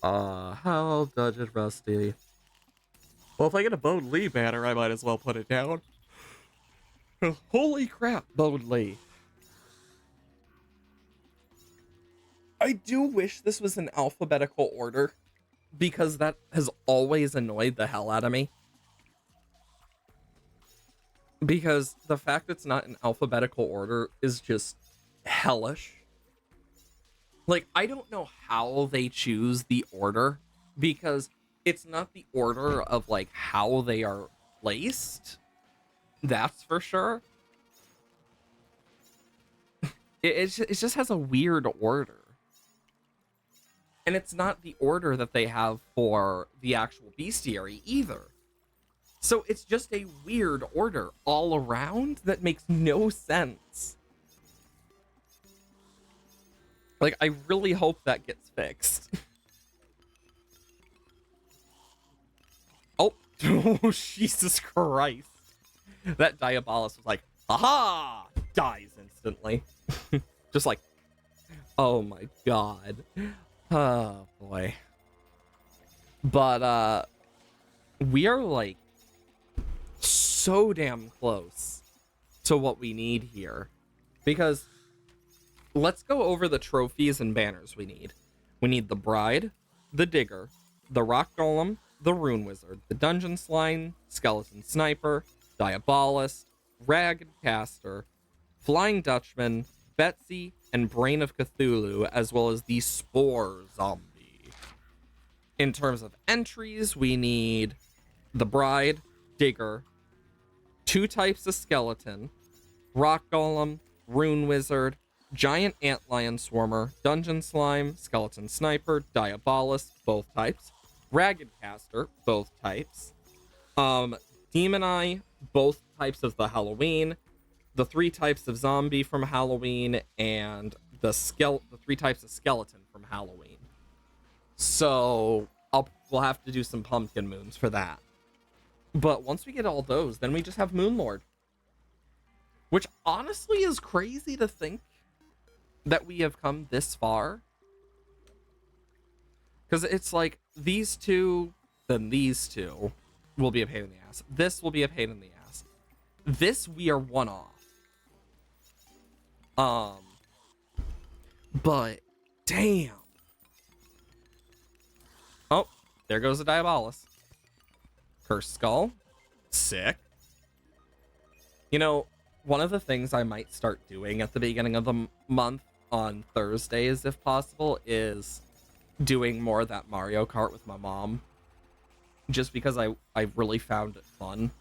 S1: How does it, Rusty? Well, if I get a Bode Lee banner, I might as well put it down. Holy crap, Bode Lee. I do wish this was in alphabetical order, because that has always annoyed the hell out of me. Because the fact it's not in alphabetical order is just hellish. Like, I don't know how they choose the order, because it's not the order of, like, how they are placed. That's for sure. It just has a weird order. And it's not the order that they have for the actual bestiary either. So it's just a weird order all around that makes no sense. Like, I really hope that gets fixed. Oh, oh, Jesus Christ. That Diabolus was like, aha! Dies instantly. Just like, oh my god. Oh boy. But we are like so damn close to what we need here, because let's go over the trophies and banners we need. We need the Bride, the Digger, the Rock Golem, the Rune Wizard, the Dungeon Slime, Skeleton Sniper, Diabolist, Ragged Caster, Flying Dutchman, Betsy, and Brain of Cthulhu, as well as the Spore Zombie. In terms of entries, we need the Bride, Digger, 2 types of Skeleton, Rock Golem, Rune Wizard, Giant Antlion Swarmer, Dungeon Slime, Skeleton Sniper, Diabolist, both types, Ragged Caster, both types, Demon Eye, both types of the Halloween, the 3 types of zombie from Halloween, and the 3 types of skeleton from Halloween. So we'll have to do some pumpkin moons for that. But once we get all those, then we just have Moonlord. Which honestly is crazy to think that we have come this far. Because it's like, these 2, then these 2 will be a pain in the ass. This will be a pain in the ass. This, we are 1 off. But, damn. Oh, there goes the Diabolus. Cursed Skull. Sick. You know, one of the things I might start doing at the beginning of the month on Thursdays, if possible, is doing more of that Mario Kart with my mom. Just because I really found it fun.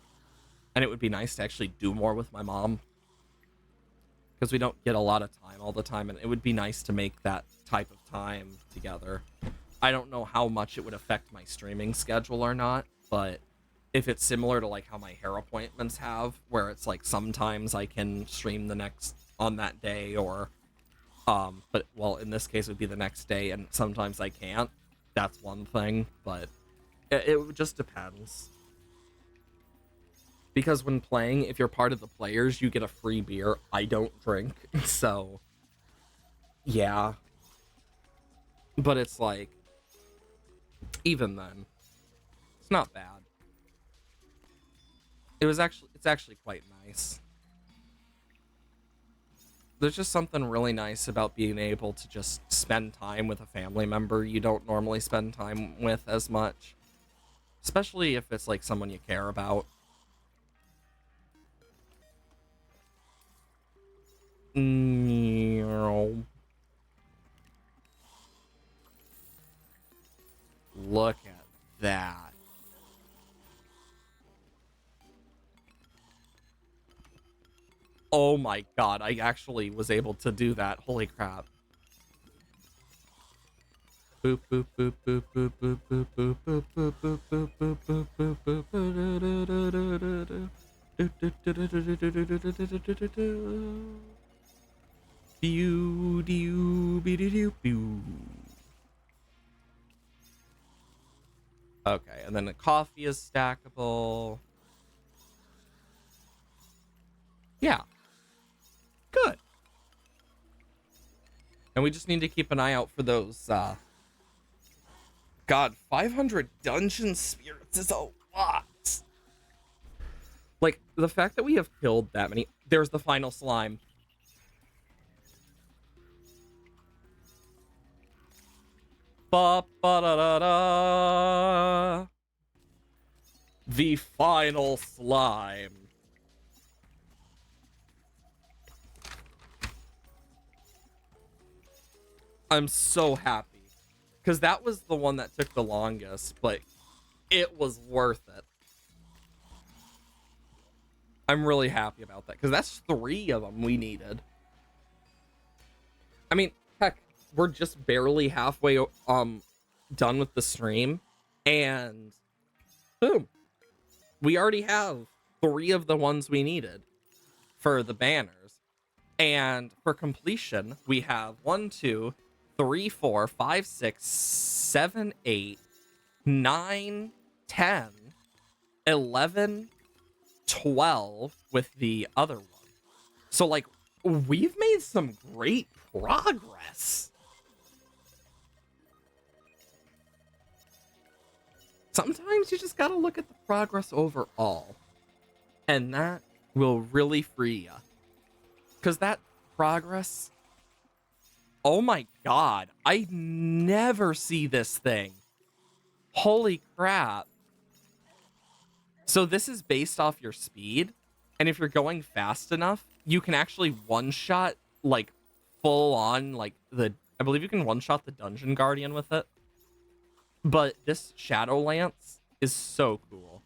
S1: And it would be nice to actually do more with my mom. Because we don't get a lot of time all the time, and it would be nice to make that type of time together. I don't know how much it would affect my streaming schedule or not, but if it's similar to like how my hair appointments have, where it's like sometimes I can stream on that day, or but well, in this case it would be the next day, and sometimes I can't. That's one thing, but it just depends. Because when playing, if you're part of the players, you get a free beer. I don't drink, so yeah. But it's like, even then, it's not bad. It's actually quite nice. There's just something really nice about being able to just spend time with a family member you don't normally spend time with as much. Especially if it's like someone you care about. Look at that. Oh my god, I actually was able to do that. Holy crap. Boop boop boop boop boop boop boop boop boop boop boop boop boop boop. Pew, pew, pew, pew, pew. Okay, and then the coffee is stackable. Yeah. Good. And we just need to keep an eye out for those, God, 500 dungeon spirits is a lot. Like, the fact that we have killed that many... There's the final slime. Ba-ba-da-da-da. The final slime. I'm so happy. Because that was the one that took the longest, but it was worth it. I'm really happy about that, because that's 3 of them we needed. I mean, heck, we're just barely halfway done with the stream, and boom. We already have 3 of the ones we needed for the banners. And for completion, we have 1, 2, 3, 4, 5, 6, 7, 8, 9, 10, 11, 12 with the other one. So, like, we've made some great progress. Sometimes you just gotta look at the progress overall. And that will really free you. Because that progress... Oh my god, I never see this thing. Holy crap. So this is based off your speed, and if you're going fast enough, you can actually one-shot, like, full on, like, I believe you can one-shot the Dungeon Guardian with it. But this Shadow Lance is so cool.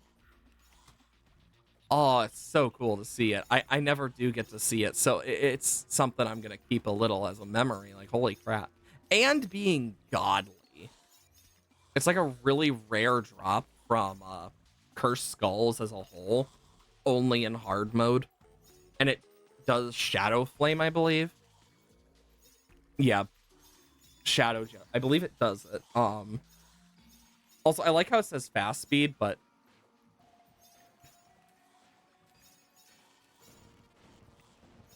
S1: Oh, it's so cool to see it. I never do get to see it, so it's something I'm going to keep a little as a memory. Like, holy crap. And being godly. It's like a really rare drop from Cursed Skulls as a whole, only in hard mode. And it does Shadow Flame, I believe. Yeah. Shadow Jet. I believe it does it. Also, I like how it says fast speed, but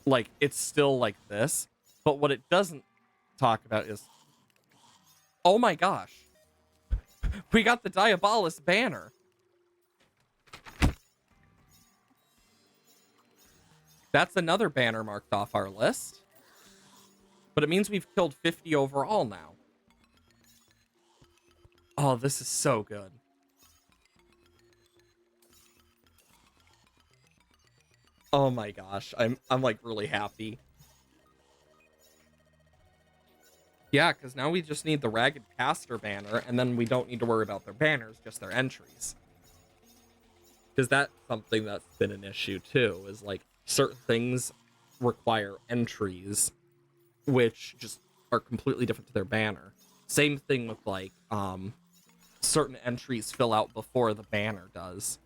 S1: like, it's still like this. But what it doesn't talk about is... Oh my gosh. We got the Diabolus banner. That's another banner marked off our list. But it means we've killed 50 overall now. Oh, this is so good. Oh my gosh, I'm like really happy. Yeah, because now we just need the Ragged Caster banner, and then we don't need to worry about their banners, just their entries. Because that's something that's been an issue too, is like certain things require entries, which just are completely different to their banner. Same thing with like certain entries fill out before the banner does,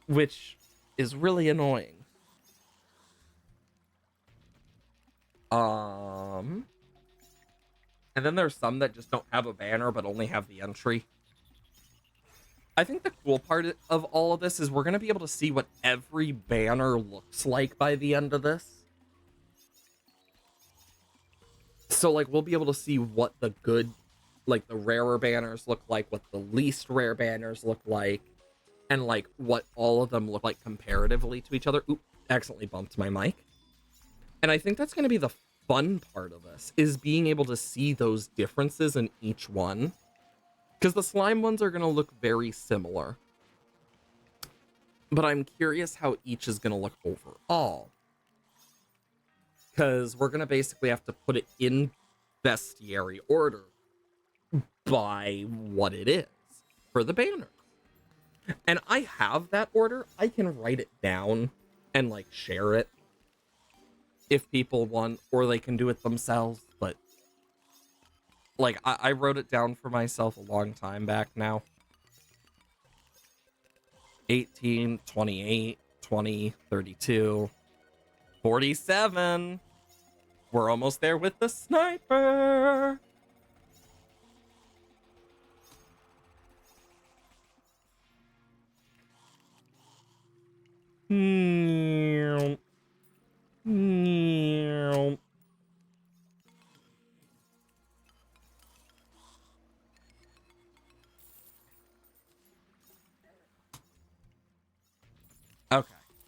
S1: which is really annoying. And then there's some that just don't have a banner but only have the entry. I think the cool part of all of this is we're going to be able to see what every banner looks like by the end of this. So, like, we'll be able to see what the good, like, the rarer banners look like, what the least rare banners look like, and, like, what all of them look like comparatively to each other. Oop, accidentally bumped my mic. And I think that's going to be the fun part of this, is being able to see those differences in each one. Because the slime ones are going to look very similar. But I'm curious how each is going to look overall. Because we're going to basically have to put it in bestiary order by what it is for the banner. And I have that order. I can write it down and, like, share it if people want, or they can do it themselves. But, like, I wrote it down for myself a long time back now. 18, 28, 20, 32, 47. We're almost there with the sniper.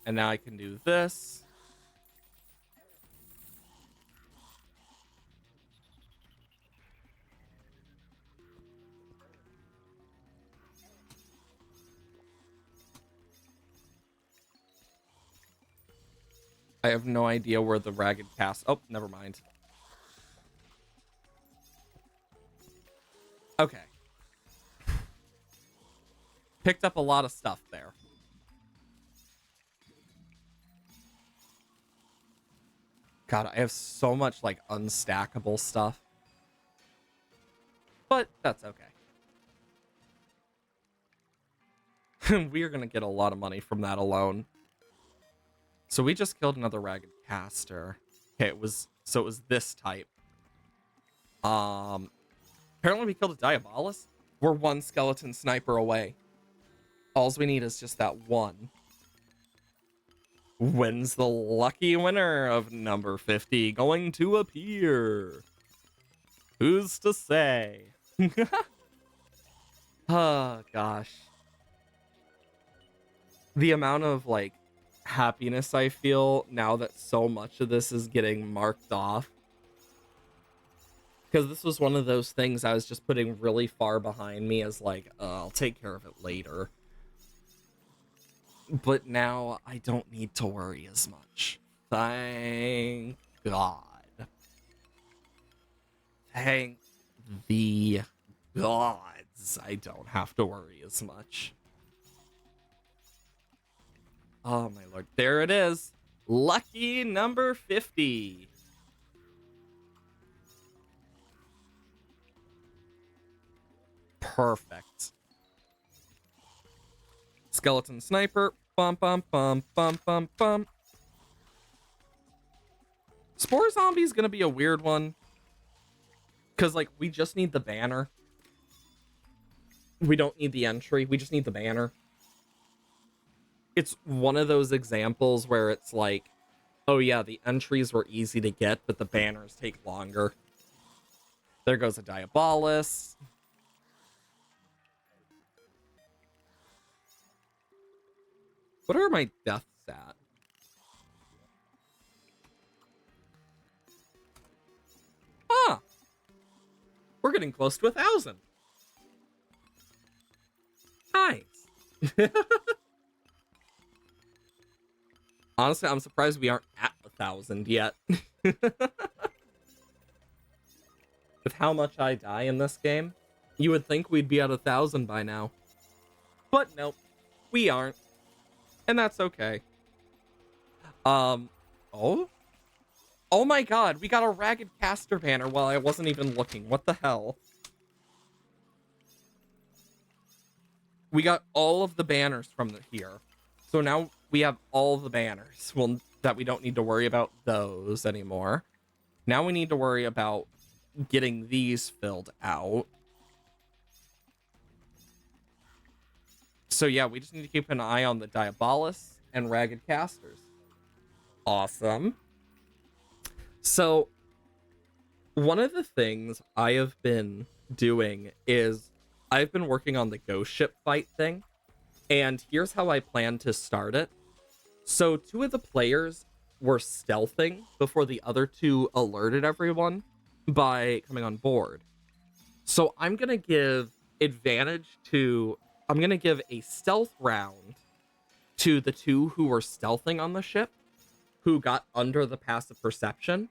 S1: And now I can do this. I have no idea where the ragged cast... Oh, never mind. Okay. Picked up a lot of stuff there. God, I have so much, like, unstackable stuff. But that's okay. We are going to get a lot of money from that alone. So we just killed another ragged caster. Okay, it was this type. Apparently we killed a Diabolus. We're one skeleton sniper away. All we need is just that one. When's the lucky winner of number 50 going to appear? Who's to say? Oh, gosh. The amount of, like, happiness I feel now that so much of this is getting marked off. Because this was one of those things I was just putting really far behind me as, like, I'll take care of it later. But now I don't need to worry as much. Thank God. Thank the gods I don't have to worry as much. Oh my lord. There it is. Lucky number 50. Perfect. Skeleton sniper. Bum bum bum bum bum bum. Spore zombie's gonna be a weird one. Cause like we just need the banner. We don't need the entry. We just need the banner. It's one of those examples where it's like, oh yeah, the entries were easy to get, but the banners take longer. There goes a Diabolus. What are my deaths at? Ah! We're getting close to 1,000. Nice. Honestly, I'm surprised we aren't at 1,000 yet. With how much I die in this game, you would think we'd be at 1,000 by now. But nope, we aren't. And that's okay. Oh? Oh my god, we got a ragged caster banner while I wasn't even looking. What the hell? We got all of the banners from here. So now we have all the banners. Well, that we don't need to worry about those anymore. Now we need to worry about getting these filled out. So yeah, we just need to keep an eye on the Diabolus and ragged casters. Awesome. So one of the things I have been doing is I've been working on the ghost ship fight thing. And here's how I plan to start it. So 2 of the players were stealthing before the other 2 alerted everyone by coming on board. So I'm going to give I'm going to give a stealth round to the 2 who were stealthing on the ship, who got under the passive perception.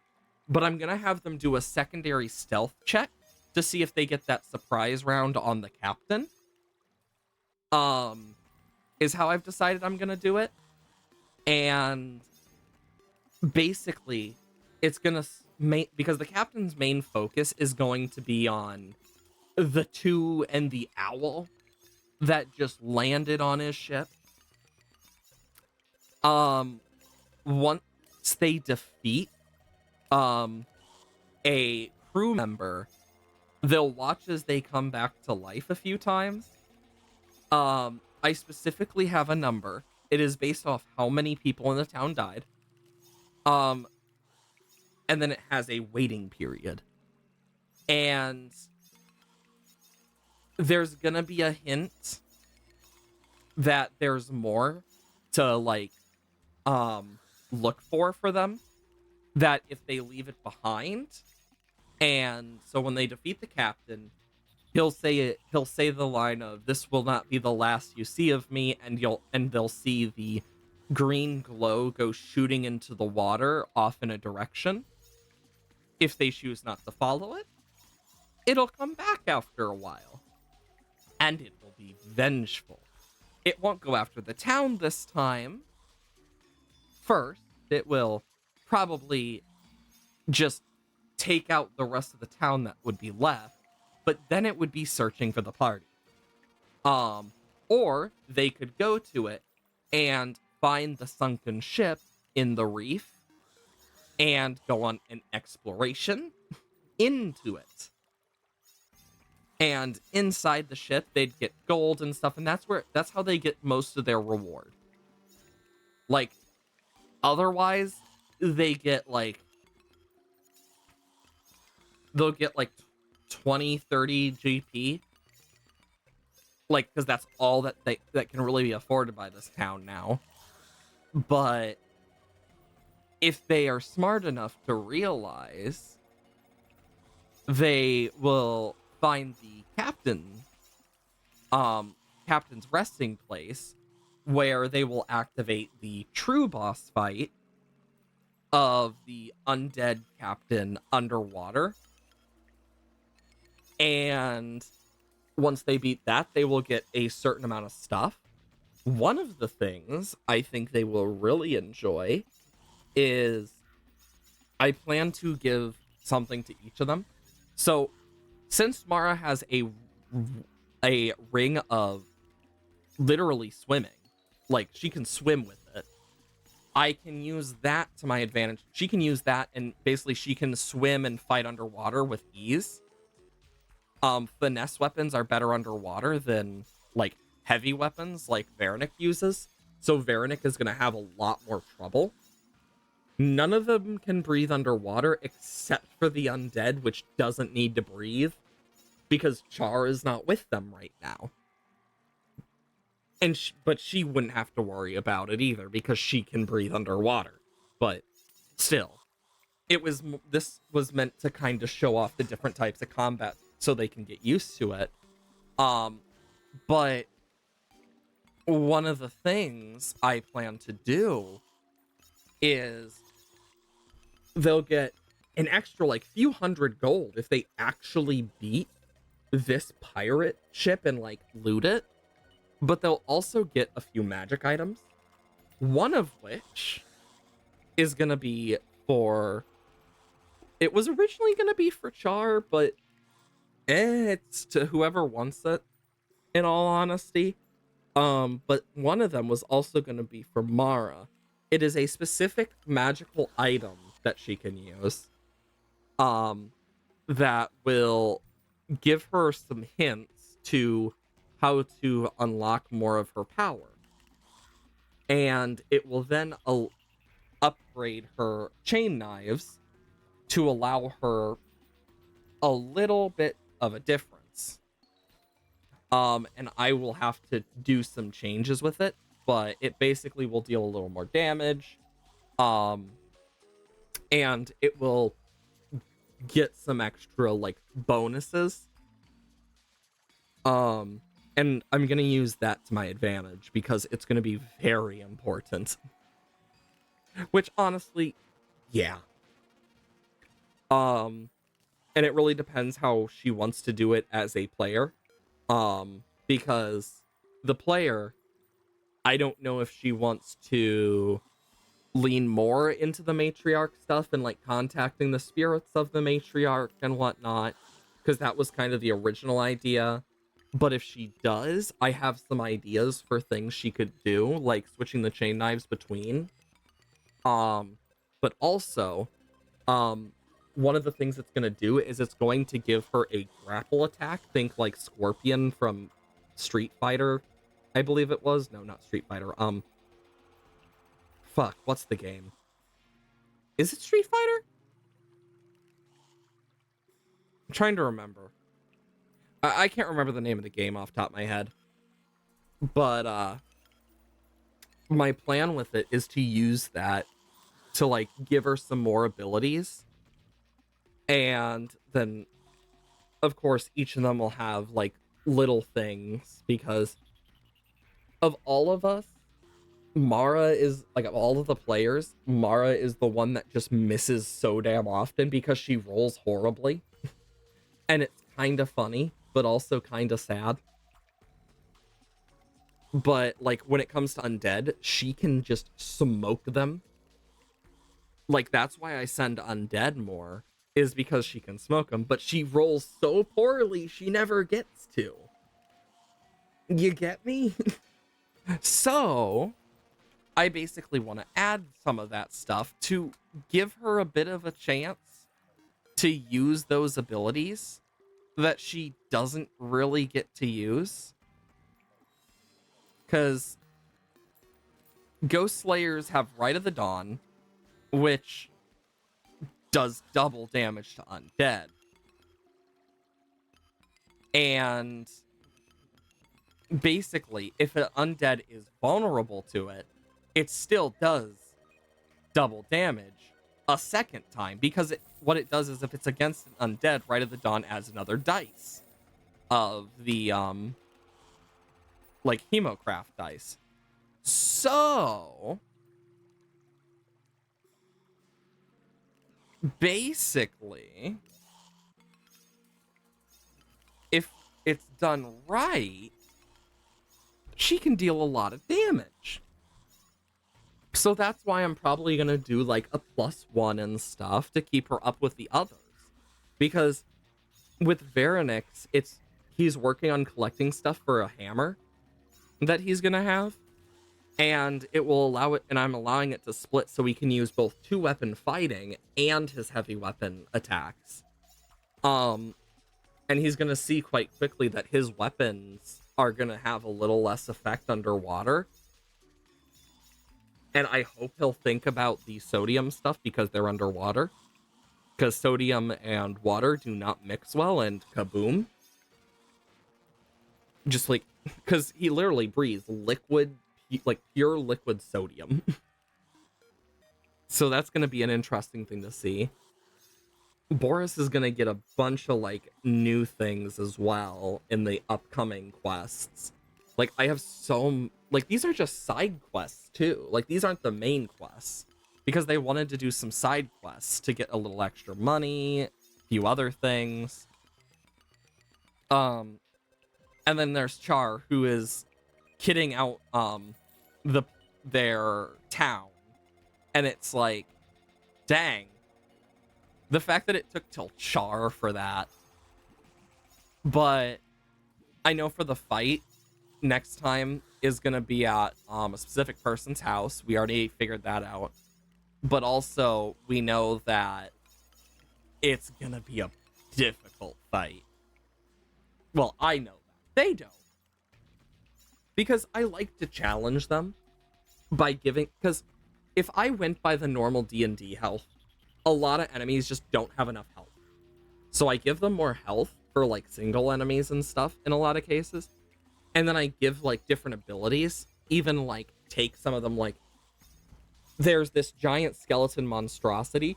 S1: But I'm going to have them do a secondary stealth check to see if they get that surprise round on the captain. Is how I've decided I'm going to do it. And basically, it's going to... because the captain's main focus is going to be on the 2 and the owl that just landed on his ship. Once they defeat a crew member, they'll watch as they come back to life a few times. I specifically have a number. It is based off how many people in the town died. And then it has a waiting period. And there's gonna be a hint that there's more to, like, um look for them, that if they leave it behind, and so when they defeat the captain, he'll say the line of, "This will not be the last you see of me," and they'll see the green glow go shooting into the water off in a direction. If they choose not to follow it, it'll come back after a while, and it will be vengeful. It won't go after the town this time. First, it will probably just take out the rest of the town that would be left, but then it would be searching for the party. Um, or they could go to it and find the sunken ship in the reef and go on an exploration into it. And inside the ship, they'd get gold and stuff, and that's how they get most of their reward. Like, otherwise, they get like they'll get like 20, 30 GP. Like, because that's all that can really be afforded by this town now. But if they are smart enough to realize, they will find the captain's resting place, where they will activate the true boss fight of the undead captain underwater. And once they beat that, they will get a certain amount of stuff. One of the things I think they will really enjoy is, I plan to give something to each of them. So, since Mara has a ring of literally swimming, like she can swim with it, I can use that to my advantage. She can use that, and basically she can swim and fight underwater with ease. Finesse weapons are better underwater than like heavy weapons like Veranik uses. So Veranik is going to have a lot more trouble. None of them can breathe underwater except for the undead, which doesn't need to breathe because Char is not with them right now. But she wouldn't have to worry about it either because she can breathe underwater. But still, this was meant to kind of show off the different types of combat so they can get used to it. But one of the things I plan to do is they'll get an extra like few hundred gold if they actually beat this pirate ship and like loot it. But they'll also get a few magic items, one of which is gonna be for, it was originally gonna be for Char, but it's to whoever wants it, in all honesty. But one of them was also gonna be for Mara. It is a specific magical item that she can use, that will give her some hints to how to unlock more of her power. And it will then upgrade her chain knives to allow her a little bit of a difference. And I will have to do some changes with it, but it basically will deal a little more damage. And it will get some extra like bonuses. And I'm gonna use that to my advantage because it's gonna be very important. Which honestly, yeah. And it really depends how she wants to do it as a player. Because the player, I don't know if she wants to lean more into the matriarch stuff and like contacting the spirits of the matriarch and whatnot, because that was kind of the original idea. But if she does, I have some ideas for things she could do, like switching the chain knives between. But also, one of the things it's going to do is it's going to give her a grapple attack. Think like Scorpion from Street Fighter, I believe it was. No, not Street Fighter. Fuck, what's the game? Is it Street Fighter? I'm trying to remember. I can't remember the name of the game off the top of my head. But, my plan with it is to use that to like give her some more abilities, and then of course each of them will have like little things, because of all of us, Mara is like, of all of the players, Mara is the one that just misses so damn often because she rolls horribly. And it's kind of funny, but also kind of sad. But like when it comes to undead, she can just smoke them. Like that's why I send undead more, is because she can smoke them, but she rolls so poorly she never gets to. You get me? So I basically want to add some of that stuff to give her a bit of a chance to use those abilities that she doesn't really get to use. Because Ghost Slayers have Rite of the Dawn, which does double damage to undead. And basically, if an undead is vulnerable to it, it still does double damage a second time, because what it does is if it's against an undead, Rite of the Dawn adds another dice of the like Hemocraft dice. So basically, if it's done right, she can deal a lot of damage. So that's why I'm probably gonna do like a +1 and stuff to keep her up with the others. Because with Veronix, he's working on collecting stuff for a hammer that he's gonna have. And it will allow it, and I'm allowing it to split so he can use both 2-weapon fighting and his heavy weapon attacks. And he's gonna see quite quickly that his weapons are gonna have a little less effect underwater. And I hope he'll think about the sodium stuff because they're underwater. Because sodium and water do not mix well, and kaboom. Just like, because he literally breathes liquid, like pure liquid sodium. So that's going to be an interesting thing to see. Boris is going to get a bunch of like new things as well in the upcoming quests. Like I have like these are just side quests too. Like these aren't the main quests, because they wanted to do some side quests to get a little extra money, a few other things. And then there's Char, who is kitting out their town, and it's like, dang, the fact that it took till Char for that. But I know for the fight next time is gonna be at a specific person's house. We already figured that out. But also we know that it's gonna be a difficult fight. Well, I know that. They don't. Because I like to challenge them by giving, because if I went by the normal D&D health, a lot of enemies just don't have enough health. So I give them more health for like single enemies and stuff in a lot of cases. And then I give like different abilities, even like take some of them, like there's this giant skeleton monstrosity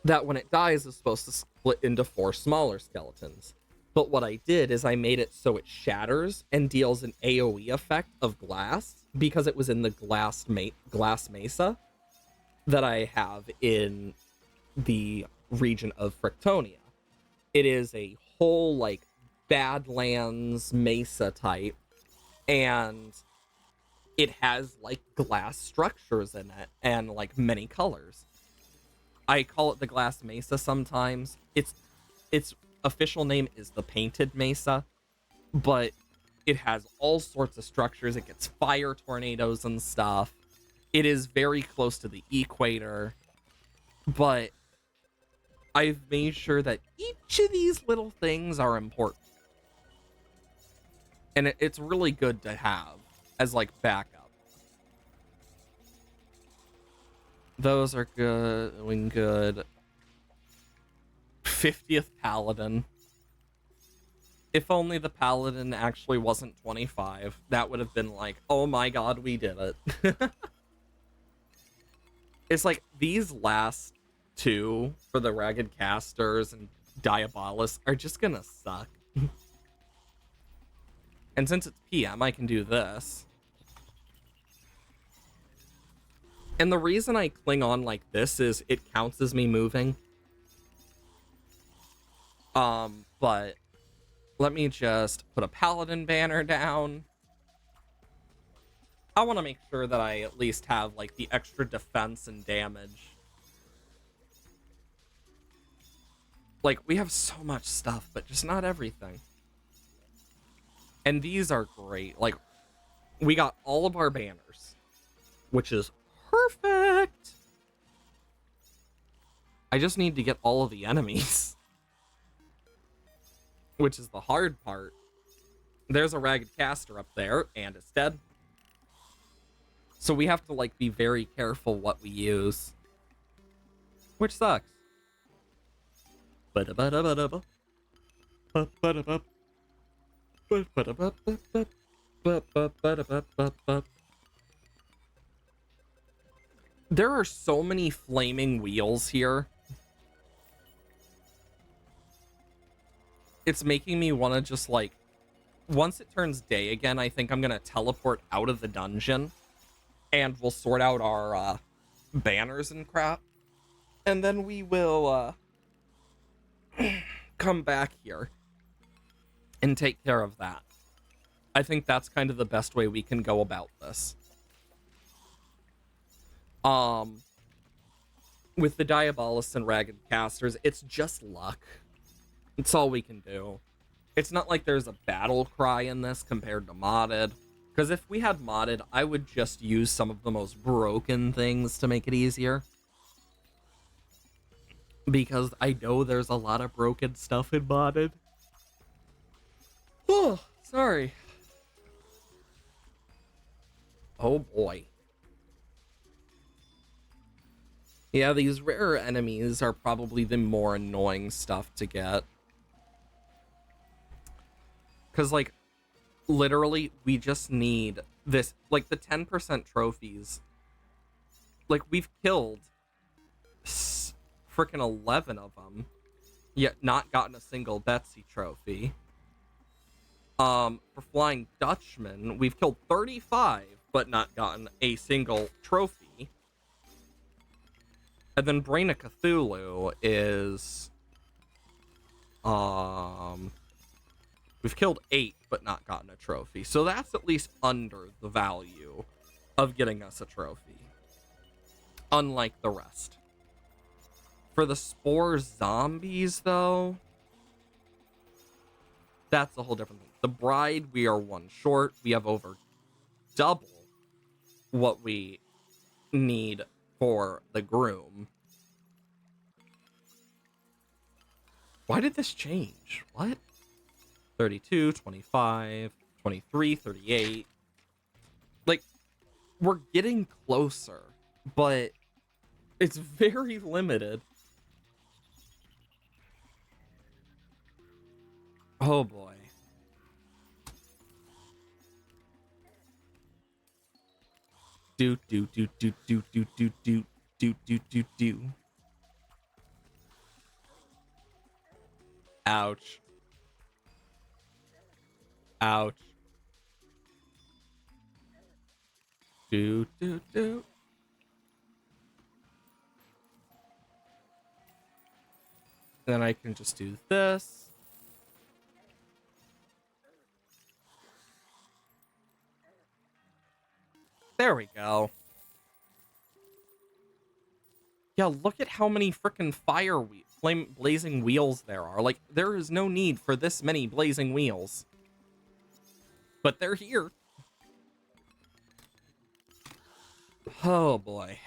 S1: that when it dies is supposed to split into 4 smaller skeletons. But what I did is I made it so it shatters and deals an AoE effect of glass, because it was in the glass mesa that I have in the region of Frictonia. It is a whole like Badlands mesa type, and it has like glass structures in it and like many colors. I call it the glass mesa sometimes. Its official name is the painted mesa, but it has all sorts of structures. It gets fire tornadoes and stuff. It is very close to the equator, but I've made sure that each of these little things are important. And it's really good to have as like backup. Those are good. Doing good. 50th Paladin. If only the paladin actually wasn't 25. That would have been like, oh my god, we did it. It's like these last two for the Ragged Casters and Diabolus are just gonna suck. And since it's PM, I can do this. And the reason I cling on like this is it counts as me moving. But let me just put a paladin banner down. I want to make sure that I at least have like the extra defense and damage. Like, we have so much stuff, but just not everything. And these are great. Like, we got all of our banners, which is perfect. I just need to get all of the enemies, which is the hard part. There's a Ragged Caster up there, and it's dead. So we have to, like, be very careful what we use, which sucks. There are so many flaming wheels here. It's making me want to just, like, once it turns day again, I think I'm going to teleport out of the dungeon and we'll sort out our banners and crap. And then we will come back here and take care of that. I think that's kind of the best way we can go about this. With the Diabolus and Ragged Casters, it's just luck. It's all we can do. It's not like there's a battle cry in this compared to modded. Because if we had modded, I would just use some of the most broken things to make it easier. Because I know there's a lot of broken stuff in modded. Oh, sorry. Oh boy. Yeah, these rare enemies are probably the more annoying stuff to get. Because, like, literally, we just need this, like, the 10% trophies. Like, we've killed freaking 11 of them, yet not gotten a single Betsy trophy. For Flying Dutchman, we've killed 35, but not gotten a single trophy. And then Brain of Cthulhu is... We've killed 8, but not gotten a trophy. So that's at least under the value of getting us a trophy. Unlike the rest. For the Spore Zombies, though, that's a whole different thing. The Bride, we are one short. We have over double what we need for the Groom. Why did this change? What? 32, 25, 23, 38. Like, we're getting closer, but it's very limited. Oh boy. Do do do do do do do do do do do do. Ouch. Ouch. Do do do. Then I can just do this. There we go. Yeah, look at how many frickin' flame blazing wheels there are. Like, there is no need for this many blazing wheels. But they're here. Oh boy.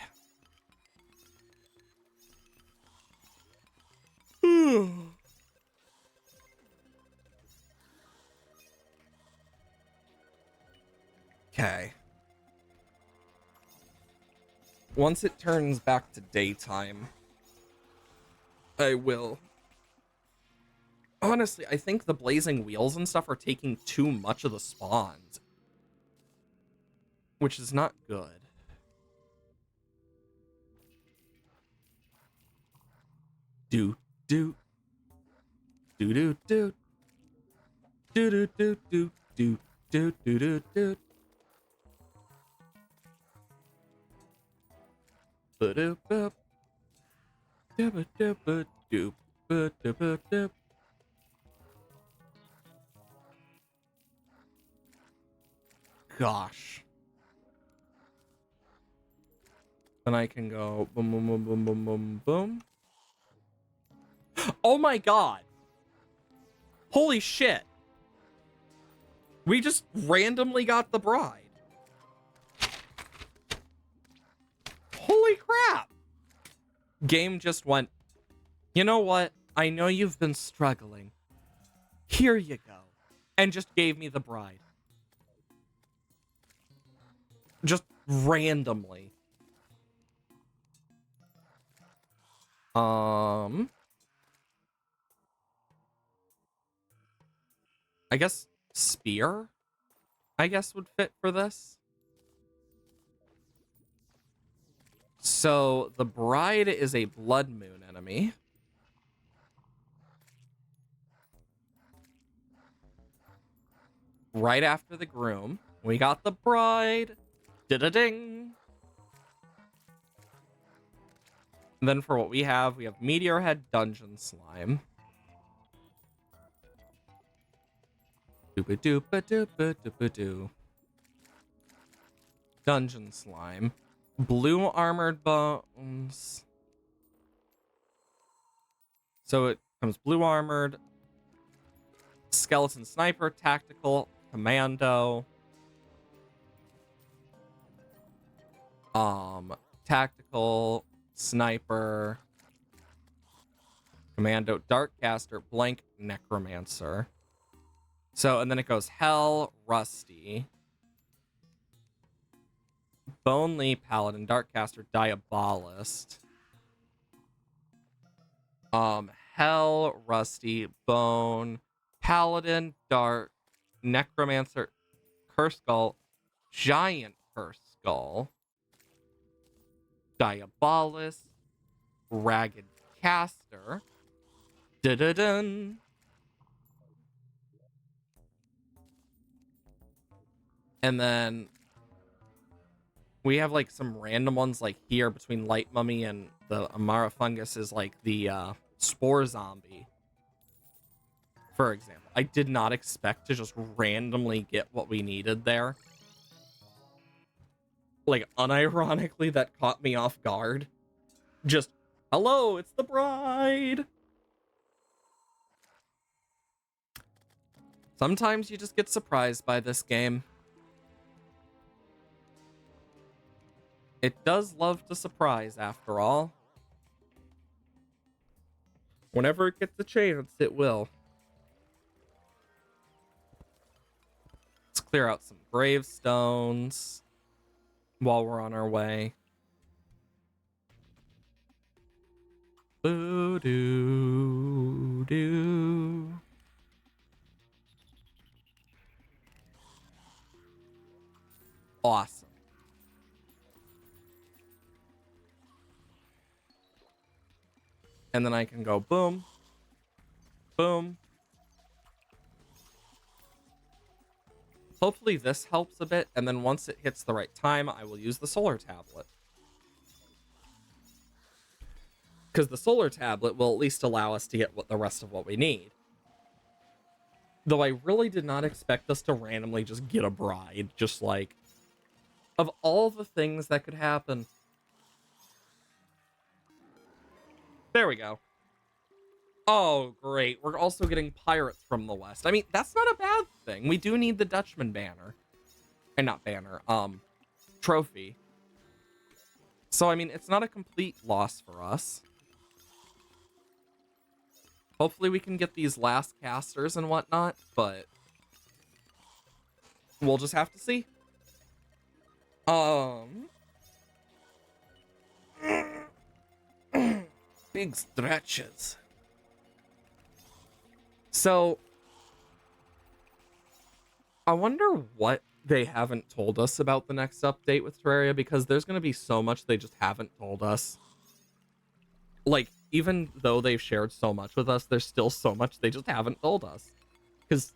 S1: Okay. Once it turns back to daytime, I will Honestly, I think the blazing wheels and stuff are taking too much of the spawns, which is not good. Do do do do do do do do do do do do do do. Ba-doop boop. Doop doop doop doop doop doop. Gosh. Then I can go boom boom boom boom boom boom boom. Oh my god. Holy shit. We just randomly got the bride. Holy crap. Game just went, you know what? I know you've been struggling. Here you go. And just gave me the bride. Just randomly. I guess spear, I guess, would fit for this. So the bride is a blood moon enemy. Right after the groom, we got the bride. Da-da-ding. And then for what we have Meteor Head Dungeon Slime. Doopa-doopa-doopa-doopa-doo. Dungeon Slime. Blue Armored Bones. So it comes blue armored, skeleton sniper, tactical, commando. Tactical, sniper, commando, darkcaster, blank, necromancer. So, and then it goes hell, rusty, bonely, paladin, darkcaster, diabolist. Hell, rusty, bone, paladin, dark, necromancer, curse skull, giant curse skull, diabolist, ragged caster. Da-da-dun. And then we have like some random ones like here between Light Mummy and the Amara Fungus is like the Spore Zombie, for example. I did not expect to just randomly get what we needed there. Like, unironically, that caught me off guard. Just, hello, it's the bride! Sometimes you just get surprised by this game. It does love to surprise, after all. Whenever it gets a chance, it will. Let's clear out some gravestones while we're on our way. Boo-doo-doo. Awesome. And then I can go boom, boom. Hopefully this helps a bit, and then once it hits the right time, I will use the solar tablet. Because the solar tablet will at least allow us to get the rest of what we need. Though I really did not expect us to randomly just get a bride. Just like, of all the things that could happen. There we go. Oh, great. We're also getting pirates from the west. I mean, that's not a bad thing. We do need the Dutchman banner. And not banner, trophy. So, I mean, it's not a complete loss for us. Hopefully we can get these last casters and whatnot, but we'll just have to see. Big stretches. So I wonder what they haven't told us about the next update with Terraria, because there's going to be so much they just haven't told us. Like, even though they've shared so much with us, there's still so much they just haven't told us. Because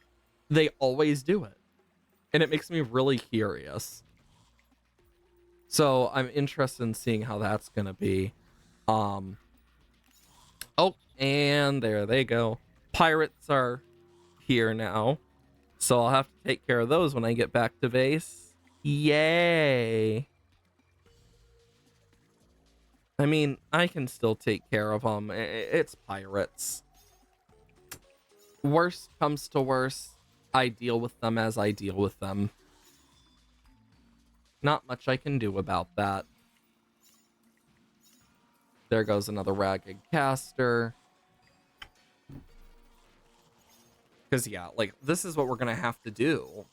S1: they always do it. And it makes me really curious. So I'm interested in seeing how that's going to be. Oh, and there they go. Pirates are here now. So I'll have to take care of those when I get back to base. Yay. I mean, I can still take care of them. It's pirates. Worst comes to worst, I deal with them as I deal with them. Not much I can do about that. There goes another ragged caster. Because, yeah, like, this is what we're going to have to do.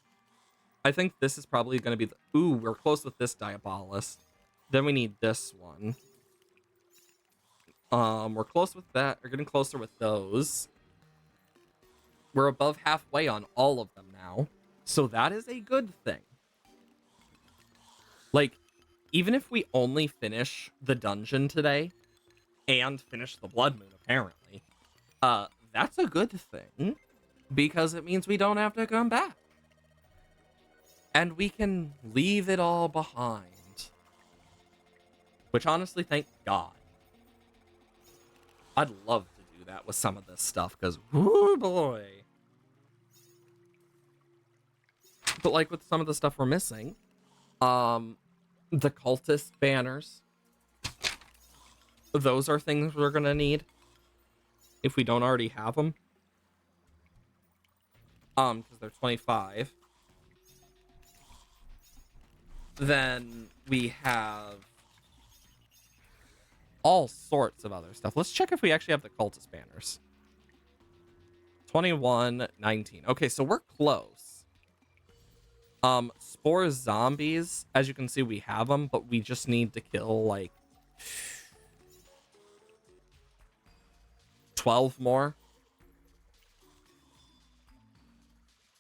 S1: I think this is probably going to be the... Ooh, we're close with this Diabolist. Then we need this one. We're close with that. We're getting closer with those. We're above halfway on all of them now. So that is a good thing. Like, even if we only finish the dungeon today and finish the Blood Moon, apparently, that's a good thing, because it means we don't have to come back. And we can leave it all behind. Which, honestly, thank God. I'd love to do that with some of this stuff, because, whoo boy. But, like, with some of the stuff we're missing, the cultist banners, those are things we're gonna need if we don't already have them. Because they're 25. Then we have all sorts of other stuff. Let's check if we actually have the cultist banners. 21, 19. Okay, so we're close. Spore zombies, as you can see, we have them, but we just need to kill like 12 more.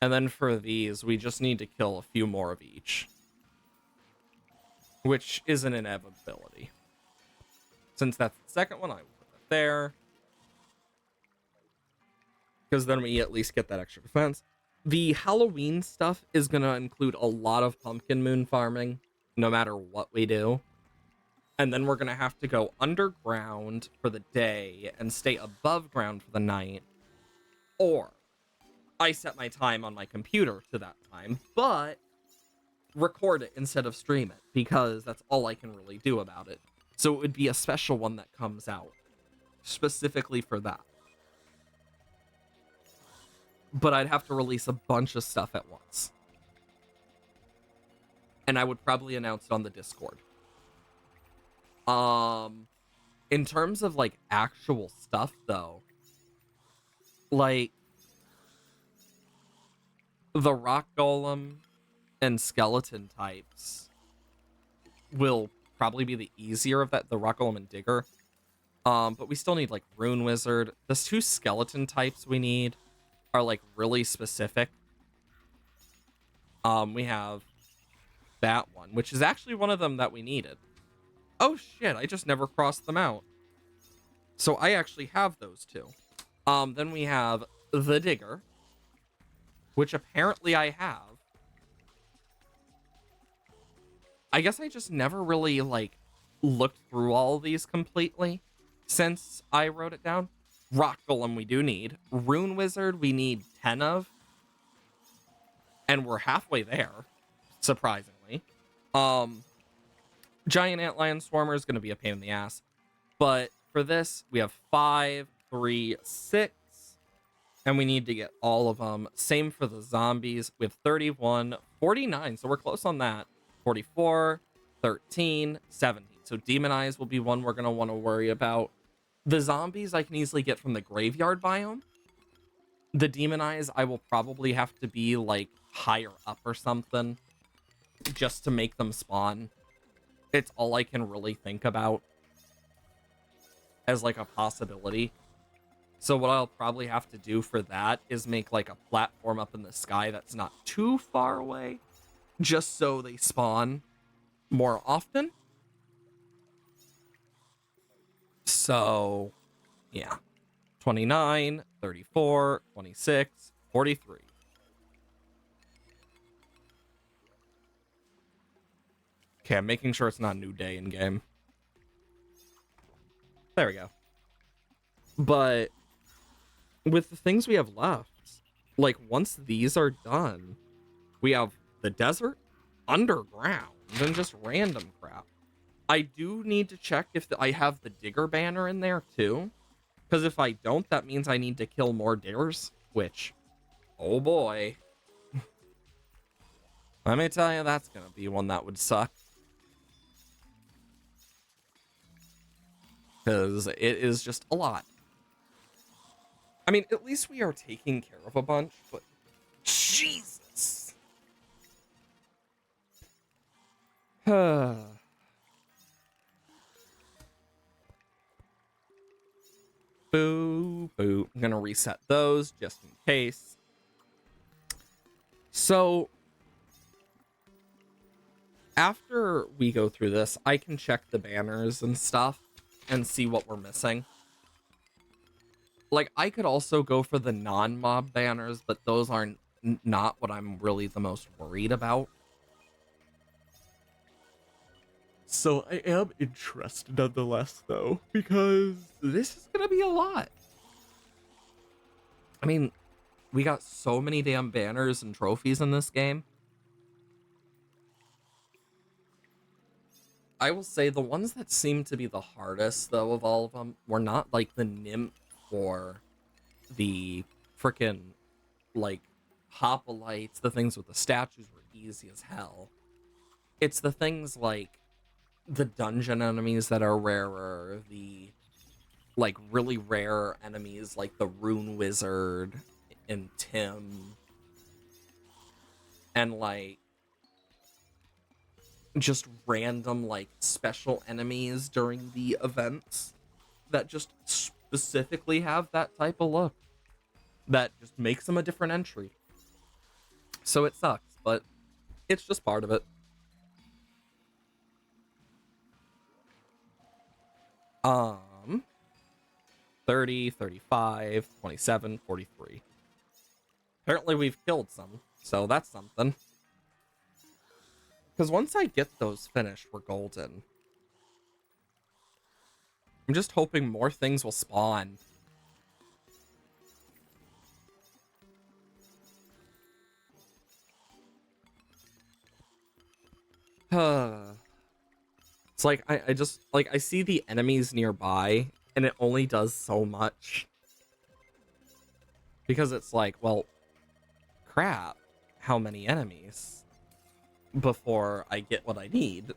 S1: And then for these, we just need to kill a few more of each, which is an inevitability. Since that's the second one, I will put that there, because then we at least get that extra defense. The Halloween stuff is going to include a lot of pumpkin moon farming, no matter what we do. And then we're going to have to go underground for the day and stay above ground for the night. Or I set my time on my computer to that time, but record it instead of stream it, because that's all I can really do about it. So it would be a special one that comes out specifically for that. But I'd have to release a bunch of stuff at once. And I would probably announce it on the Discord. In terms of like actual stuff though, like the rock golem and skeleton types will probably be the easier of that, the rock golem and digger. But we still need like rune wizard. The two skeleton types we need are like really specific. We have that one, which is actually one of them that we needed. Oh shit, I just never crossed them out. So I actually have those two. Then we have the digger, which apparently I have. I guess I just never really like looked through all of these completely since I wrote it down. Rock golem we do need. Rune wizard we need 10 of. And we're halfway there, surprisingly. Giant antlion swarmer is going to be a pain in the ass. But for this, we have 5, 3, 6. And we need to get all of them. Same for the zombies. We have 31, 49. So we're close on that. 44, 13, 17. So demon eyes will be one we're going to want to worry about. The zombies I can easily get from the graveyard biome. The demon eyes I will probably have to be like higher up or something just to make them spawn. It's all I can really think about as like a possibility. So what I'll probably have to do for that is make like a platform up in the sky that's not too far away, just so they spawn more often. So, yeah. 29, 34, 26, 43. Okay, I'm making sure it's not a new day in game. There we go. But with the things we have left, like once these are done, we have the desert, underground, and just random crap. I do need to check if I have the digger banner in there too. Because if I don't, that means I need to kill more diggers, which, oh boy. Let me tell you, that's going to be one that would suck. Because it is just a lot. I mean, at least we are taking care of a bunch, but Jesus. Boo, boo. I'm gonna reset those just in case. So, after we go through this, I can check the banners and stuff and see what we're missing. Like, I could also go for the non-mob banners, but those aren't not what I'm really the most worried about. So I am interested nonetheless, though, because this is gonna be a lot. I mean, we got so many damn banners and trophies in this game. I will say the ones that seem to be the hardest, though, of all of them, were not like the nymph or the frickin' like hoplites. The things with the statues were easy as hell. It's the things like the dungeon enemies that are rarer, the like really rare enemies like the rune wizard and Tim, and like just random like special enemies during the events that just specifically have that type of look that just makes them a different entry. So it sucks, but it's just part of it. 30, 35, 27, 43. Apparently we've killed some, so that's something. Because once I get those finished, we're golden. I'm just hoping more things will spawn. It's like, I just, like, I see the enemies nearby, and it only does so much. Because it's like, well, crap, how many enemies before I get what I need?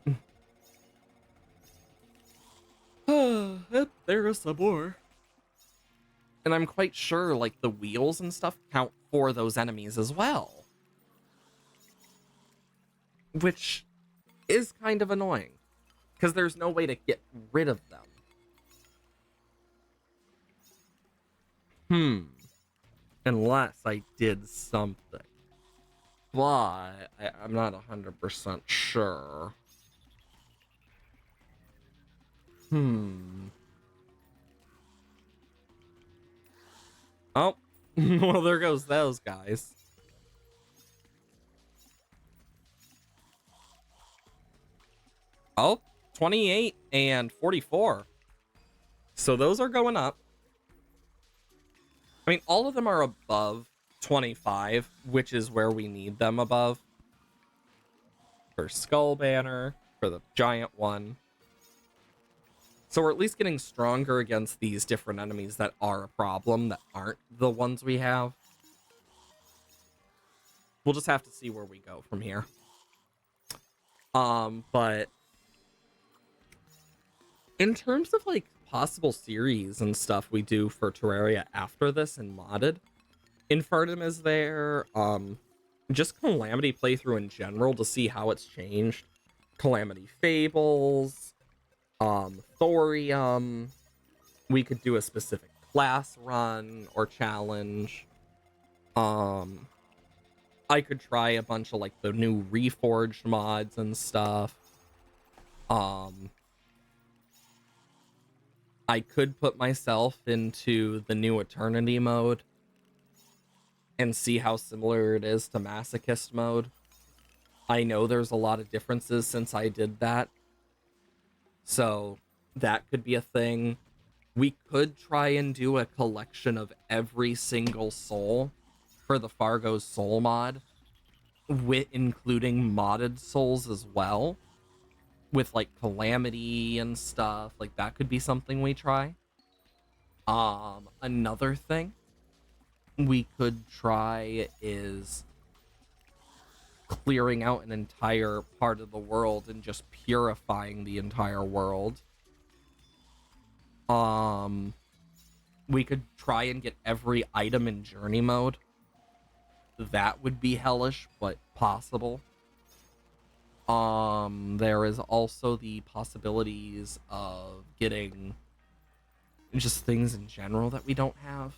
S1: There is some more. And I'm quite sure, like, the wheels and stuff count for those enemies as well. Which is kind of annoying. Because there's no way to get rid of them. Unless I did something. But I'm not 100% sure. Oh. Well, there goes those guys. Oh, 28 and 44. So those are going up. I mean, all of them are above 25, which is where we need them above. For Skull Banner, for the giant one. So we're at least getting stronger against these different enemies that are a problem, that aren't the ones we have. We'll just have to see where we go from here. But in terms of like possible series and stuff we do for Terraria after this and modded, Infernum is there. Just Calamity playthrough in general to see how it's changed. Calamity Fables, Thorium. We could do a specific class run or challenge. I could try a bunch of like the new reforged mods and stuff. I could put myself into the new Eternity mode and see how similar it is to Masochist mode. I know there's a lot of differences since I did that, so that could be a thing. We could try and do a collection of every single soul for the Fargo's soul mod, with including modded souls as well, with like Calamity and stuff. Like that could be something we try. Another thing we could try is clearing out an entire part of the world and just purifying the entire world. We could try and get every item in journey mode. That would be hellish, but possible. There is also the possibilities of getting just things in general that we don't have.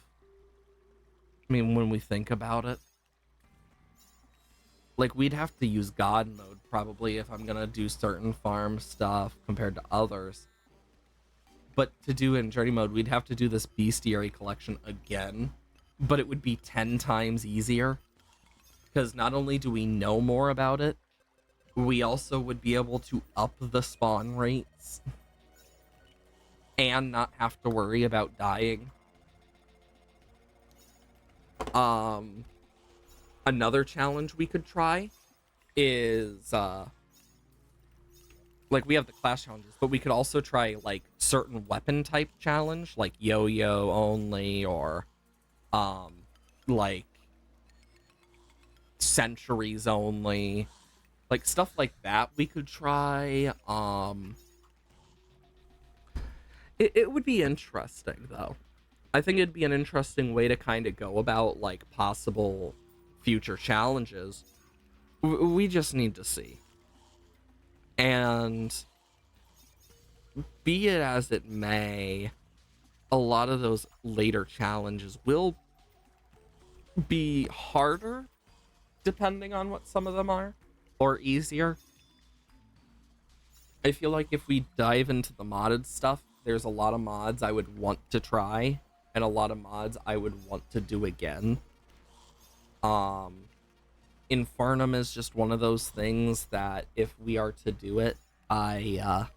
S1: I mean, when we think about it, like we'd have to use God mode probably if I'm gonna do certain farm stuff compared to others. But to do in journey mode, we'd have to do this Bestiary collection again, but it would be 10 times easier because not only do we know more about it, we also would be able to up the spawn rates and not have to worry about dying. Another challenge we could try is like we have the class challenges, but we could also try like certain weapon type challenge, like yo-yo only, or like centuries only, like stuff like that we could try. It would be interesting though. I think it'd be an interesting way to kind of go about like possible future challenges. We just need to see. And be it as it may, a lot of those later challenges will be harder depending on what some of them are, or easier. I feel like if we dive into the modded stuff, there's a lot of mods I would want to try and a lot of mods I would want to do again. Infernum is just one of those things that if we are to do it, I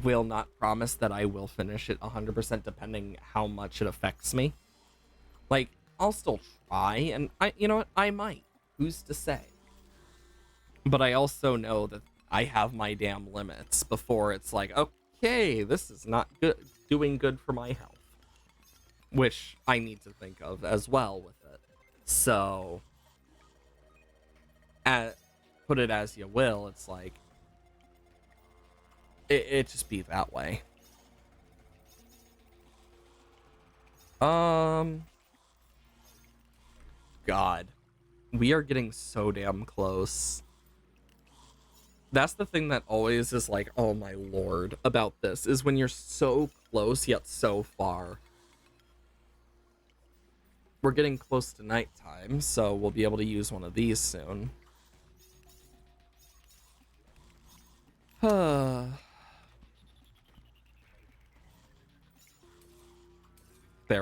S1: will not promise that I will finish it 100% depending how much it affects me. Like, I'll still try, and you know what, I might. Who's to say? But I also know that I have my damn limits before it's like, okay, this is not good, doing good for my health. Which I need to think of as well with it. So, put it as you will, it's like, it just be that way. God. We are getting so damn close. That's the thing that always is like, oh my lord, about this, is when you're so close yet so far. We're getting close to nighttime, so we'll be able to use one of these soon. There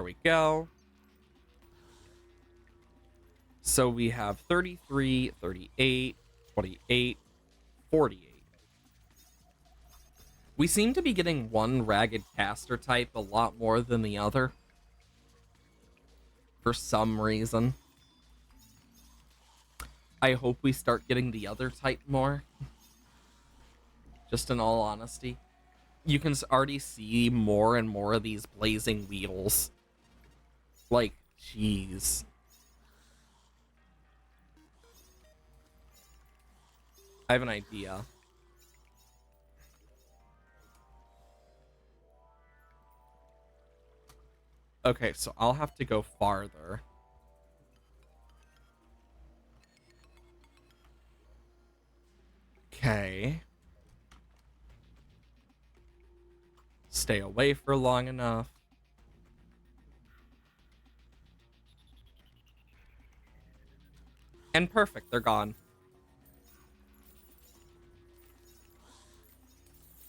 S1: we go. So we have 33, 38, 28, 48. We seem to be getting one ragged caster type a lot more than the other. For some reason. I hope we start getting the other type more. Just in all honesty. You can already see more and more of these blazing wheels. Like, jeez. I have an idea. Okay, so I'll have to go farther. Okay. Stay away for long enough. And perfect, they're gone.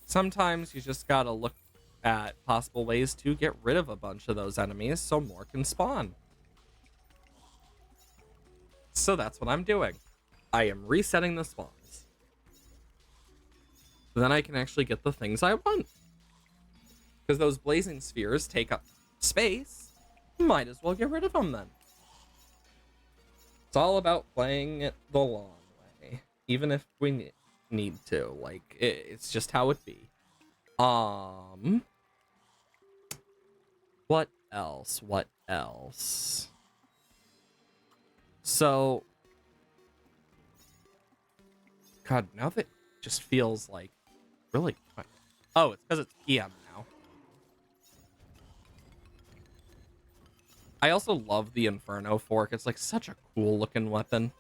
S1: Sometimes you just gotta look at possible ways to get rid of a bunch of those enemies so more can spawn. So that's what I'm doing. I am resetting the spawns. Then I can actually get the things I want. Because those blazing spheres take up space. Might as well get rid of them then. It's all about playing it the long way. Even if we need to. Like, it's just how it be. What else? What else? So, God, now that just feels like really. Oh, it's because it's PM now. I also love the Inferno Fork. It's like such a cool looking weapon.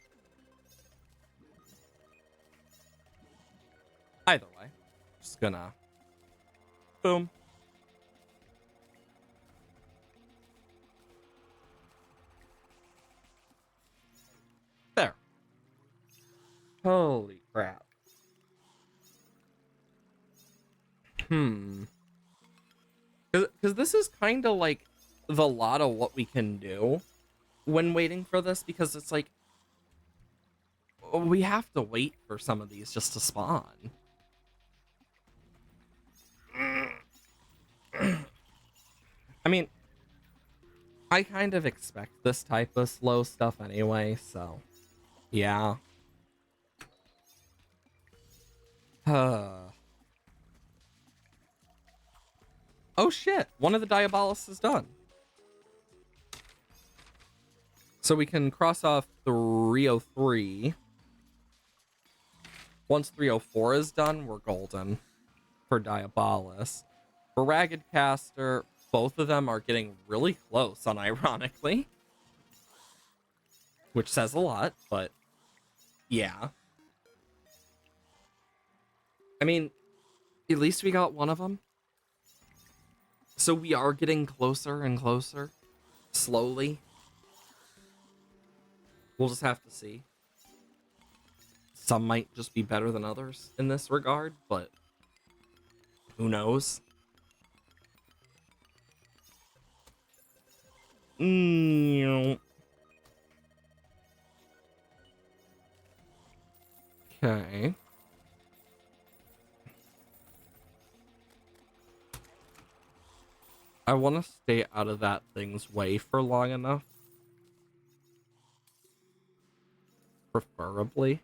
S1: Either way, just gonna boom. There. Holy crap. Because this is kind of like the lot of what we can do when waiting for this, because it's like we have to wait for some of these just to spawn. I mean, I kind of expect this type of slow stuff anyway, so yeah. Oh shit, one of the Diabolis is done. So we can cross off 303. Once 304 is done, we're golden for Diabolis. For Ragged Caster, both of them are getting really close, unironically. Which says a lot, but yeah. I mean, at least we got one of them. So we are getting closer and closer. Slowly. We'll just have to see. Some might just be better than others in this regard, but who knows? Okay. I want to stay out of that thing's way for long enough. Preferably.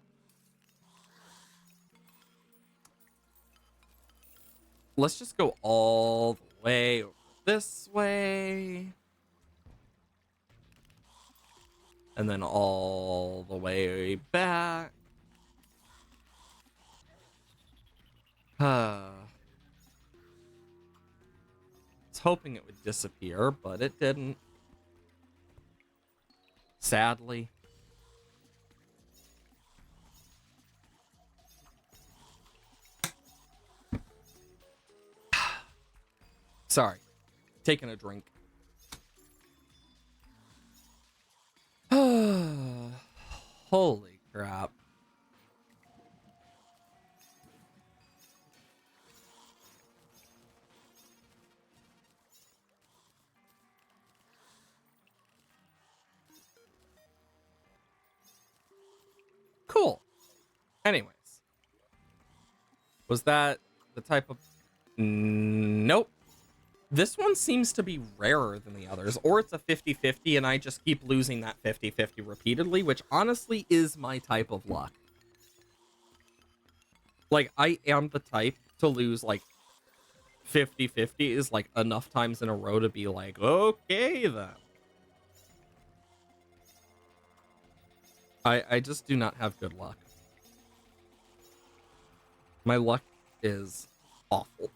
S1: Let's just go all the way over this way. And then all the way back. I was hoping it would disappear, but it didn't. Sadly. Sorry. Taking a drink. Holy crap. Cool. Anyways. Was that the type of... Nope. This one seems to be rarer than the others, or it's a 50-50 and I just keep losing that 50-50 repeatedly, which honestly is my type of luck. Like, I am the type to lose, like, 50-50 is, like, enough times in a row to be like, okay, then. I just do not have good luck. My luck is awful.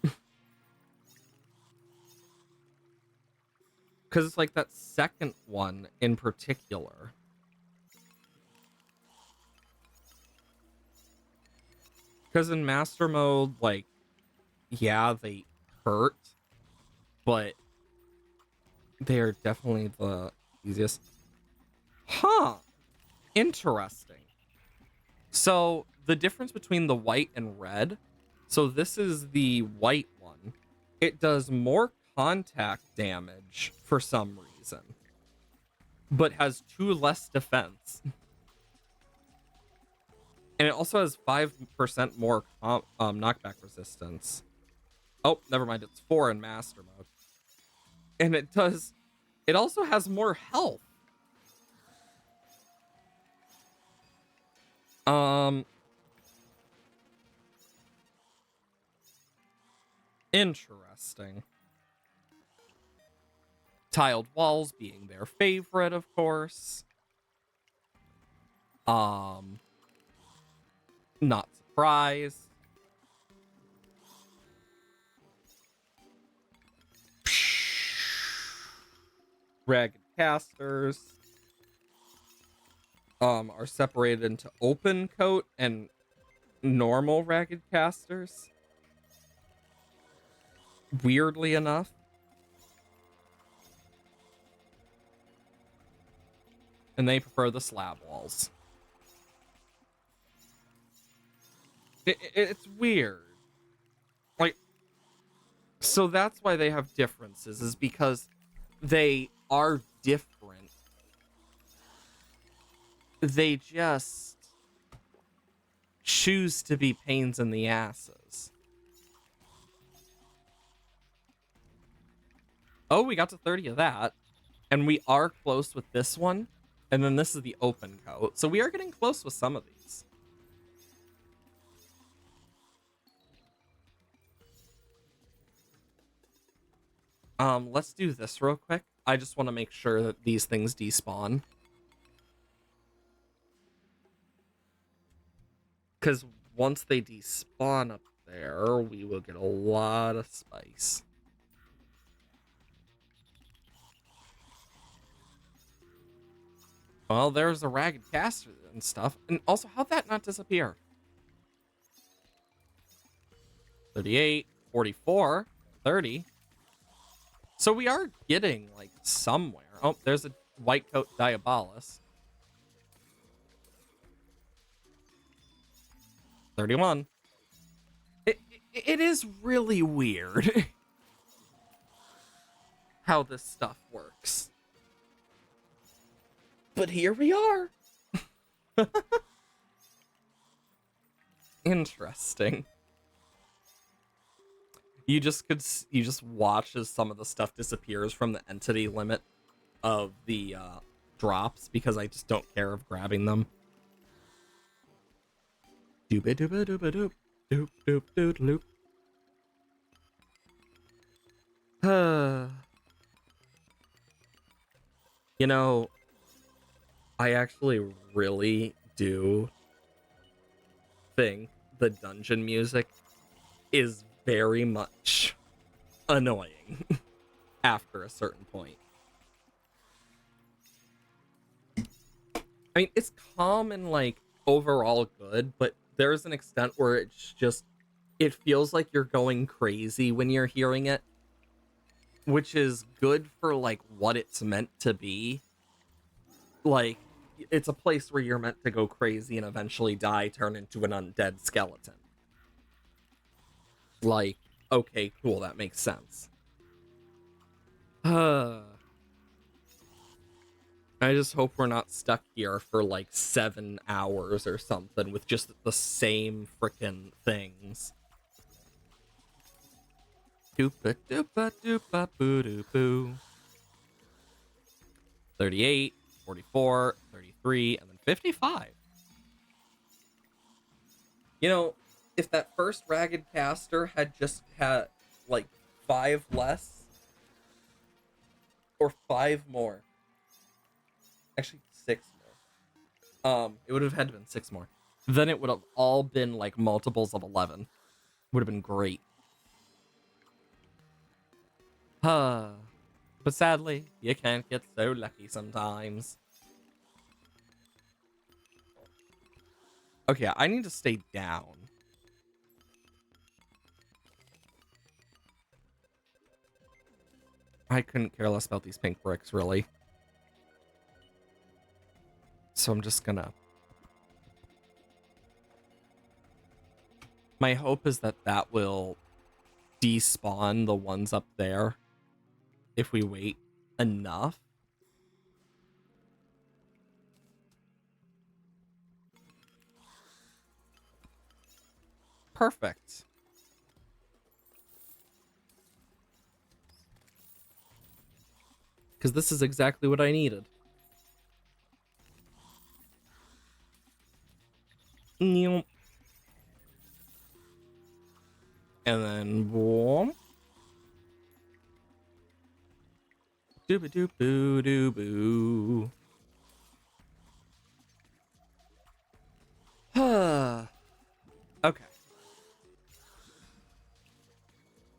S1: Because it's like that second one in particular. Because in master mode, like, yeah, they hurt, but they are definitely the easiest. Huh. Interesting. So the difference between the white and red, so this is the white one. It does more contact damage for some reason, but has 2 less defense. And it also has 5% more knockback resistance. Oh, never mind. It's 4 in master mode. And it also has more health. Interesting. Tiled walls being their favorite, of course. Not surprised. Ragged casters are separated into open coat and normal ragged casters. Weirdly enough. And they prefer the slab walls. It's weird. Like, so that's why they have differences, is because they are different. They just choose to be pains in the asses. Oh, we got to 30 of that. And we are close with this one. And then this is the open coat. So we are getting close with some of these. Let's do this real quick. I just want to make sure that these things despawn. Because once they despawn up there, we will get a lot of spice. Well, there's a ragged caster and stuff. And also, how'd that not disappear? 38, 44, 30. So we are getting, like, somewhere. Oh, there's a white coat Diabolus. 31. It is really weird how this stuff works. But here we are. Interesting. You just watch as some of the stuff disappears from the entity limit of the drops, because I just don't care of grabbing them. Doop doop doop doop doop doop doop doop. You know, I actually really do think the dungeon music is very much annoying after a certain point. I mean, it's calm and, like, overall good, but there's an extent where it's just, it feels like you're going crazy when you're hearing it, which is good for, like, what it's meant to be. Like, it's a place where you're meant to go crazy and eventually die, turn into an undead skeleton. Like, okay, cool, that makes sense. I just hope we're not stuck here for like 7 hours or something with just the same frickin' things. Doopa doopa doopa boo doo boo. 38, 44, 33, and then 55. You know, if that first ragged caster had just had like 5 less or 5 more, actually 6 more, it would have had to been 6 more, then it would have all been like multiples of 11. Would have been great. But sadly, you can't get so lucky sometimes. Okay, I need to stay down. I couldn't care less about these pink bricks, really. So I'm just gonna... My hope is that that will despawn the ones up there if we wait enough. Perfect. Because this is exactly what I needed. And then boom. Dooba doop boo doo boo. Okay.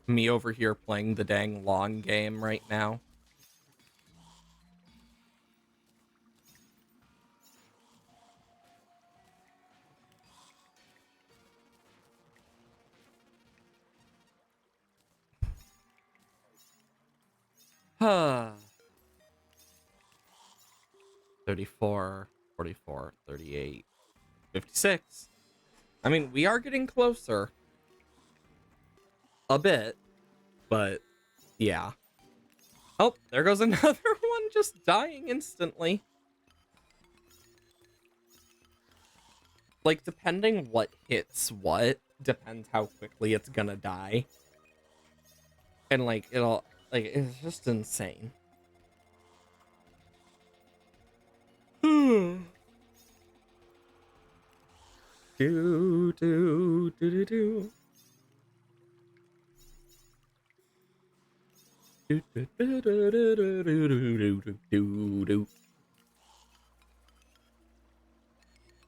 S1: Me over here playing the dang long game right now. Huh. 34, 44, 38, 56. I mean, we are getting closer. A bit. But, yeah. Oh, there goes another one just dying instantly. Like, depending what hits what, depends how quickly it's gonna die. And, like, it'll... Like, it's just insane. Do, do, do, do, do.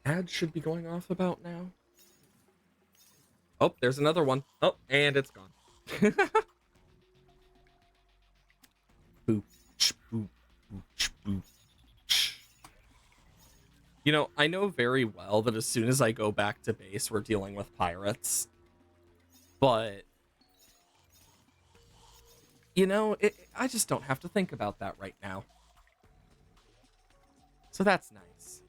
S1: Ads should be going off about now. Oh, there's another one. Oh, and it's gone. Boop, boop, boop, boop. You know, I know very well that as soon as I go back to base, we're dealing with pirates. But, you know, I just don't have to think about that right now. So that's nice.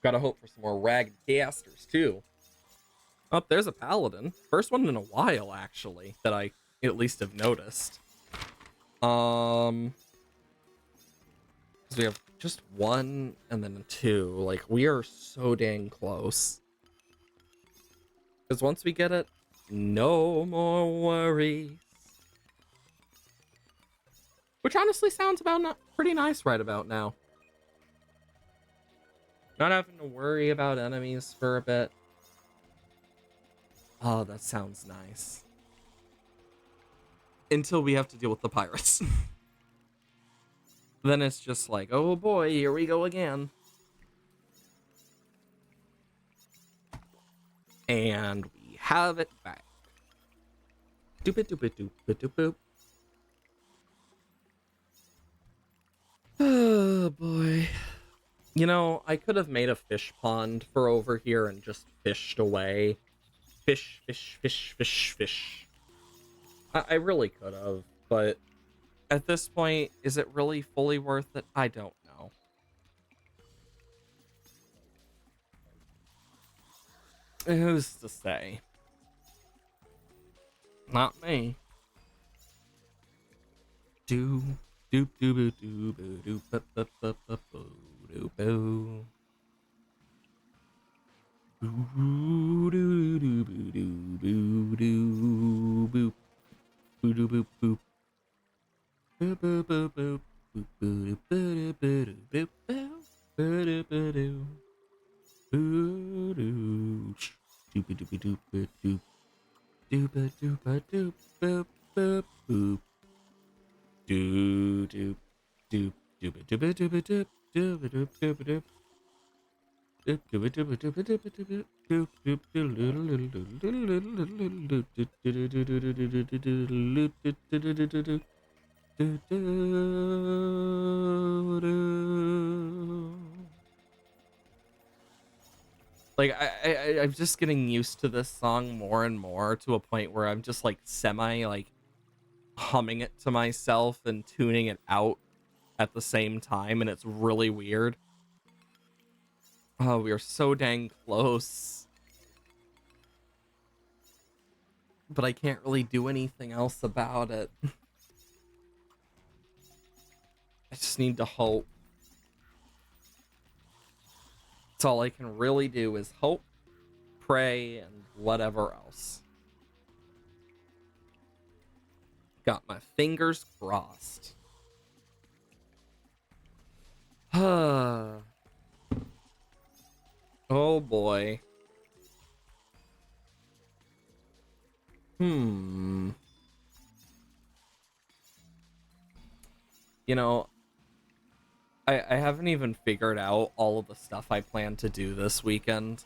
S1: Gotta hope for some more ragged casters too. Oh, there's a paladin. First one in a while, actually, that I at least have noticed. Because we have just one and then two. Like, we are so dang close. Because once we get it, no more worries. Which honestly sounds about pretty nice right about now. Not having to worry about enemies for a bit. Oh, that sounds nice. Until we have to deal with the pirates. Then it's just like, oh boy, here we go again. And we have it back. Doop it, doop it, doop it, doop boop. Oh boy. You know, I could have made a fish pond for over here and just fished away. Fish, fish, fish, fish, fish. I really could have, but at this point, is it really fully worth it? I don't know. Who's to say? Not me. Do doop doop doop doop doop doop doop doop doop doop. Boop doo doo boo doo boo doo boop boo doo boop boop boop boop boop boop boop boo doo boo doo boop boo doo boo doo boo doo doop doop doop doop doop doop doop boop boop boop doo doop doop doop doop doop doop doop doop doop doop. Do, do, do. Like I'm just getting used to this song more and more to a point where I'm just like semi like humming it to myself and tuning it out at the same time, and it's really weird. Oh, we are so dang close. But I can't really do anything else about it. I just need to hope. That's all I can really do is hope, pray, and whatever else. Got my fingers crossed. Oh boy. You know, I haven't even figured out all of the stuff I plan to do this weekend.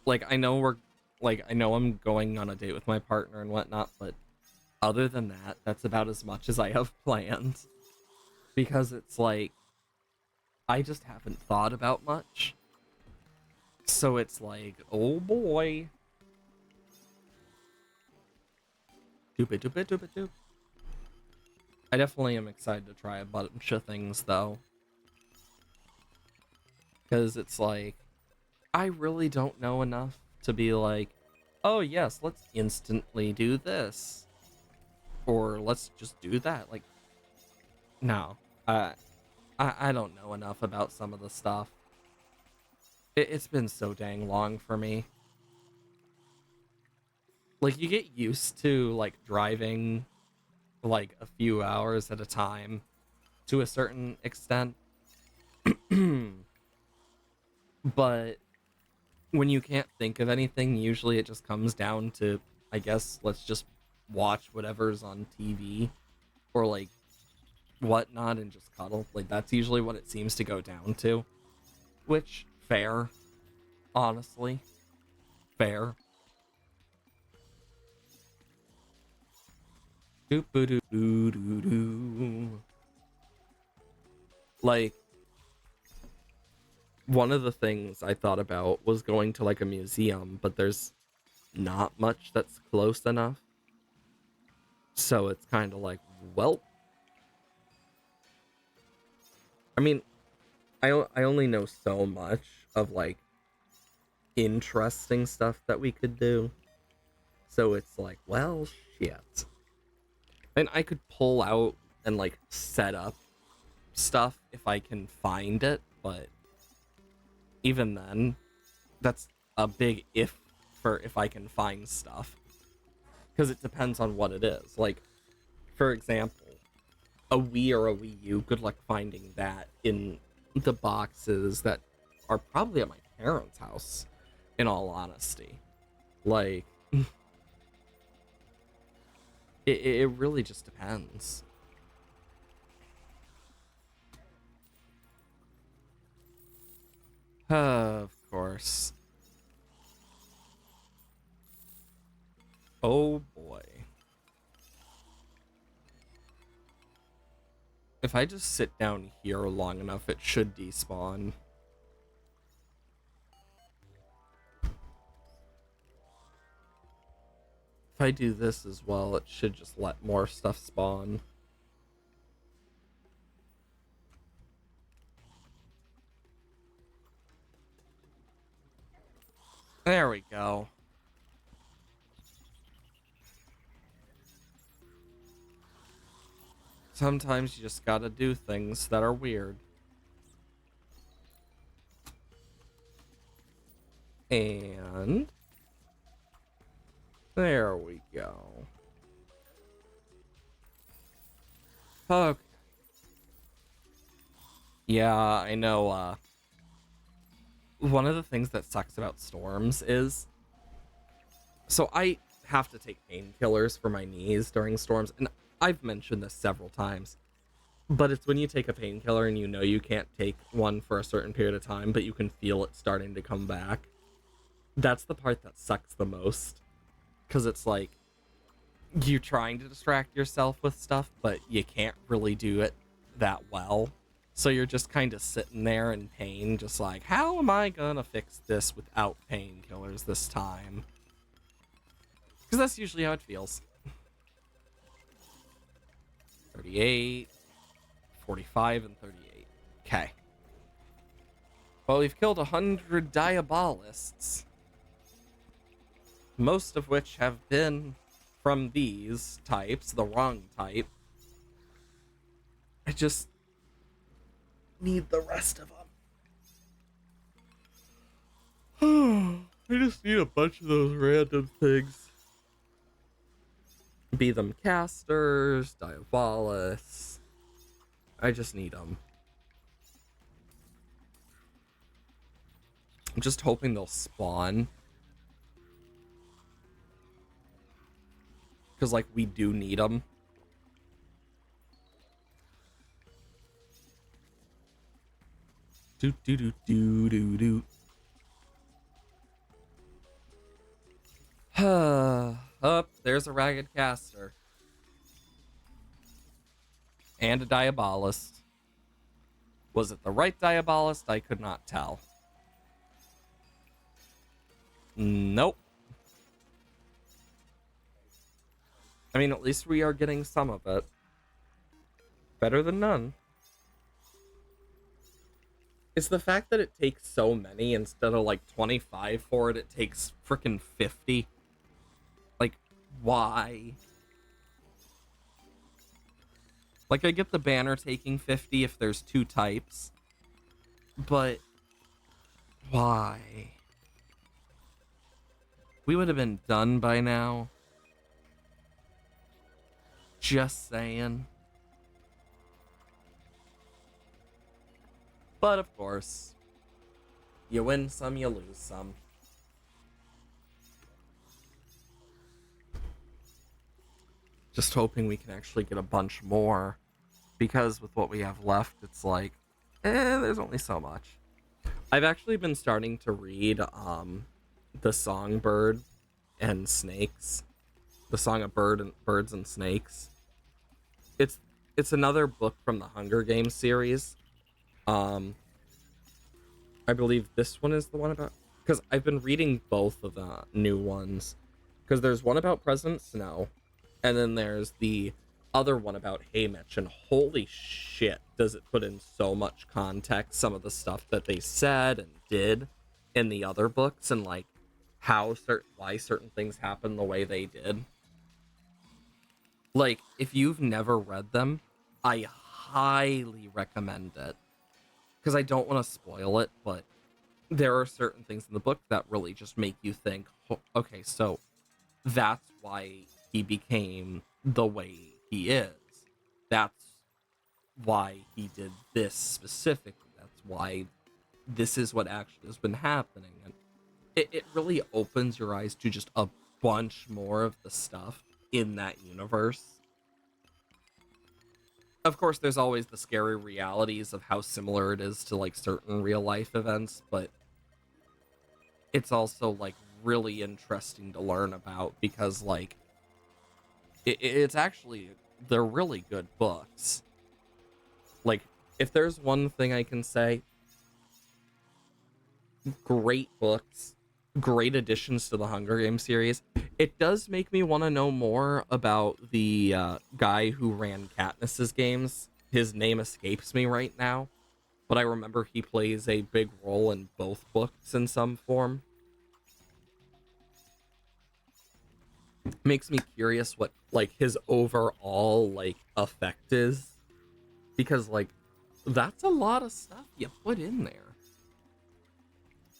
S1: Like, I know I'm going on a date with my partner and whatnot, but other than that, that's about as much as I have planned. Because it's like, I just haven't thought about much. So it's like, oh boy. Doop it, doop it, doop it, doop. I definitely am excited to try a bunch of things, though. Because it's like, I really don't know enough to be like, oh yes, let's instantly do this. Or let's just do that. Like, no. I don't know enough about some of the stuff. It's been so dang long for me. Like, you get used to, like, driving, like, a few hours at a time to a certain extent. But when you can't think of anything, usually it just comes down to, I guess, let's just watch whatever's on TV or, like, whatnot and just cuddle. Like, that's usually what it seems to go down to. Which, fair. Honestly. Fair. Doop-a-doo-doo-doo-doo. Like, one of the things I thought about was going to, like, a museum, but there's not much that's close enough. So it's kind of like, well, I mean, I only know so much of, like, interesting stuff that we could do. So it's like, well, shit. And I could pull out and, like, set up stuff if I can find it, but even then, that's a big if for if I can find stuff. Because it depends on what it is. Like, for example, a Wii or a Wii U, good luck finding that in the boxes that are probably at my parents' house, in all honesty. Like, it really just depends. Of course. Oh boy. If I just sit down here long enough, it should despawn. If I do this as well, it should just let more stuff spawn. There we go. Sometimes you just gotta do things that are weird. And there we go. Okay. Yeah, I know, one of the things that sucks about storms is... So I have to take painkillers for my knees during storms, and I've mentioned this several times. But it's when you take a painkiller and you know you can't take one for a certain period of time, but you can feel it starting to come back. That's the part that sucks the most. Because it's like, you trying to distract yourself with stuff, but you can't really do it that well. So you're just kind of sitting there in pain, just like, how am I gonna fix this without painkillers this time? Because that's usually how it feels. 38, 45, and 38. Okay. Well, we've killed 100 Diabolists, most of which have been from these types, the wrong type. I just need the rest of them. I just need a bunch of those random things. Be them casters, Diabolists. I just need them. I'm just hoping they'll spawn. Because, like, we do need them. Do do do do do do. Up, there's a Ragged Caster. And a Diabolist. Was it the right Diabolist? I could not tell. Nope. I mean, at least we are getting some of it. Better than none. It's the fact that it takes so many instead of like 25 for it, it takes freaking 50. Like, why? Like, I get the banner taking 50 if there's 2 types. But why? We would have been done by now. Just saying. But of course, you win some, you lose some. Just hoping we can actually get a bunch more. Because with what we have left, it's like, there's only so much. I've actually been starting to read The Songbird and Snakes. The Song of Birds and Snakes. It's another book from the Hunger Games series. I believe this one is the one about, because I've been reading both of the new ones. Because there's one about President Snow, and then there's the other one about Haymitch, and holy shit, does it put in so much context, some of the stuff that they said and did in the other books, and like why certain things happen the way they did. Like, if you've never read them, I highly recommend it. Because I don't want to spoil it, but there are certain things in the book that really just make you think, okay, so that's why he became the way he is. That's why he did this specifically. That's why this is what actually has been happening. And it really opens your eyes to just a bunch more of the stuff in that universe. Of course, there's always the scary realities of how similar it is to like certain real life events, but it's also like really interesting to learn about because like it's actually, they're really good books. Like, if there's one thing I can say, great books, great additions to the Hunger Games series. It does make me want to know more about the guy who ran Katniss's games. His name escapes me right now, but I remember he plays a big role in both books in some form. Makes me curious what like his overall like effect is, because like that's a lot of stuff you put in there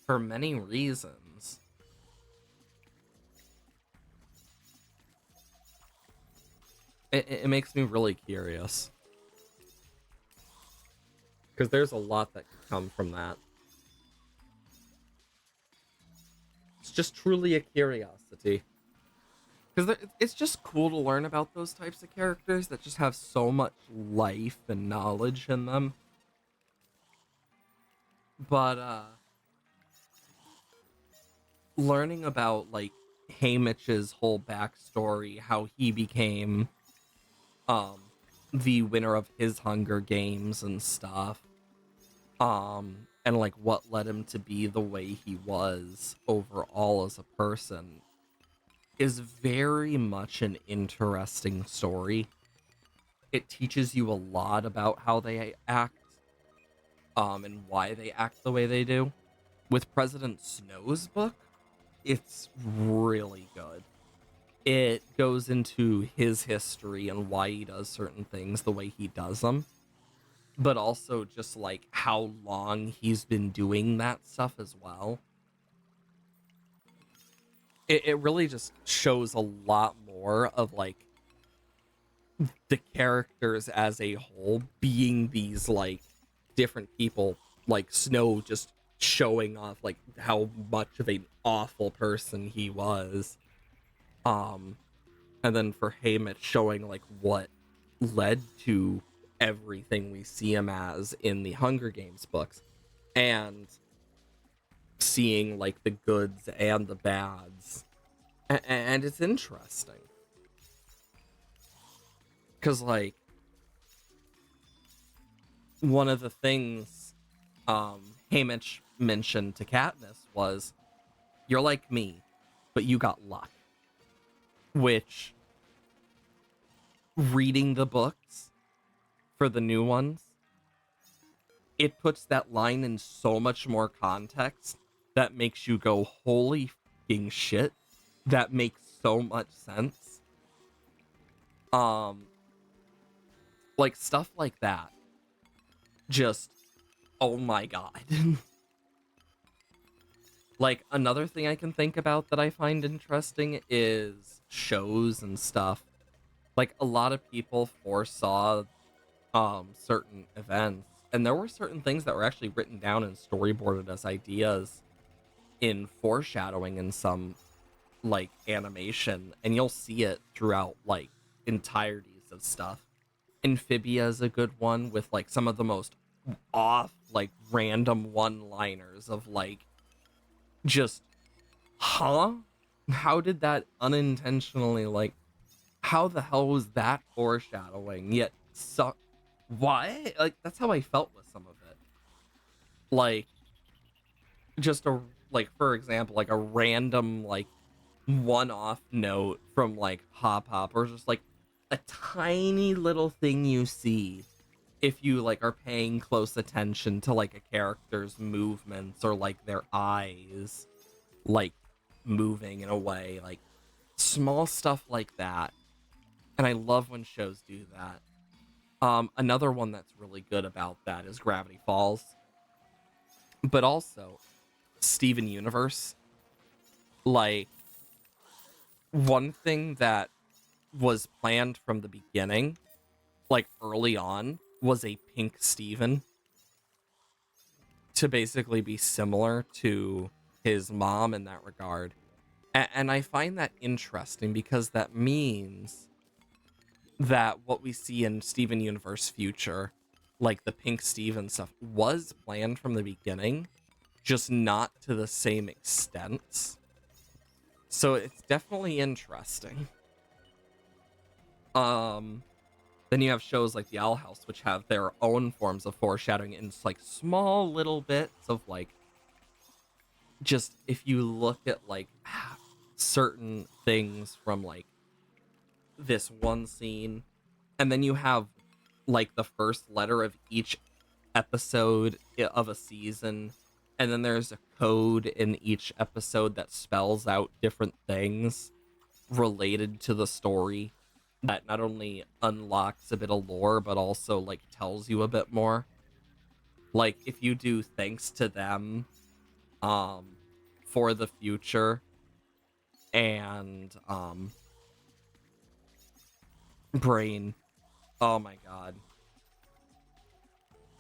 S1: for many reasons. It makes me really curious because there's a lot that could come from that. It's just truly a curiosity. Because it's just cool to learn about those types of characters that just have so much life and knowledge in them. But, learning about, like, Haymitch's whole backstory, how he became um the winner of his Hunger Games and stuff. And like what led him to be the way he was overall as a person is very much an interesting story. It teaches you a lot about how they act, and why they act the way they do. With President Snow's book, it's really good. It goes into his history and why he does certain things the way he does them, but also just like how long he's been doing that stuff as well. It really just shows a lot more of like the characters as a whole being these like different people, like Snow just showing off like how much of an awful person he was. Um and then for Haymitch showing like what led to everything we see him as in the Hunger Games books, and seeing like the goods and the bads. And it's interesting because like one of the things Haymitch mentioned to Katniss was, you're like me, but you got luck. Which, reading the books for the new ones, it puts that line in so much more context that makes you go, holy fucking shit. That makes so much sense. Like stuff like that. Just, oh my god. Like, another thing I can think about that I find interesting is shows and stuff. Like, a lot of people foresaw certain events, and there were certain things that were actually written down and storyboarded as ideas in foreshadowing in some like animation, and you'll see it throughout like entireties of stuff. Amphibia is a good one with like some of the most off, like random one-liners of like, just, huh? How did that unintentionally, like, how the hell was that foreshadowing? Yet, so, why? Like, that's how I felt with some of it. Like, just a, like, for example, like a random, like, one-off note from, like, Hop Hop, or just, like, a tiny little thing you see if you, like, are paying close attention to, like, a character's movements or, like, their eyes, like, moving in a way, like, small stuff like that. And I love when shows do that. Another one that's really good about that is Gravity Falls, but also Steven Universe. Like, one thing that was planned from the beginning, like early on, was a pink Steven to basically be similar to his mom in that regard. And I find that interesting because that means that what we see in Steven Universe future, like the pink Steven stuff, was planned from the beginning, just not to the same extent. So it's definitely interesting. Then you have shows like The Owl House, which have their own forms of foreshadowing in like small little bits of like, just if you look at like certain things from like this one scene, and then you have like the first letter of each episode of a season, and then there's a code in each episode that spells out different things related to the story that not only unlocks a bit of lore but also like tells you a bit more. Like if you do thanks to them for the future and brain, oh my god,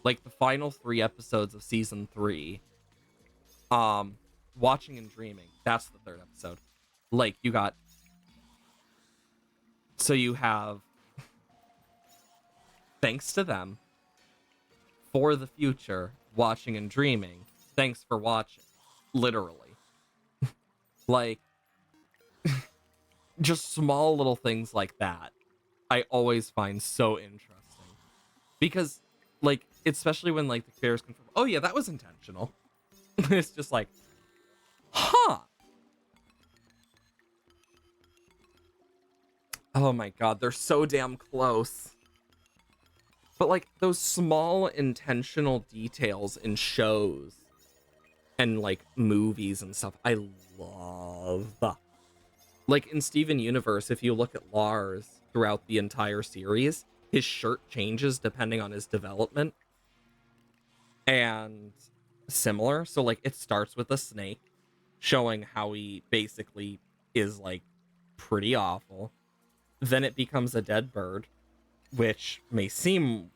S1: like the final 3 episodes of season 3, watching and dreaming, that's the 3rd episode. Like you got, so you have thanks to them, for the future, watching and dreaming, thanks for watching, literally. Like just small little things like that I always find so interesting. Because, like, especially when, like, the creators confirm, oh yeah, that was intentional. It's just like, huh. Oh my god, they're so damn close. But, like, those small intentional details in shows and, like, movies and stuff, I love. Like, in Steven Universe, if you look at Lars throughout the entire series, his shirt changes depending on his development. And similar. So, like, it starts with a snake, showing how he basically is, like, pretty awful. Then it becomes a dead bird, which may seem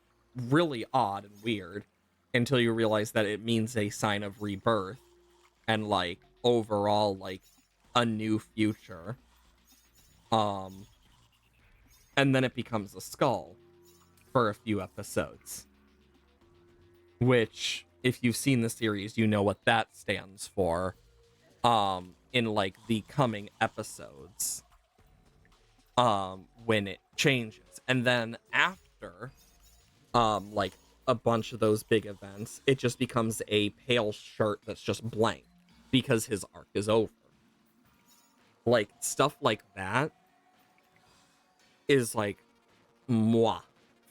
S1: really odd and weird until you realize that it means a sign of rebirth and, like, overall, like, a new future. Um, and then it becomes a skull for a few episodes, which, if you've seen the series, you know what that stands for. In, like, the coming episodes, when it changes. And then after, like, a bunch of those big events, it just becomes a pale shirt that's just blank because his arc is over. Like, stuff like that is, like, moi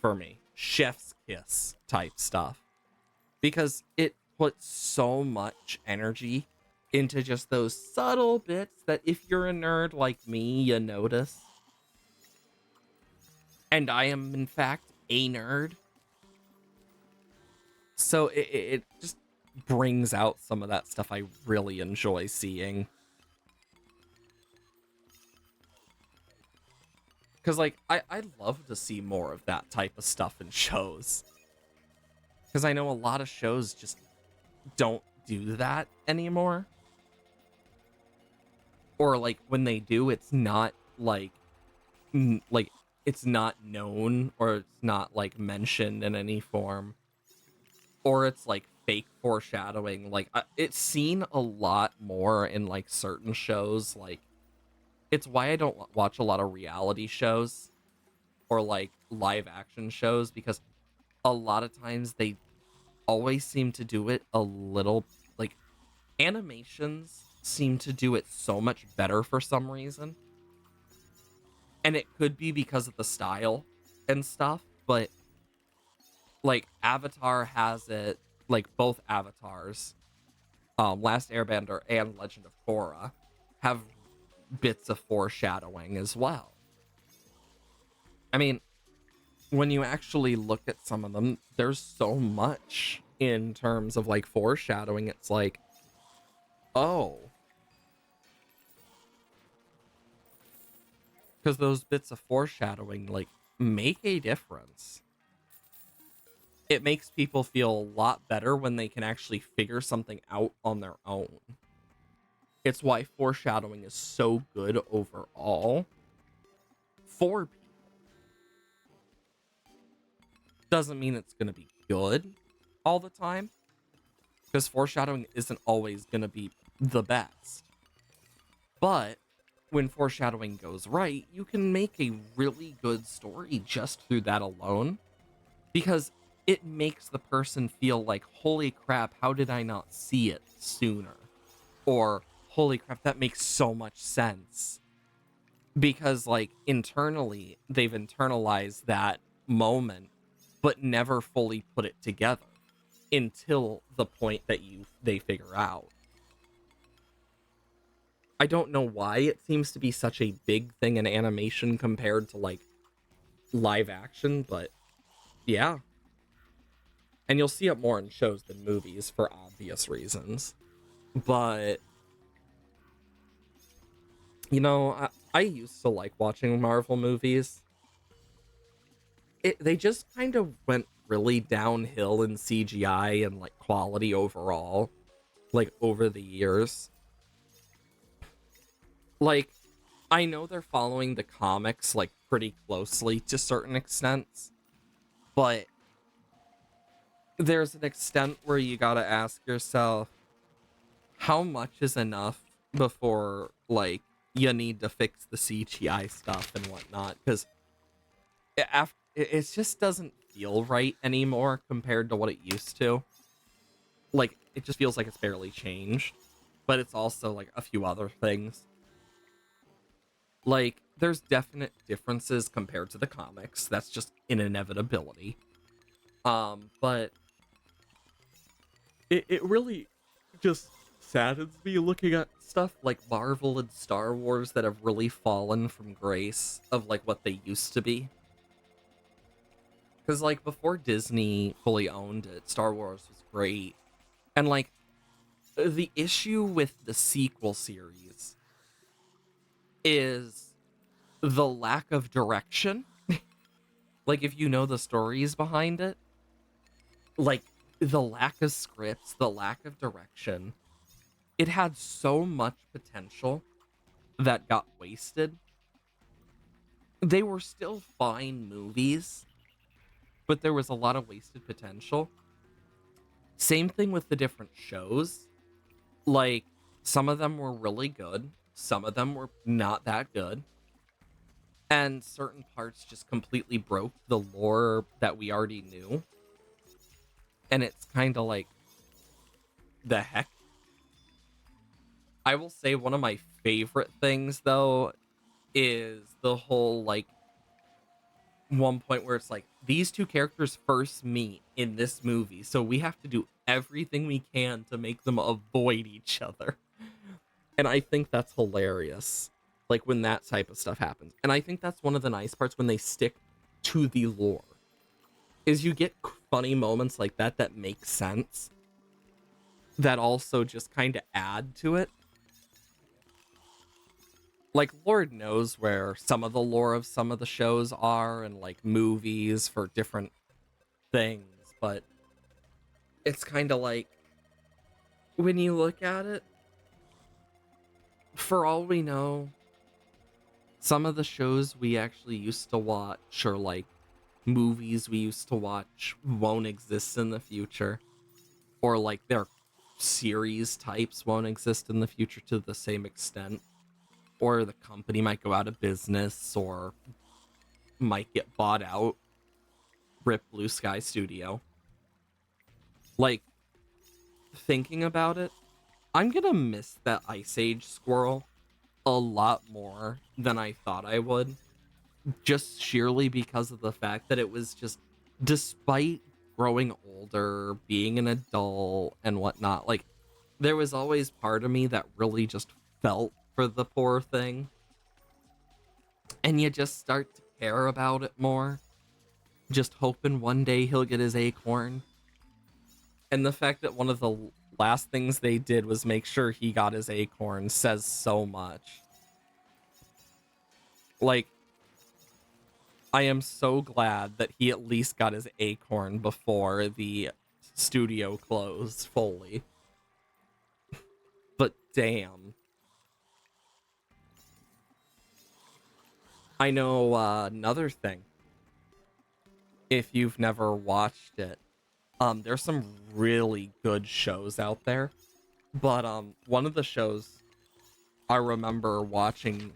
S1: for me. Chef's kiss type stuff. Because it puts so much energy into just those subtle bits that if you're a nerd like me, you notice. And I am, in fact, a nerd. So it just brings out some of that stuff I really enjoy seeing. Because, like, I'd love to see more of that type of stuff in shows. Because I know a lot of shows just don't do that anymore. Or, like, when they do, it's not, like, like, it's not known, or it's not, like, mentioned in any form. Or it's, like, fake foreshadowing. Like, it's seen a lot more in, like, certain shows. Like, it's why I don't watch a lot of reality shows or, like, live action shows, because a lot of times they always seem to do it a little, like, animations seem to do it so much better for some reason. And it could be because of the style and stuff, but, like, Avatar has it, like, both Avatars, Last Airbender and Legend of Korra, have bits of foreshadowing as well. I mean, when you actually look at some of them, there's so much in terms of, like, foreshadowing. It's like, oh, because those bits of foreshadowing, like, make a difference. It makes people feel a lot better when they can actually figure something out on their own. It's why foreshadowing is so good overall for people. Doesn't mean it's going to be good all the time, because foreshadowing isn't always going to be the best. But when foreshadowing goes right, you can make a really good story just through that alone, because it makes the person feel like, holy crap, how did I not see it sooner? Or, holy crap, that makes so much sense. Because, like, internally, they've internalized that moment, but never fully put it together until the point that they figure out. I don't know why it seems to be such a big thing in animation compared to, like, live action, but yeah. And you'll see it more in shows than movies for obvious reasons. But, you know, I used to like watching Marvel movies. They just kind of went really downhill in CGI and, like, quality overall, like, over the years. Like, I know they're following the comics, like, pretty closely to certain extents, but there's an extent where you gotta ask yourself, how much is enough before, like, you need to fix the CGI stuff and whatnot, because it just doesn't feel right anymore compared to what it used to. Like, it just feels like it's barely changed, but it's also like a few other things. Like, there's definite differences compared to the comics. That's just an inevitability. But it really just saddens me looking at stuff like Marvel and Star Wars that have really fallen from grace of like what they used to be. Because like before Disney fully owned it, Star Wars was great. And like the issue with the sequel series is the lack of direction. Like if you know the stories behind it, like the lack of scripts, the lack of direction, it had so much potential that got wasted. They were still fine movies, but there was a lot of wasted potential. Same thing with the different shows. Like, some of them were really good, some of them were not that good, and certain parts just completely broke the lore that we already knew. And it's kind of like, the heck? I will say one of my favorite things, though, is the whole, like, one point where it's like, these two characters first meet in this movie, so we have to do everything we can to make them avoid each other. And I think that's hilarious. Like when that type of stuff happens. And I think that's one of the nice parts when they stick to the lore. Is you get funny moments like that that make sense. That also just kind of add to it. Like Lord knows where some of the lore of some of the shows are and like movies for different things, but it's kind of like when you look at it, for all we know, some of the shows we actually used to watch or like movies we used to watch won't exist in the future, or like their series types won't exist in the future to the same extent, or the company might go out of business or might get bought out. Rip Blue Sky Studio. Like, thinking about it, I'm gonna miss that Ice Age squirrel a lot more than I thought I would, just sheerly because of the fact that it was just, despite growing older, being an adult and whatnot, like there was always part of me that really just felt for the poor thing, and you just start to care about it more, just hoping one day he'll get his acorn. And the fact that one of the last things they did was make sure he got his acorn says so much. Like, I am so glad that he at least got his acorn before the studio closed fully. But damn. I know another thing. If you've never watched it, there's some really good shows out there. But one of the shows I remember watching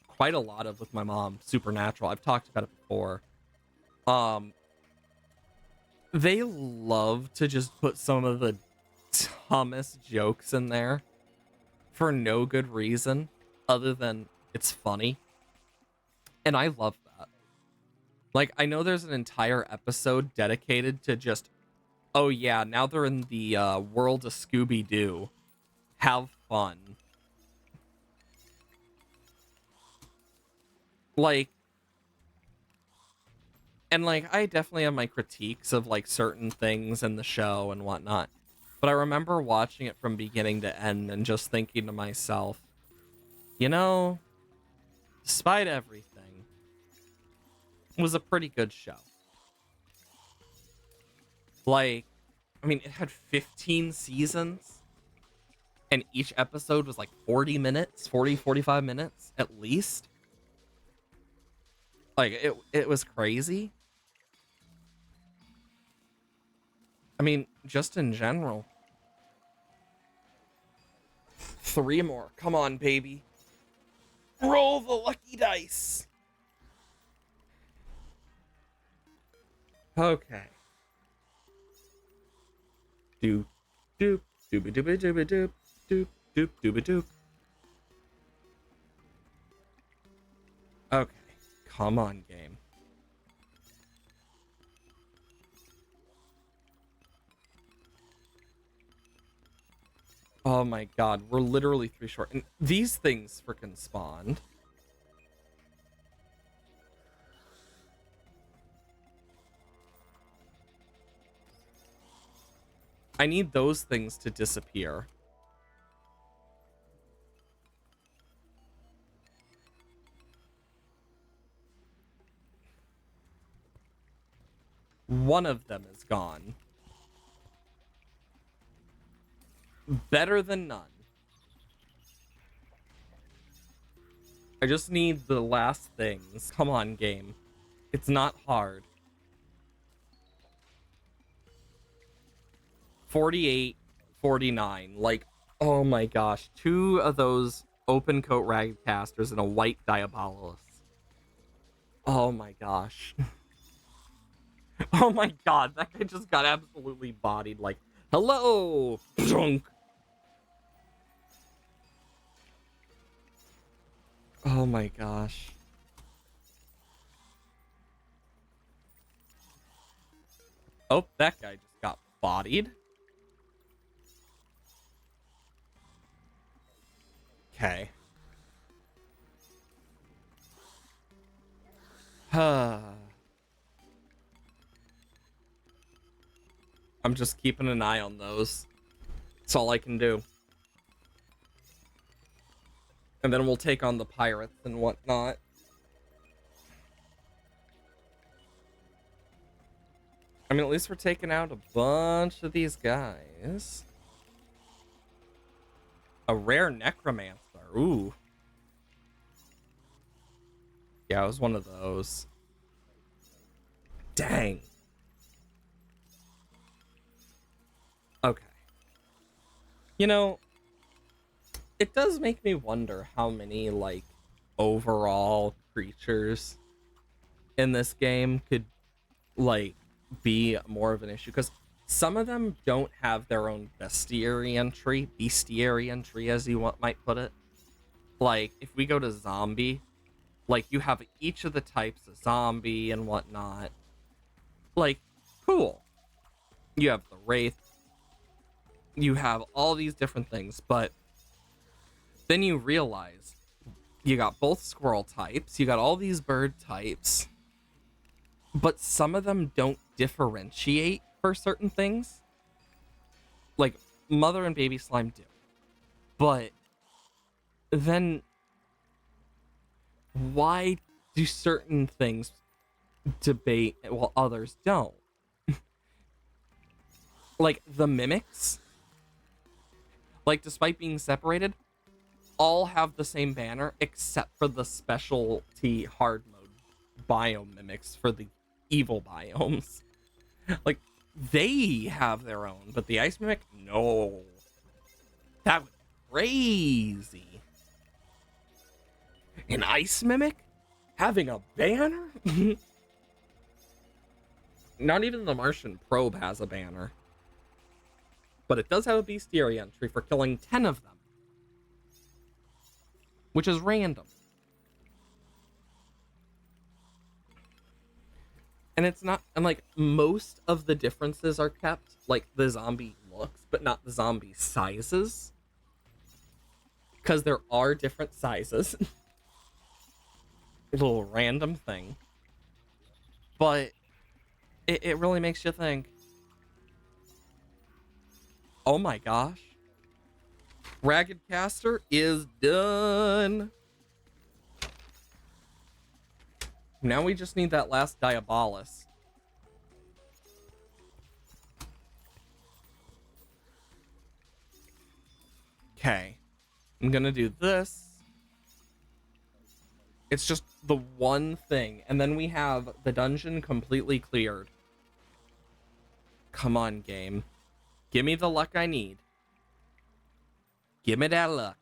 S1: quite a lot of with my mom, Supernatural. I've talked about it before. Um, they love to just put some of the dumbest jokes in there for no good reason other than it's funny. And I love that. Like, I know there's an entire episode dedicated to just, oh yeah, now they're in the world of Scooby-Doo. Have fun. Like, and like, I definitely have my critiques of like certain things in the show and whatnot. But I remember watching it from beginning to end and just thinking to myself, you know, despite everything, it was a pretty good show. Like, I mean, it had 15 seasons, and each episode was like 40 minutes, 45 minutes at least. Like, it was crazy. I mean, just in general. 3 more. Come on, baby. Roll the lucky dice. Okay. Doop, doop, doopy doopy doopy doop, doop, doop, doopy doop. Okay. Come on, game. Oh my god, we're literally 3 short. And these things freaking spawned. I need those things to disappear. One of them is gone. Better than none. I just need the last things. Come on, game. It's not hard. 48, 49. Like, oh my gosh. 2 of those open coat ragged casters and a white diabolus. Oh my gosh. Oh my god, that guy just got absolutely bodied. Like, hello, drunk. Oh my gosh. Oh, that guy just got bodied. Okay. I'm just keeping an eye on those. That's all I can do. And then we'll take on the pirates and whatnot. I mean, at least we're taking out a bunch of these guys. A rare necromancer. Ooh. Yeah, it was one of those. Dang. Okay. You know, it does make me wonder how many, like, overall creatures in this game could, like, be more of an issue. Because some of them don't have their own bestiary entry, as you might put it. Like, if we go to zombie, like, you have each of the types of zombie and whatnot. Like, cool. You have the wraith. You have all these different things, but then you realize you got both squirrel types, you got all these bird types, but some of them don't differentiate for certain things. Like, mother and baby slime do. But then why do certain things debate while others don't? Like, the mimics, like, despite being separated, all have the same banner except for the specialty hard mode biome mimics for the evil biomes. Like, they have their own, but the ice mimic, no. That was crazy. An ice mimic having a banner? Not even the Martian probe has a banner. But it does have a bestiary entry for killing 10 of them, which is random. And it's not, and like, most of the differences are kept, like the zombie looks, but not the zombie sizes. Because there are different sizes. A little random thing. But it really makes you think. Oh my gosh. Ragged Caster is done. Now we just need that last Diabolus. Okay. I'm gonna do this. It's just the one thing. And then we have the dungeon completely cleared. Come on, game. Give me the luck I need. Give me that luck.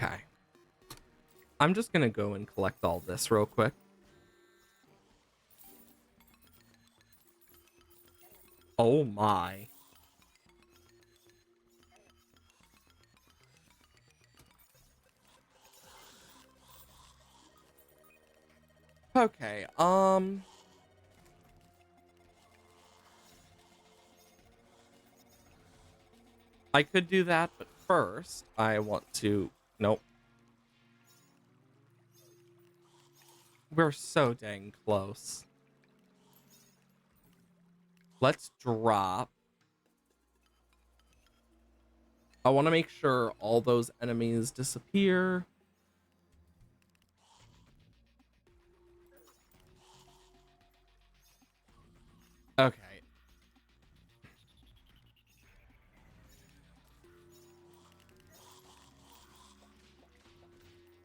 S1: Okay. I'm just gonna go and collect all this real quick. Oh my. Okay, I could do that, but first I want to... Nope. We're so dang close. Let's drop. I want to make sure all those enemies disappear. Okay.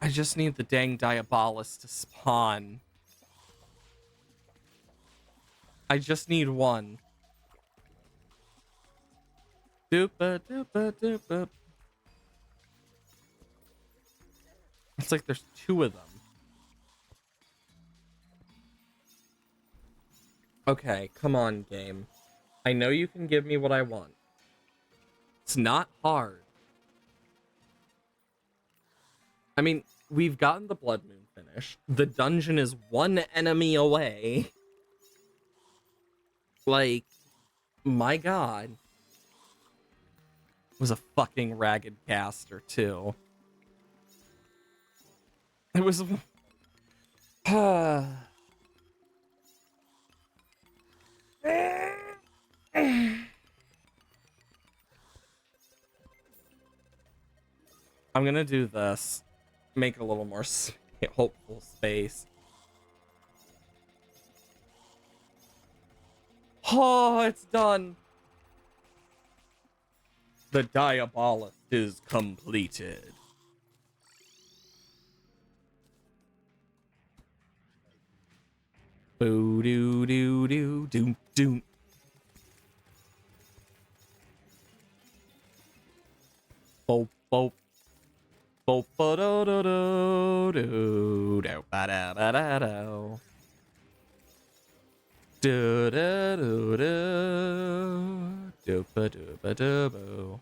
S1: I just need the dang Diabolus to spawn. I just need one. Doopa doopa doopa. It's like there's two of them. Okay, come on, game. I know you can give me what I want. It's not hard. I mean, we've gotten the Blood Moon finished. The dungeon is one enemy away. Like, my god. It was a fucking ragged caster, too. It was... I'm gonna do this. Make a little more hopeful space. Oh, it's done. The Diabolus is completed. Boo doo doo doo doom doom. Boop boop. Boop ba do do do do do ba da ba da do. Do do do do do ba do ba do boo.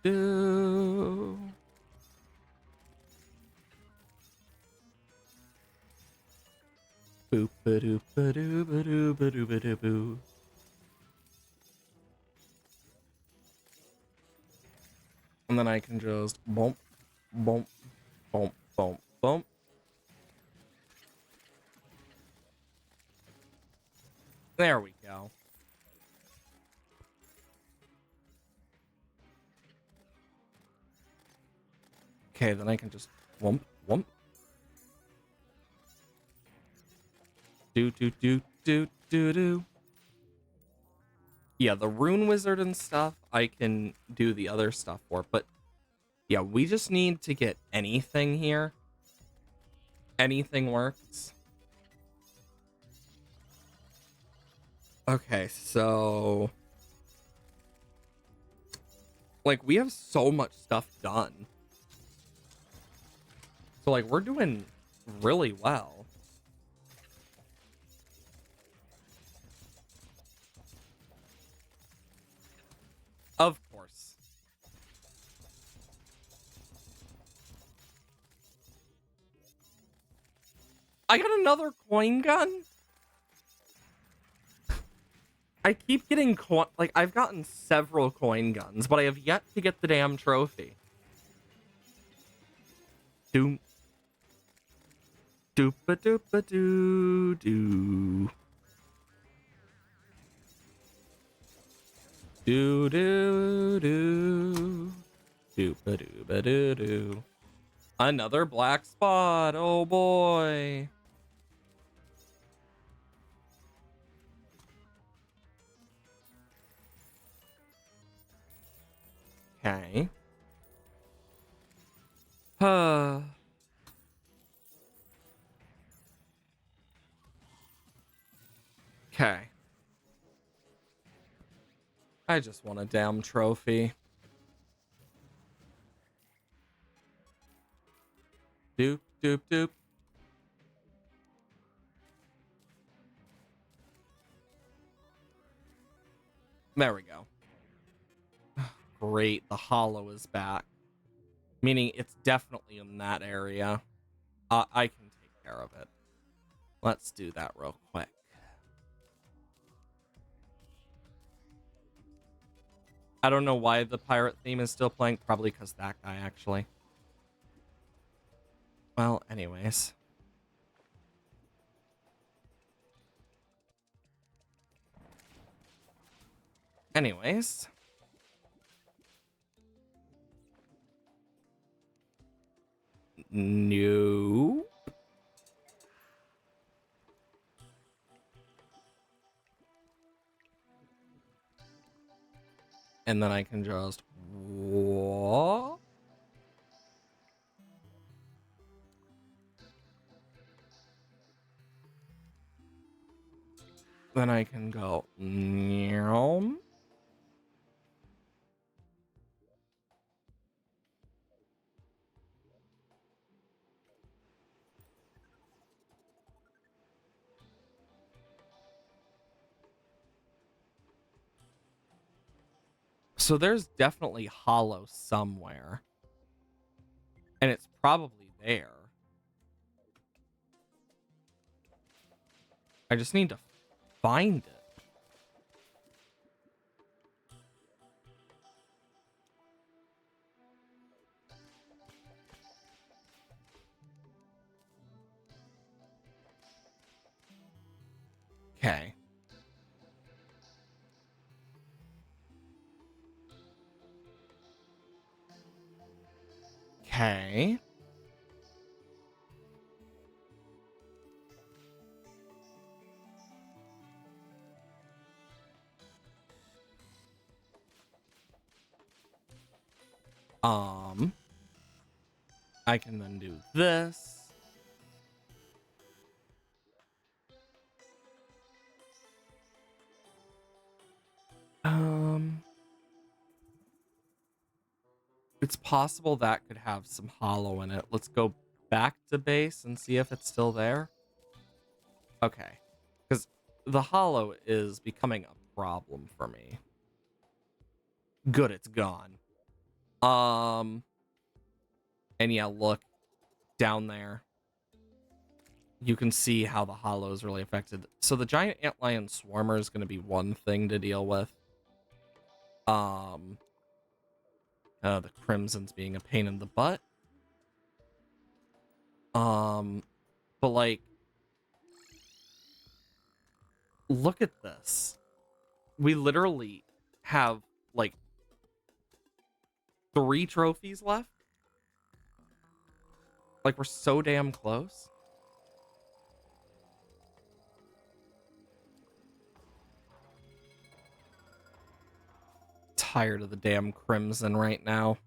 S1: Do. Boop ba doo ba doo ba doo ba doo ba doo boo. And then I can just bump, bump, bump, bump, bump. There we go. Okay, then I can just whump, whump. Do, do, do, do, do, do. Yeah, the rune wizard and stuff, I can do the other stuff for, but yeah, we just need to get anything here. Anything works. Okay, so... Like, we have so much stuff done. So, like, we're doing really well. Of course. I got another coin gun? I keep getting like, I've gotten several coin guns, but I have yet to get the damn trophy. Doom. Doopa doopa doo doo. Doo doo doo. Doopa doopa doo doo. Another black spot. Oh boy. Okay. Okay. I just want a damn trophy. Doop, doop, doop. There we go. Great, the hollow is back. Meaning it's definitely in that area. I can take care of it. Let's do that real quick. I don't know why the pirate theme is still playing. Probably because that guy, actually. Well, anyways. Anyways. No. And then I can just... What? Then I can go... Meow. So there's definitely hollow somewhere. And it's probably there. I just need to find it. Okay. Okay. I can then do this. It's possible that could have some hollow in it. Let's go back to base and see if it's still there. Okay. Because the hollow is becoming a problem for me. Good, it's gone. And yeah, look down there. You can see how the hollow is really affected. So the giant antlion swarmer is going to be one thing to deal with. The crimson's being a pain in the butt. But like, look at this. We literally have like 3 trophies left. Like, we're so damn close. Tired of the damn crimson right now.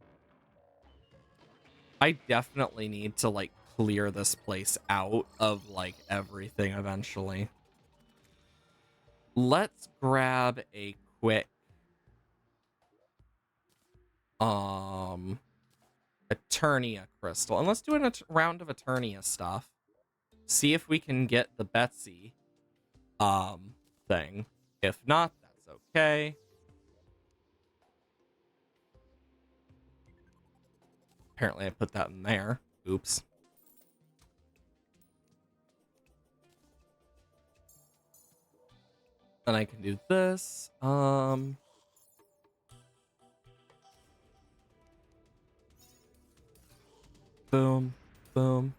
S1: I definitely need to like clear this place out of like everything eventually. Let's grab a quick Eternia crystal, and let's do a round of Eternia stuff. See if we can get the Betsy thing. If not, that's okay. Apparently I put that in there. Oops. Then I can do this. Boom, boom.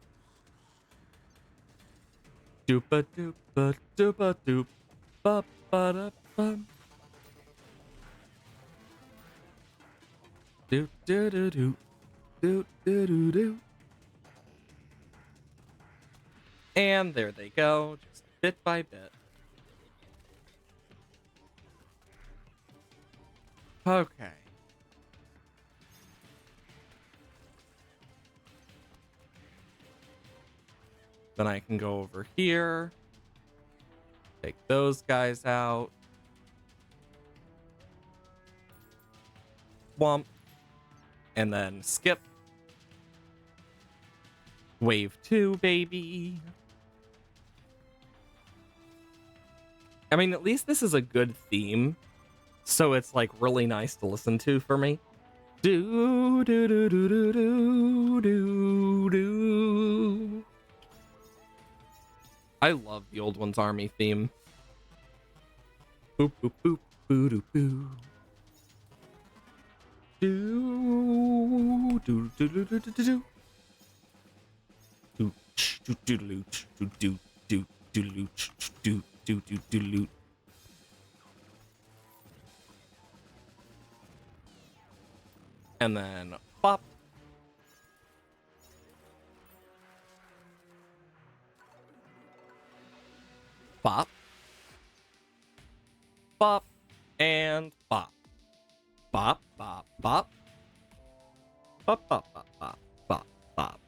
S1: Doopa doopa doopa doop. Ba ba da bum. Do do do do. Do do do do. And there they go, just bit by bit. Okay. Then I can go over here. Take those guys out. Womp. And then skip. Wave 2, baby. I mean, at least this is a good theme. So it's like really nice to listen to for me. Do do do do do do do do. I love the Old One's Army theme. Boop boop boop boo doo boo. Do do do do do do do. Do do do do do do do do do do do do. And then pop. Bop. Bop. And bop. Bop, bop, bop. Bop, bop, bop, bop, bop, bop.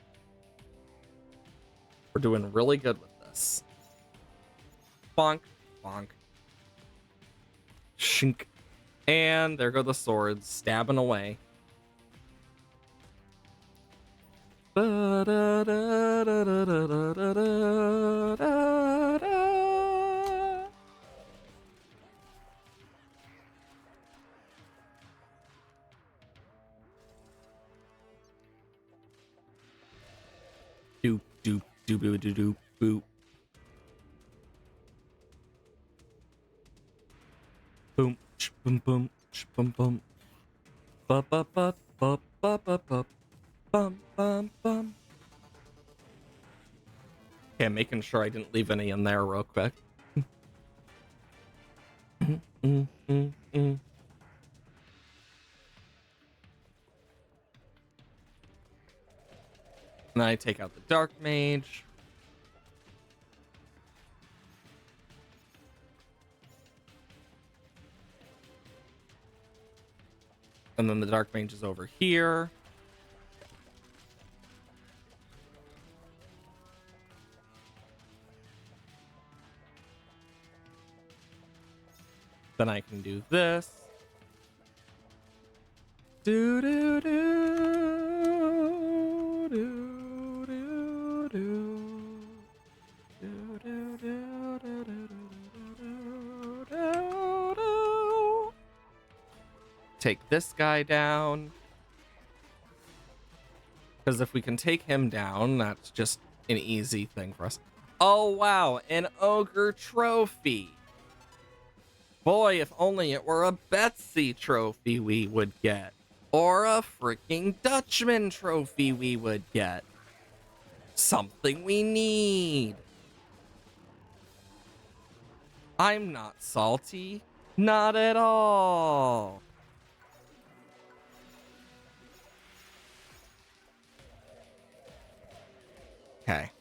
S1: We're doing really good with this. Bonk, bonk. Shink. And there go the swords, stabbing away. Doop doop doop doop doop doop boop. Boom boom boom boom boom. Ba ba ba ba ba ba ba. Bum bum bum. Okay, I'm making sure I didn't leave any in there real quick. And I take out the Dark Mage. And then the Dark Mage is over here. Then I can do this. Do do do do do do. Take this guy down. Because if we can take him down, that's just an easy thing for us. Oh, wow. An ogre trophy. Boy, if only it were a Betsy trophy we would get. Or a freaking Dutchman trophy we would get. Something we need. I'm not salty. Not at all. Okay.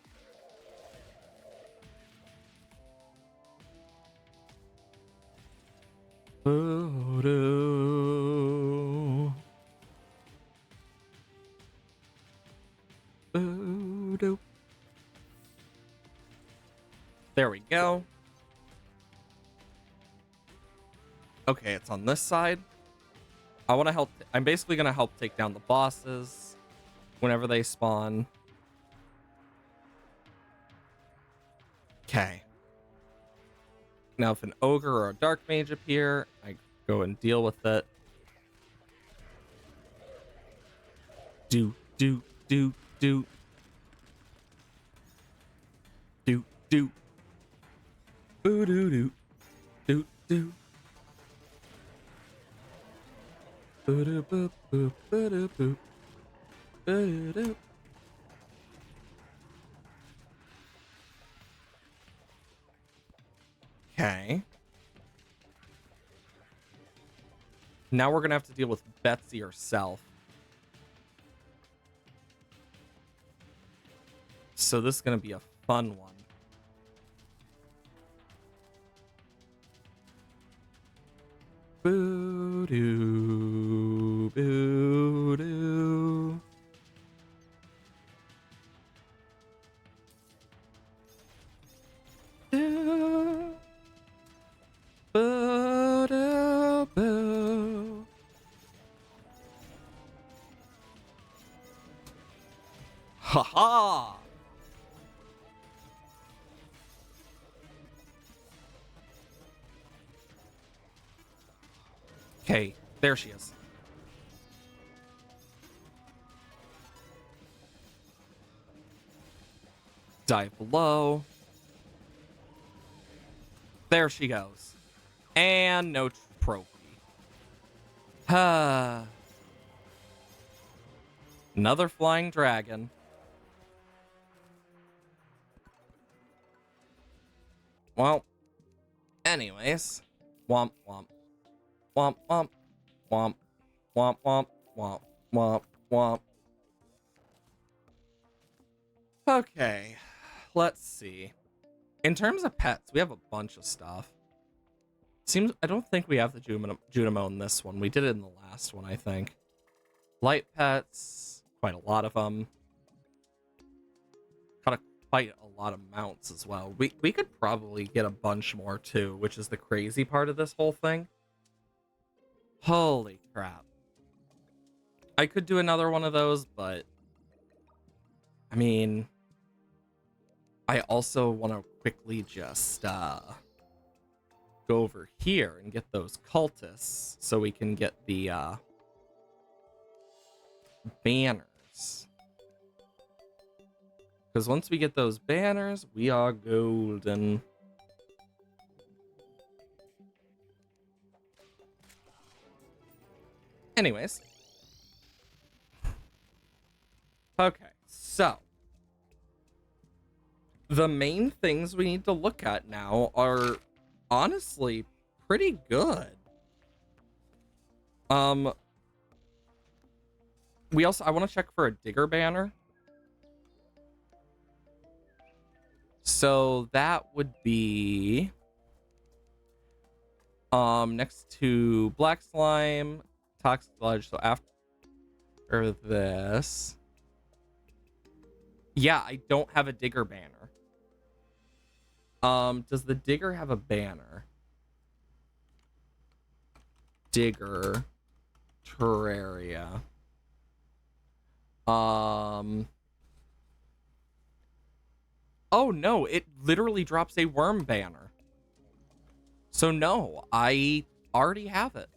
S1: Boo-doo. Boo-doo. There we go. Okay, it's on this side. I want to help. I'm basically going to help take down the bosses whenever they spawn. Okay. Now, if an ogre or a dark mage appear, I go and deal with it. Do, do, do, do. Do, do. Boo, do, do. Do, do. Boo, do, boo, boo, boo, do, boo. Boo, do. Okay. Now we're gonna have to deal with Betsy herself. So this is gonna be a fun one. Boo doo, boo doo. Doo. Boo doo, boo. Ha ha! Okay, there she is. Dive below. There she goes. And no trophy. Another flying dragon. Well, anyways. Womp, womp. Womp, womp. Womp. Womp, womp. Womp, womp, womp. Okay. Let's see. In terms of pets, we have a bunch of stuff. Seems I don't think we have the Junimo in this one. We did it in the last one, I think. Light pets, quite a lot of them. Got quite a lot of mounts as well. We could probably get a bunch more too, which is the crazy part of this whole thing. Holy crap. I could do another one of those, but I mean, I also want to quickly just go over here and get those cultists so we can get the banners. Because once we get those banners, we are golden. Anyways. Okay, so the main things we need to look at now are honestly pretty good. We also, I want to check for a digger banner. So that would be next to black slime, toxic sludge. So after this, yeah, I don't have a digger banner. Does the digger have a banner? Digger Terraria. Oh no, it literally drops a worm banner. So no, I already have it.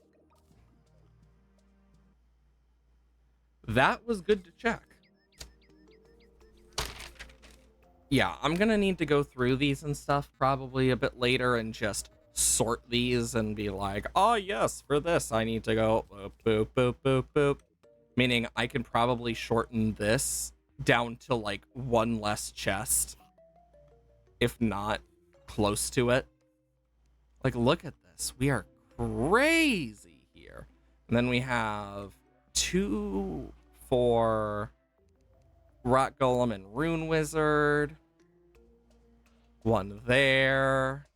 S1: That was good to check. Yeah, I'm gonna need to go through these and stuff probably a bit later and just sort these and be like, oh yes, for this I need to go boop, boop, boop, boop, boop. Meaning I can probably shorten this down to like one less chest, if not close to it. Like, look at this. We are crazy here. And then we have 2 for Rock Golem and Rune Wizard. 1 there.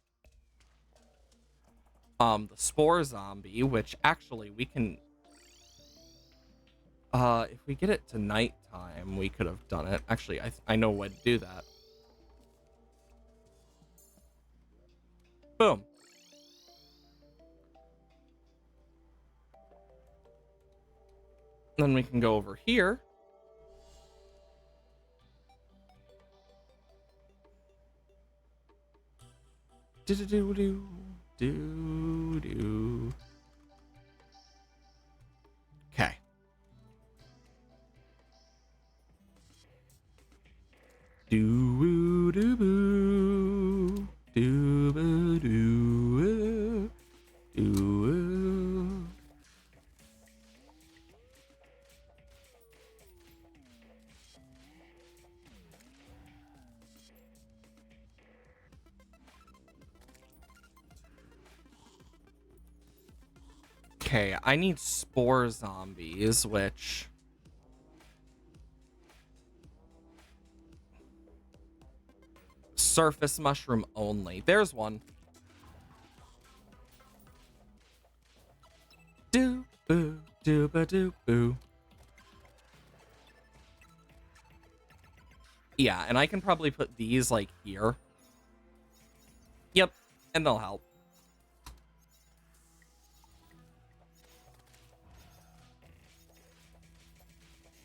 S1: The Spore Zombie, which actually we can... if we get it to nighttime, we could have done it. Actually, I know when to do that. Boom. Then we can go over here. Do-do-do-do-do-do. Okay. Do-do-boo. Do-ba-do. Do. Okay, I need spore zombies, which... Surface mushroom only. There's one. Do-boo, do-ba-do-boo. Yeah, and I can probably put these, like, here. Yep, and they'll help.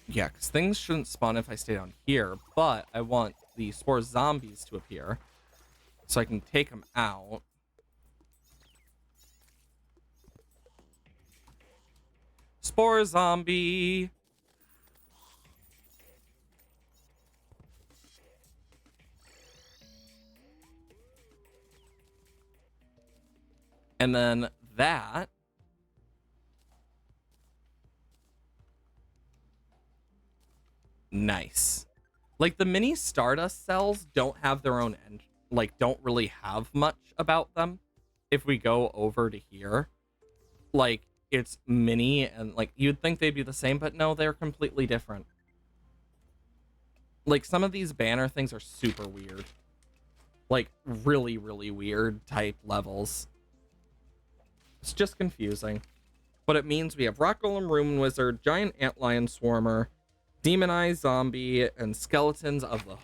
S1: Yeah, because things shouldn't spawn if I stay down here, but I want the spore zombies to appear so I can take them out. Spore zombie. And then that. Nice. Like, the mini Stardust cells don't have their own end, like, don't really have much about them. If we go over to here, like, it's mini and, like, you'd think they'd be the same, but no, they're completely different. Like, some of these banner things are super weird. Like, really, really weird type levels. It's just confusing. But it means we have Rock Golem, Ruin Wizard, Giant Antlion Swarmer, Demonized Zombie, and Skeletons of the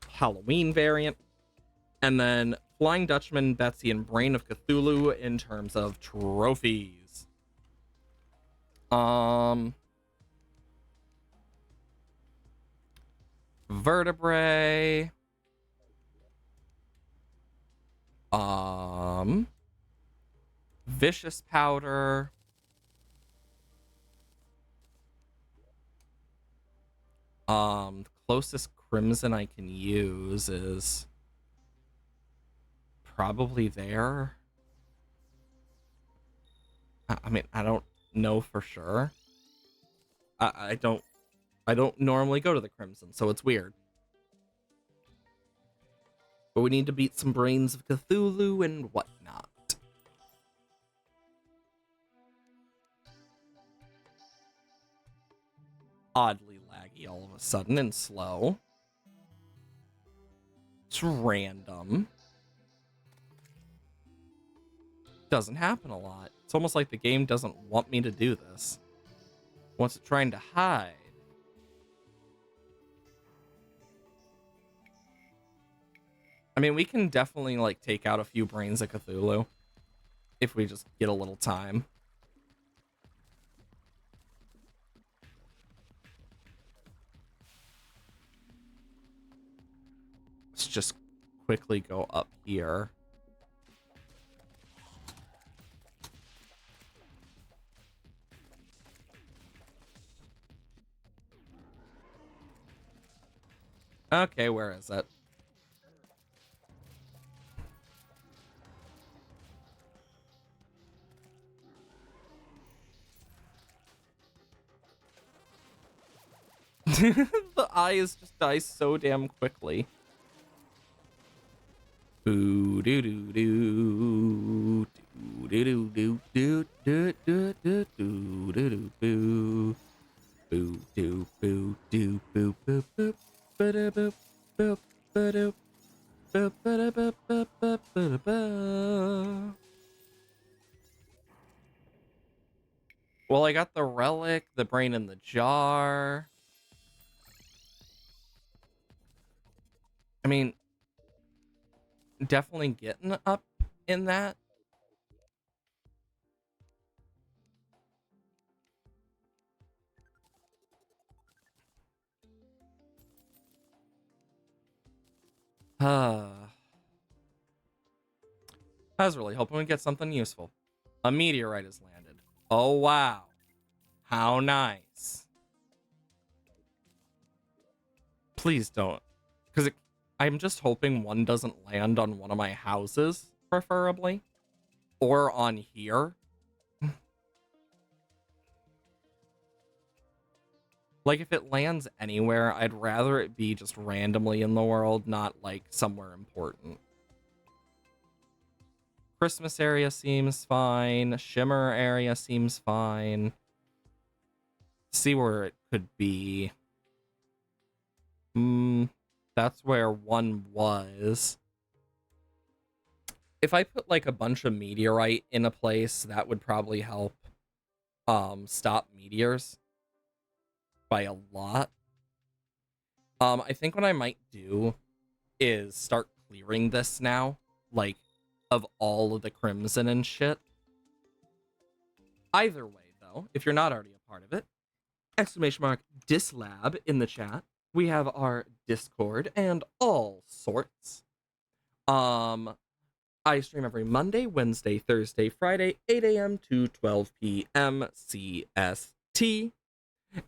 S1: Halloween variant. And then Flying Dutchman, Betsy, and Brain of Cthulhu in terms of trophies. Vertebrae. Vicious Powder. The closest crimson I can use is probably there. I mean, I don't know for sure. I don't normally go to the crimson, so it's weird. But we need to beat some Brains of Cthulhu and whatnot. Oddly laggy all of a sudden and slow. It's random. Doesn't happen a lot. It's almost like the game doesn't want me to do this. What's it trying to hide? I mean, we can definitely, like, take out a few Brains of Cthulhu if we just get a little time. Let's just quickly go up here. Okay, where is it? The eyes just die so damn quickly. Boo doo doo doo doo doo doo doo doo doo doo doo doo boo boo doo boo doo boo boop boop ba boop boop ba doop boop ba boop boop boop ba. Well, I got the relic, the brain in the jar. I mean, definitely getting up in that. I was really hoping we'd get something useful. A meteorite has landed. Oh, wow. How nice. Please don't. Because I'm just hoping one doesn't land on one of my houses, preferably. Or on here. Like, if it lands anywhere, I'd rather it be just randomly in the world, not, like, somewhere important. Christmas area seems fine. Shimmer area seems fine. See where it could be. That's where one was. If I put, like, a bunch of meteorite in a place, that would probably help stop meteors by a lot. I think what I might do is start clearing this now, like, of all of the crimson and shit. Either way, though, if you're not already a part of it, !dislab in the chat. We have our Discord and all sorts. I stream every Monday, Wednesday, Thursday, Friday, 8 a.m. to 12 p.m. CST. T.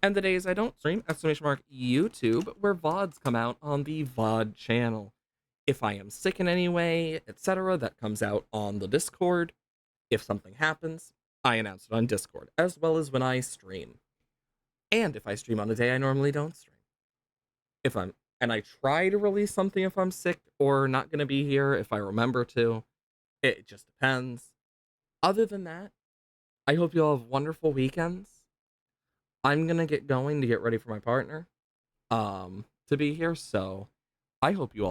S1: And the days I don't stream, !YouTube, where VODs come out on the VOD channel. If I am sick in any way, etc., that comes out on the Discord. If something happens, I announce it on Discord, as well as when I stream. And if I stream on a day I normally don't stream. And I try to release something if I'm sick or not going to be here, if I remember to. It just depends. Other than that, I hope you all have wonderful weekends. I'm going to get going to get ready for my partner to be here, so I hope you all